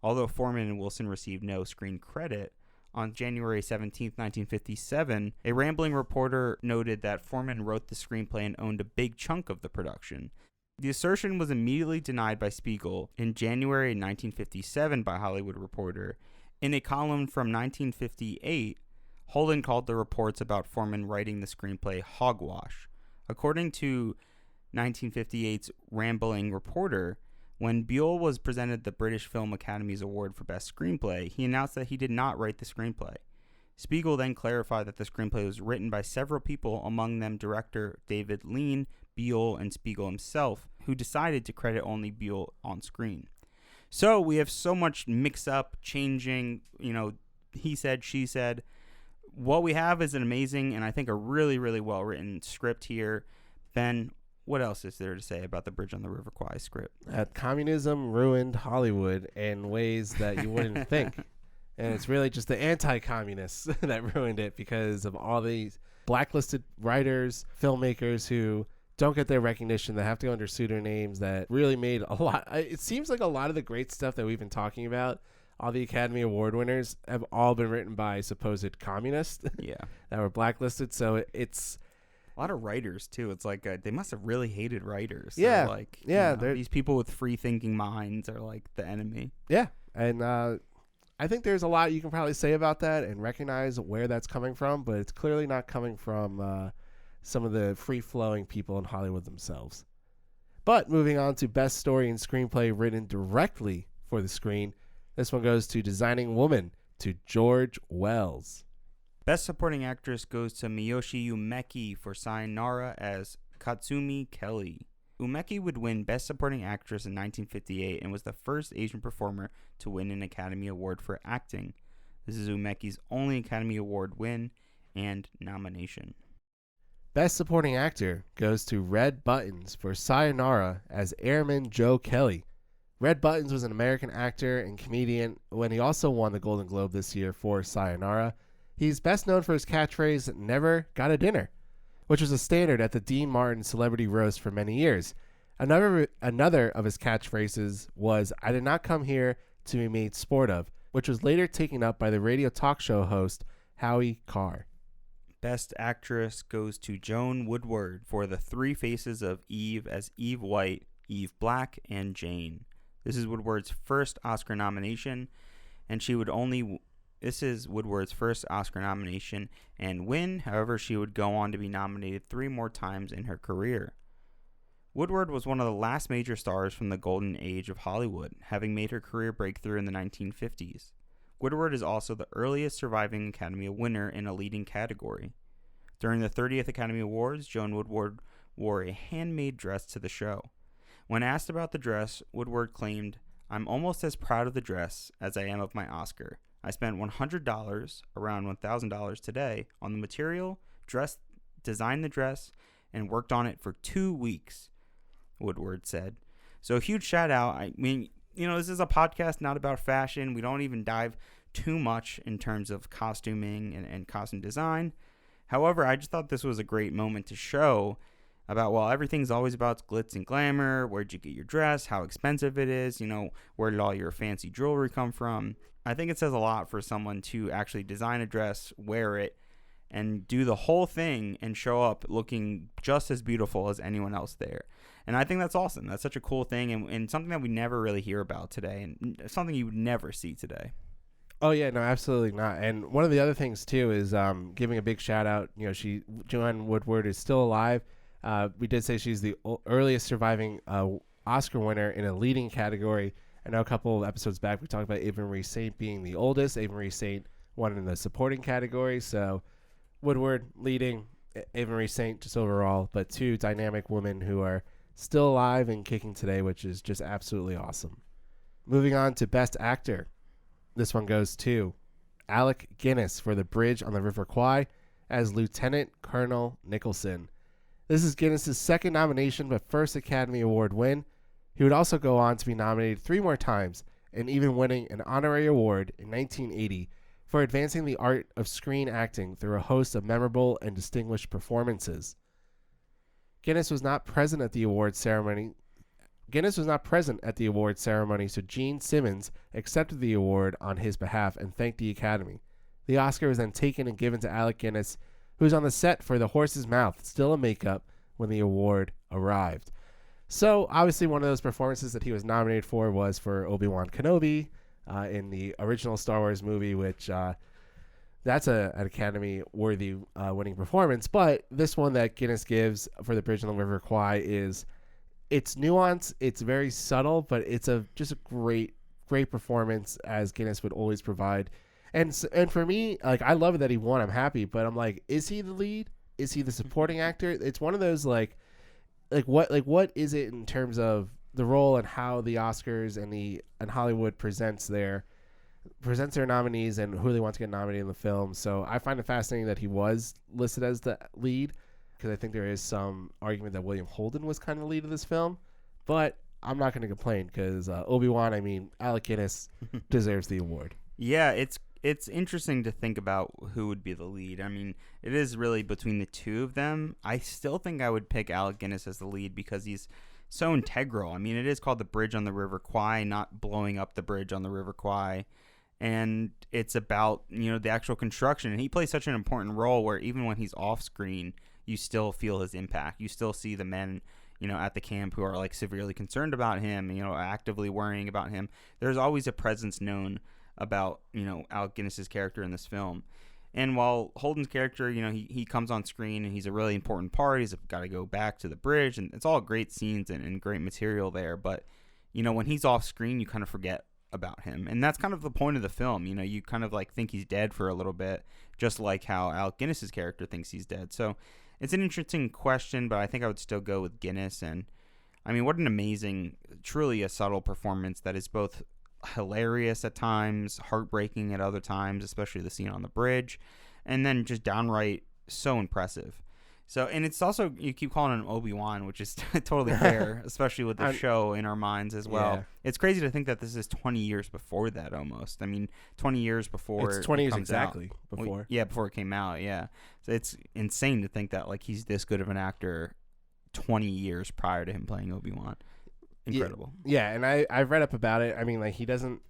Although Foreman and Wilson received no screen credit, on January 17, 1957, a rambling reporter noted that Foreman wrote the screenplay and owned a big chunk of the production. The assertion was immediately denied by Spiegel in January 1957 by Hollywood Reporter. In a column from 1958, Holden called the reports about Foreman writing the screenplay hogwash. According to 1958's Rambling Reporter, when Buell was presented the British Film Academy's Award for Best Screenplay, he announced that he did not write the screenplay. Spiegel then clarified that the screenplay was written by several people, among them director David Lean, Buell, and Spiegel himself, who decided to credit only Buell on screen. So we have so much mix-up, changing, he said, she said. What we have is an amazing and I think a really, really well-written script here. Ben, what else is there to say about the Bridge on the River Kwai script? That communism ruined Hollywood in ways that you wouldn't think. And it's really just the anti-communists that ruined it because of all these blacklisted writers, filmmakers who don't get their recognition, that have to go under pseudonames, that really made a lot. It seems like a lot of the great stuff that we've been talking about, all the Academy Award winners have all been written by supposed communists Yeah. that were blacklisted. So it's A lot of writers, too. It's like they must have really hated writers. Yeah. They're like, Yeah, these people with free-thinking minds are like the enemy. yeah. And I think there's a lot you can probably say about that and recognize where that's coming from, but it's clearly not coming from some of the free-flowing people in Hollywood themselves. But moving on to Best Story and Screenplay written directly for the screen, this one goes to Designing Woman, to George Wells. Best Supporting Actress goes to Miyoshi Umeki for Sayonara as Katsumi Kelly. Umeki would win Best Supporting Actress in 1958 and was the first Asian performer to win an Academy Award for acting. This is Umeki's only Academy Award win and nomination. Best Supporting Actor goes to Red Buttons for Sayonara as Airman Joe Kelly. Red Buttons was an American actor and comedian when he also won the Golden Globe this year for Sayonara. He's best known for his catchphrase, "Never got a dinner," which was a standard at the Dean Martin Celebrity Roast for many years. Another of his catchphrases was, "I did not come here to be made sport of," which was later taken up by the radio talk show host Howie Carr. Best Actress goes to Joan Woodward for The Three Faces of Eve as Eve White, Eve Black, and Jane. This is Woodward's first Oscar nomination, and this is Woodward's first Oscar nomination and win. However, she would go on to be nominated 3 more times in her career. Woodward was one of the last major stars from the golden age of Hollywood, having made her career breakthrough in the 1950s. Woodward is also the earliest surviving Academy winner in a leading category. During the 30th Academy Awards, Joan Woodward wore a handmade dress to the show. When asked about the dress, Woodward claimed, "I'm almost as proud of the dress as I am of my Oscar. I spent $100, around $1,000 today, on the material, designed the dress, and worked on it for 2 weeks," Woodward said. So a huge shout out. I mean, this is a podcast not about fashion. We don't even dive too much in terms of costuming and costume design. However, I just thought this was a great moment to show about, well, everything's always about glitz and glamour. Where'd you get your dress? How expensive it is? Where did all your fancy jewelry come from? I think it says a lot for someone to actually design a dress, wear it, and do the whole thing and show up looking just as beautiful as anyone else there. And I think that's awesome. That's such a cool thing and something that we never really hear about today and something you would never see today. Oh, yeah, no, absolutely not. And one of the other things, too, is giving a big shout out. Joan Woodward is still alive. We did say she's the earliest surviving Oscar winner in a leading category. I know a couple of episodes back we talked about Ava Marie Saint being the oldest. Ava Marie Saint won in the supporting category. So Woodward leading, Ava Marie Saint just overall, but 2 dynamic women who are still alive and kicking today, which is just absolutely awesome. Moving on to Best Actor. This one goes to Alec Guinness for The Bridge on the River Kwai as Lieutenant Colonel Nicholson. This is Guinness's second nomination but first Academy Award win. He would also go on to be nominated 3 more times and even winning an honorary award in 1980 for advancing the art of screen acting through a host of memorable and distinguished performances. Guinness was not present at the award ceremony, so Gene Simmons accepted the award on his behalf and thanked the Academy. The Oscar was then taken and given to Alec Guinness, who was on the set for The Horse's Mouth, still in makeup, when the award arrived. So, obviously, one of those performances that he was nominated for was for Obi-Wan Kenobi in the original Star Wars movie, which that's an Academy-worthy winning performance. But this one that Guinness gives for The Bridge on the River Kwai it's nuanced, it's very subtle, but it's just a great performance, as Guinness would always provide. And for me, like, I love it that he won. I'm happy, but I'm like, is he the lead? Is he the supporting actor? It's one of those what is it in terms of the role and how the Oscars and Hollywood presents their nominees and who they want to get nominated in the film. So I find it fascinating that he was listed as the lead, because I think there is some argument that William Holden was kind of the lead of this film, but I'm not going to complain because Obi-Wan, Alec Guinness deserves the award. Yeah, it's interesting to think about who would be the lead. I mean, it is really between the 2 of them. I still think I would pick Alec Guinness as the lead because he's so integral. I mean, it is called The Bridge on the River Kwai, not blowing up the bridge on the River Kwai. and it's about, the actual construction. And he plays such an important role where even when he's off screen, you still feel his impact. You still see the men, at the camp who are like severely concerned about him, actively worrying about him. There's always a presence known about, Alec Guinness's character in this film. And while Holden's character, he comes on screen and he's a really important part. He's got to go back to the bridge, and it's all great scenes and great material there. But, when he's off screen, you kind of forget about him. And that's kind of the point of the film. You kind of like think he's dead for a little bit, just like how Alec Guinness's character thinks he's dead. So it's an interesting question, but I think I would still go with Guinness. And I mean, what an amazing, truly a subtle performance that is both hilarious at times, heartbreaking at other times, especially the scene on the bridge, and then just downright so impressive. So, and it's also, you keep calling him Obi-Wan, which is totally fair, especially with the show in our minds as well. Yeah. It's crazy to think that this is 20 years before that almost. I mean, 20 years before it's 20 it years comes exactly out. Before. Before it came out, yeah. So it's insane to think that like he's this good of an actor 20 years prior to him playing Obi-Wan. Incredible. Yeah, and I've read up about it. I mean, like he didn't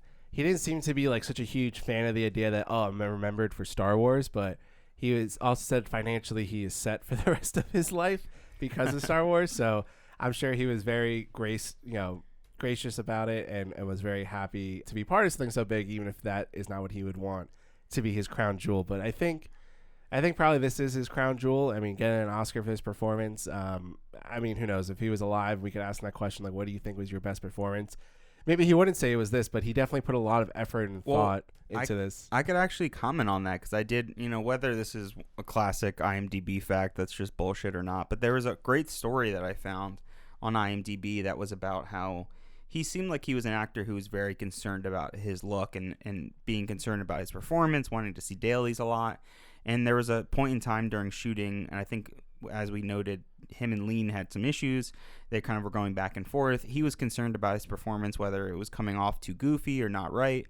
seem to be like such a huge fan of the idea that, I'm remembered for Star Wars, but he was also said financially he is set for the rest of his life because of Star Wars. So I'm sure he was very gracious about it and was very happy to be part of something so big, even if that is not what he would want to be his crown jewel. But I think probably this is his crown jewel. I mean, getting an Oscar for his performance. I mean, who knows? If he was alive, we could ask him that question, like, what do you think was your best performance? Maybe he wouldn't say it was this, but he definitely put a lot of effort and thought into this. I could actually comment on that because I did, whether this is a classic IMDb fact that's just bullshit or not, but there was a great story that I found on IMDb that was about how he seemed like he was an actor who was very concerned about his look and being concerned about his performance, wanting to see dailies a lot. And there was a point in time during shooting, and I think, as we noted, him and Lean had some issues. They kind of were going back and forth. He was concerned about his performance, whether it was coming off too goofy or not right.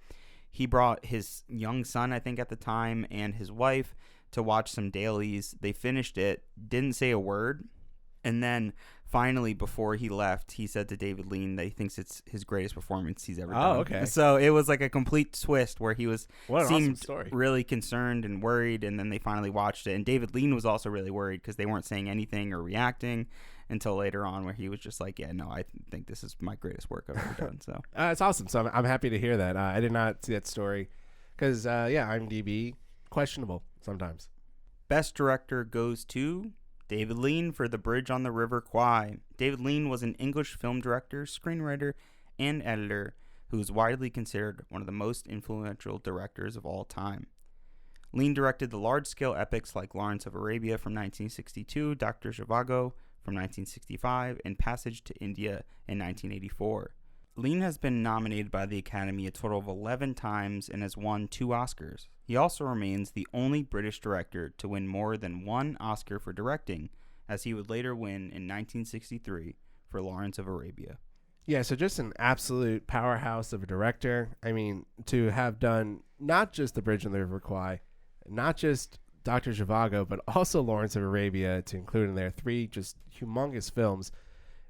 He brought his young son, I think at the time, and his wife to watch some dailies. They finished it, didn't say a word. And then finally, before he left, he said to David Lean that he thinks it's his greatest performance he's ever done. Oh, okay. So it was like a complete twist where he seemed awesome really concerned and worried, and then they finally watched it. And David Lean was also really worried because they weren't saying anything or reacting until later on, where he was just like, yeah, no, I think this is my greatest work I've ever done. So it's awesome. So I'm happy to hear that. I did not see that story because, IMDb, questionable sometimes. Best director goes to David Lean for The Bridge on the River Kwai. David Lean was an English film director, screenwriter, and editor who is widely considered one of the most influential directors of all time. Lean directed the large-scale epics like Lawrence of Arabia from 1962, Dr. Zhivago from 1965, and Passage to India in 1984. Lean has been nominated by the Academy a total of 11 times and has won 2 Oscars. He also remains the only British director to win more than 1 Oscar for directing, as he would later win in 1963 for Lawrence of Arabia. Yeah, so just an absolute powerhouse of a director. I mean, to have done not just The Bridge on the River Kwai, not just Dr. Zhivago, but also Lawrence of Arabia, to include in there 3 just humongous films,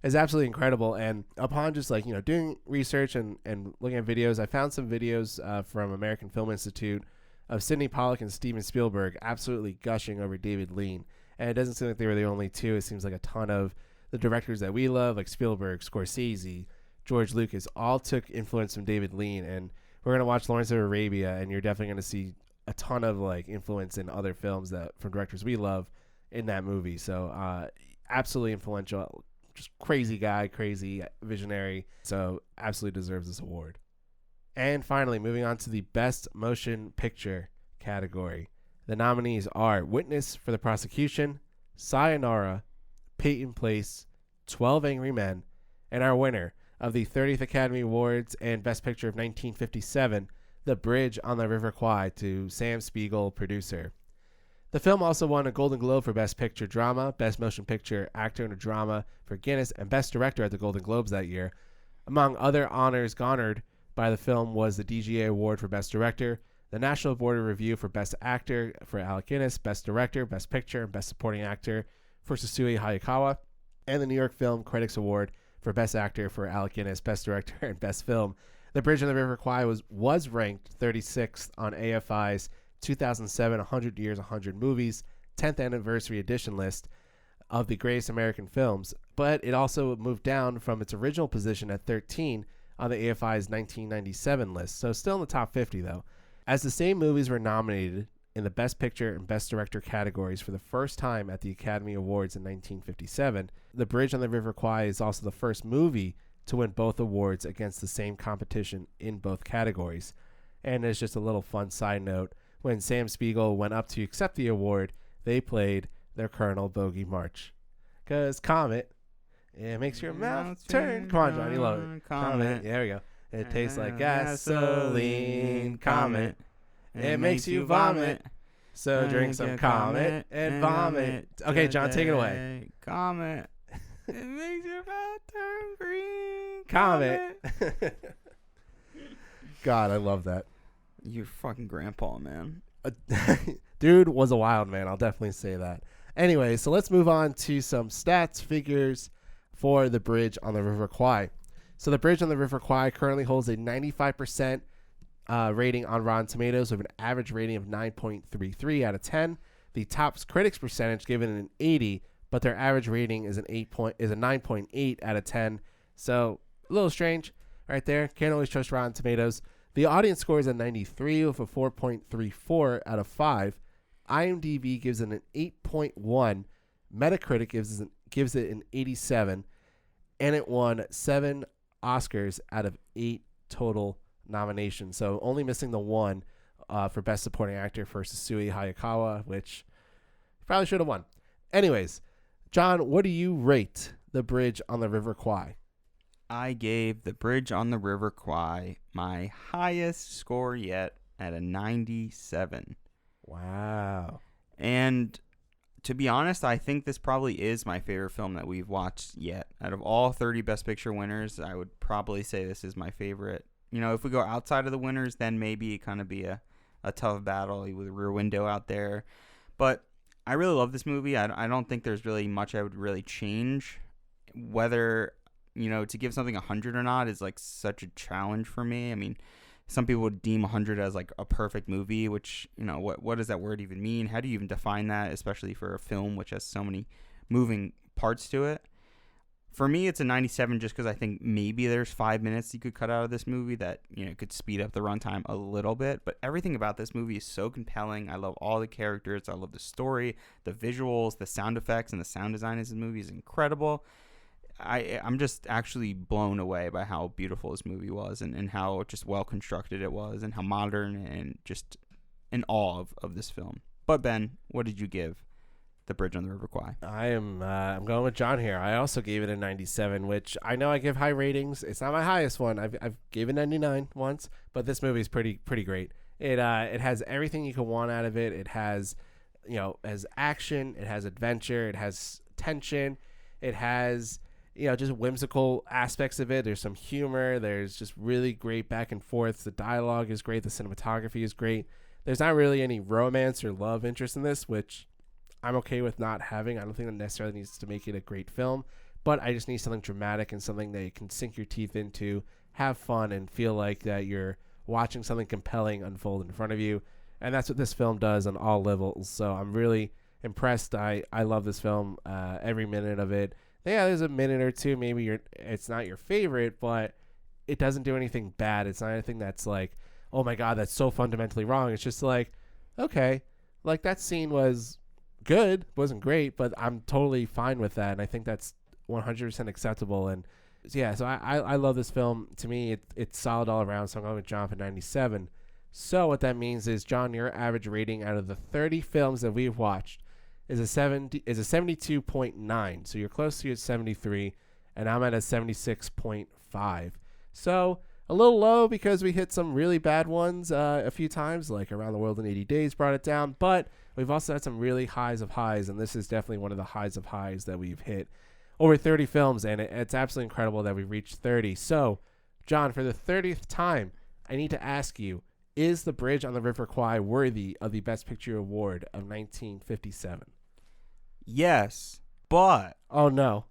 is absolutely incredible. And upon just doing research and looking at videos, I found some videos from American Film Institute of Sidney Pollack and Steven Spielberg absolutely gushing over David Lean. And it doesn't seem like they were the only 2. It seems like a ton of the directors that we love, like Spielberg, Scorsese, George Lucas, all took influence from David Lean. And we're going to watch Lawrence of Arabia, and you're definitely going to see a ton of influence in other films that from directors we love in that movie. So absolutely influential, just crazy guy, crazy visionary. So absolutely deserves this award. And finally, moving on to the Best Motion Picture category. The nominees are Witness for the prosecution, Sayonara, Peyton Place, 12 Angry Men, and our winner of the 30th Academy Awards and Best Picture of 1957, The Bridge on the River Kwai, to Sam Spiegel, producer. The film also won a Golden Globe for Best Picture Drama, Best Motion Picture Actor in a Drama for Guinness, and Best Director at the Golden Globes that year. Among other honors garnered by the film was the DGA Award for Best Director, the National Board of Review for Best Actor for Alec Guinness, Best Director, Best Picture, and Best Supporting Actor for Sasui Hayakawa, and the New York Film Critics Award for Best Actor for Alec Guinness, Best Director, and Best Film. The Bridge on the River Kwai was ranked 36th on AFI's 2007 100 Years, 100 Movies 10th Anniversary Edition list of the greatest American films, but it also moved down from its original position at 13 on the AFI's 1997 list, so still in the top 50 though. As the same movies were nominated in the Best Picture and Best Director categories for the first time at the Academy Awards in 1957, The Bridge on the River Kwai is also the first movie to win both awards against the same competition in both categories. And as just a little fun side note, when Sam Spiegel went up to accept the award, they played their Colonel Bogey March. Because Comet, it makes your mouth turn. Come on, John, you love it. Comet. There we go. It tastes like gasoline. Comet. It makes you vomit. So drink some Comet and vomit. Okay, John, take it away. Comet. It makes your mouth turn green. Comet. God, I love that. You're fucking grandpa, man. Dude was a wild man. I'll definitely say that. Anyway, so let's move on to some stats, figures for The Bridge on the River Kwai. So The Bridge on the River Kwai currently holds a 95% rating on Rotten Tomatoes with an average rating of 9.33 out of 10. The top critics percentage given an 80, but their average rating is a 9.8 out of 10. So a little strange right there. Can't always trust Rotten Tomatoes. The audience score is a 93 with a 4.34 out of 5. IMDb gives it an 8.1. Metacritic gives it an 87. And it won 7 Oscars out of 8 total nominations. So only missing the one for Best Supporting Actor for Sasui Hayakawa, which probably should have won. Anyways, John, what do you rate The Bridge on the River Kwai? I gave The Bridge on the River Kwai my highest score yet at a 97. Wow. And to be honest, I think this probably is my favorite film that we've watched yet. Out of all 30 Best Picture winners, I would probably say this is my favorite. You know, if we go outside of the winners, then maybe it kind of be a tough battle with Rear Window out there. But I really love this movie. I don't think there's really much I would really change. Whether, you know, to give something 100 or not is like such a challenge for me. I mean, some people would deem 100 as like a perfect movie, which, you know, what does that word even mean? How do you even define that, especially for a film which has so many moving parts to it? For me, it's a 97 just because I think maybe there's 5 minutes you could cut out of this movie that, you know, could speed up the runtime a little bit. But everything about this movie is so compelling. I love all the characters. I love the story, the visuals, the sound effects, and the sound design in this movie is incredible. I'm just actually blown away by how beautiful this movie was and how just well constructed it was and how modern and just in awe of this film. But Ben, what did you give The Bridge on the River Kwai? I'm going with John here. I also gave it a 97, which I know I give high ratings. It's not my highest one. I've given 99 once, but this movie is pretty great. It has everything you could want out of it. It has, you know, has action, it has adventure, it has tension, it has, you know, just whimsical aspects of it. There's some humor. There's just really great back and forth. The dialogue is great. The cinematography is great. There's not really any romance or love interest in this, which I'm okay with not having. I don't think that necessarily needs to make it a great film, but I just need something dramatic and something that you can sink your teeth into, have fun, and feel like that you're watching something compelling unfold in front of you. And that's what this film does on all levels. So I'm really impressed. I love this film, every minute of it. Yeah, there's a minute or two, maybe it's not your favorite, but it doesn't do anything bad. It's not anything that's like, oh my God, that's so fundamentally wrong. It's just like, okay, like that scene was good, wasn't great, but I'm totally fine with that. And I think that's 100% acceptable. And yeah, so I love this film. To me, it's solid all around. So I'm going with John for 97. So what that means is, John, your average rating out of the 30 films that we've watched is a 72.9. So you're close to your 73, and I'm at a 76.5. So a little low because we hit some really bad ones a few times, like Around the World in 80 Days brought it down. But we've also had some really highs of highs, and this is definitely one of the highs of highs that we've hit over 30 films, and it's absolutely incredible that we reached 30. So, John, for the 30th time, I need to ask you, is The Bridge on the River Kwai worthy of the Best Picture Award of 1957? Yes, but oh no,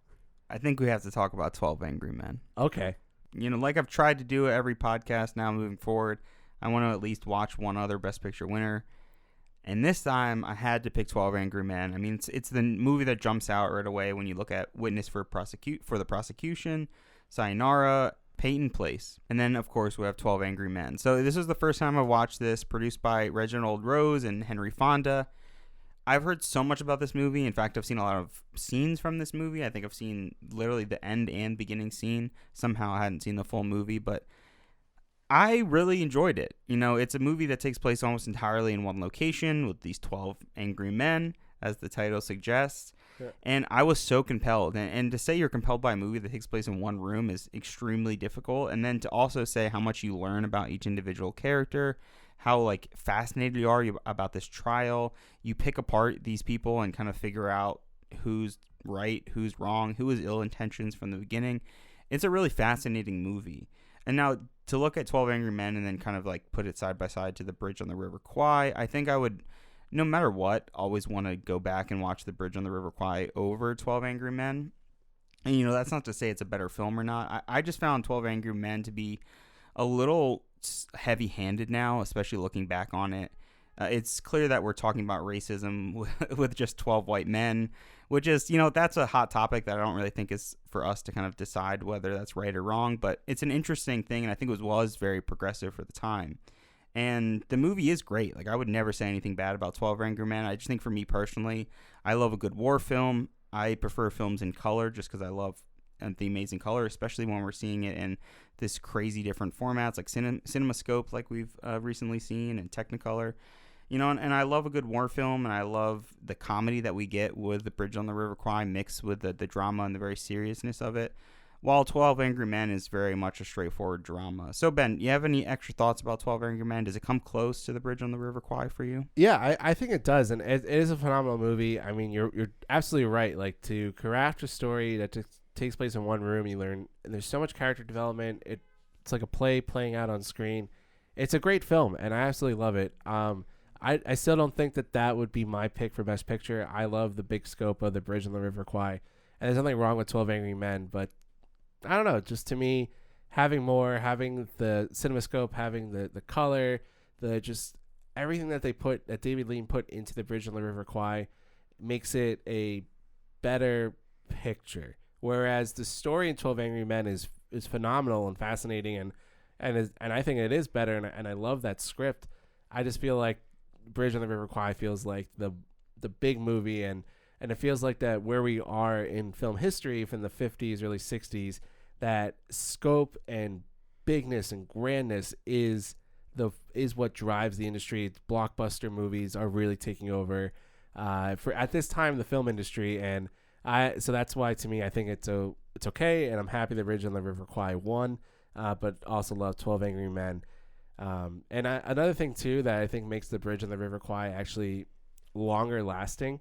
I think we have to talk about 12 Angry Men. Okay. like I've tried to do every podcast now moving forward, I want to at least watch one other Best Picture winner. And this time, I had to pick 12 Angry Men. I mean, it's the movie that jumps out right away when you look at Witness for the Prosecution, Sayonara, Peyton Place. And then, of course, we have 12 Angry Men. So this is the first time I've watched this, produced by Reginald Rose and Henry Fonda. I've heard so much about this movie. In fact, I've seen a lot of scenes from this movie. I think I've seen literally the end and beginning scene. Somehow I hadn't seen the full movie, but I really enjoyed it. It's a movie that takes place almost entirely in one location with these 12 angry men, as the title suggests. Yeah. And I was so compelled. And to say you're compelled by a movie that takes place in one room is extremely difficult. And then to also say how much you learn about each individual character, how fascinated you are about this trial. You pick apart these people and kind of figure out who's right, who's wrong, who has ill intentions from the beginning. It's a really fascinating movie. And now to look at 12 Angry Men and then kind of put it side by side to The Bridge on the River Kwai, I think I would, no matter what, always want to go back and watch The Bridge on the River Kwai over 12 Angry Men. And, that's not to say it's a better film or not. I just found 12 Angry Men to be a little heavy-handed now, especially looking back on it. It's clear that we're talking about racism with just 12 white men, which is, that's a hot topic that I don't really think is for us to kind of decide whether that's right or wrong, but it's an interesting thing, and I think it was very progressive for the time. And the movie is great. I would never say anything bad about 12 Angry Men. I just think for me personally, I love a good war film. I prefer films in color just because I love the amazing color, especially when we're seeing it in this crazy different formats like CinemaScope, like we've recently seen, and Technicolor. And I love a good war film, and I love the comedy that we get with The Bridge on the River Kwai mixed with the drama and the very seriousness of it, while 12 Angry Men is very much a straightforward drama. So, Ben, you have any extra thoughts about 12 Angry Men? Does it come close to The Bridge on the River Kwai for you? Yeah, I think it does, and it is a phenomenal movie. I mean, you're absolutely right. To craft a story that takes place in one room, you learn, and there's so much character development. It's like a play playing out on screen. It's a great film, and I absolutely love it. I still don't think that would be my pick for Best Picture. I love the big scope of The Bridge on the River Kwai. And there's nothing wrong with 12 Angry Men, but I don't know. Just to me, having the CinemaScope, having the color, just everything that David Lean put into The Bridge on the River Kwai makes it a better picture. Whereas the story in 12 Angry Men is phenomenal and fascinating, and I think it is better, and I love that script. I just feel like Bridge on the River Kwai feels like the big movie, and it feels like that where we are in film history from the 50s, early 60s, that scope and bigness and grandness is what drives the industry. Blockbuster movies are really taking over at this time in the film industry, and so that's why to me I think it's okay, and I'm happy that Bridge on the River Kwai won, but also love 12 Angry Men. Another thing too that I think makes The Bridge on the River Kwai actually longer lasting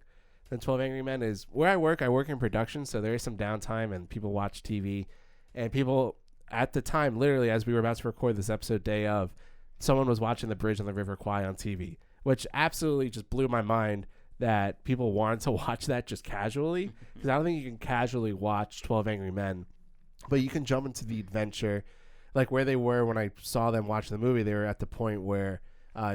than 12 Angry Men is where I work in production, so there is some downtime and people watch TV, and people at the time, literally as we were about to record this episode day of, someone was watching The Bridge on the River Kwai on TV, which absolutely just blew my mind that people wanted to watch that just casually, because I don't think you can casually watch 12 Angry Men, but you can jump into the adventure. Like where they were when I saw them watch the movie, they were at the point where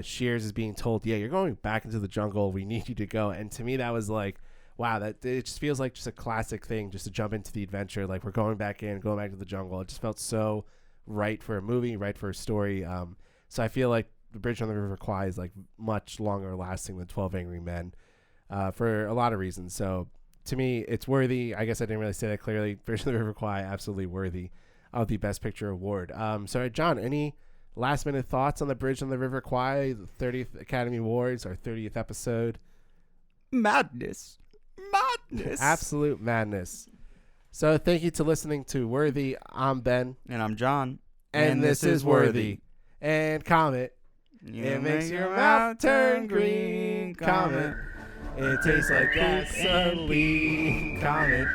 Shears is being told, yeah, you're going back into the jungle. We need you to go. And to me, that was like, wow, that it just feels like just a classic thing just to jump into the adventure. Like we're going back to the jungle. It just felt so right for a movie, right for a story. So I feel like The Bridge on the River Kwai is like much longer lasting than 12 Angry Men for a lot of reasons. So to me, it's worthy. I guess I didn't really say that clearly. Bridge on the River Kwai, absolutely worthy of the Best Picture award. So John, any last minute thoughts on The Bridge on the River Kwai, the 30th Academy Awards, our 30th episode? Madness. Absolute madness. So thank you to listening to Worthy. I'm Ben. And I'm John. And this is Worthy. And comment. It makes your mouth turn green. Comment. It tastes like gasoline. Comment.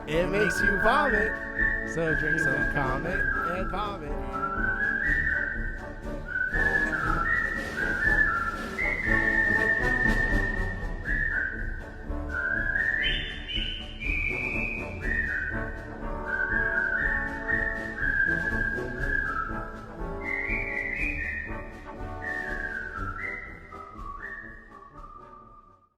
It makes you vomit. So drink some Comet and vomit.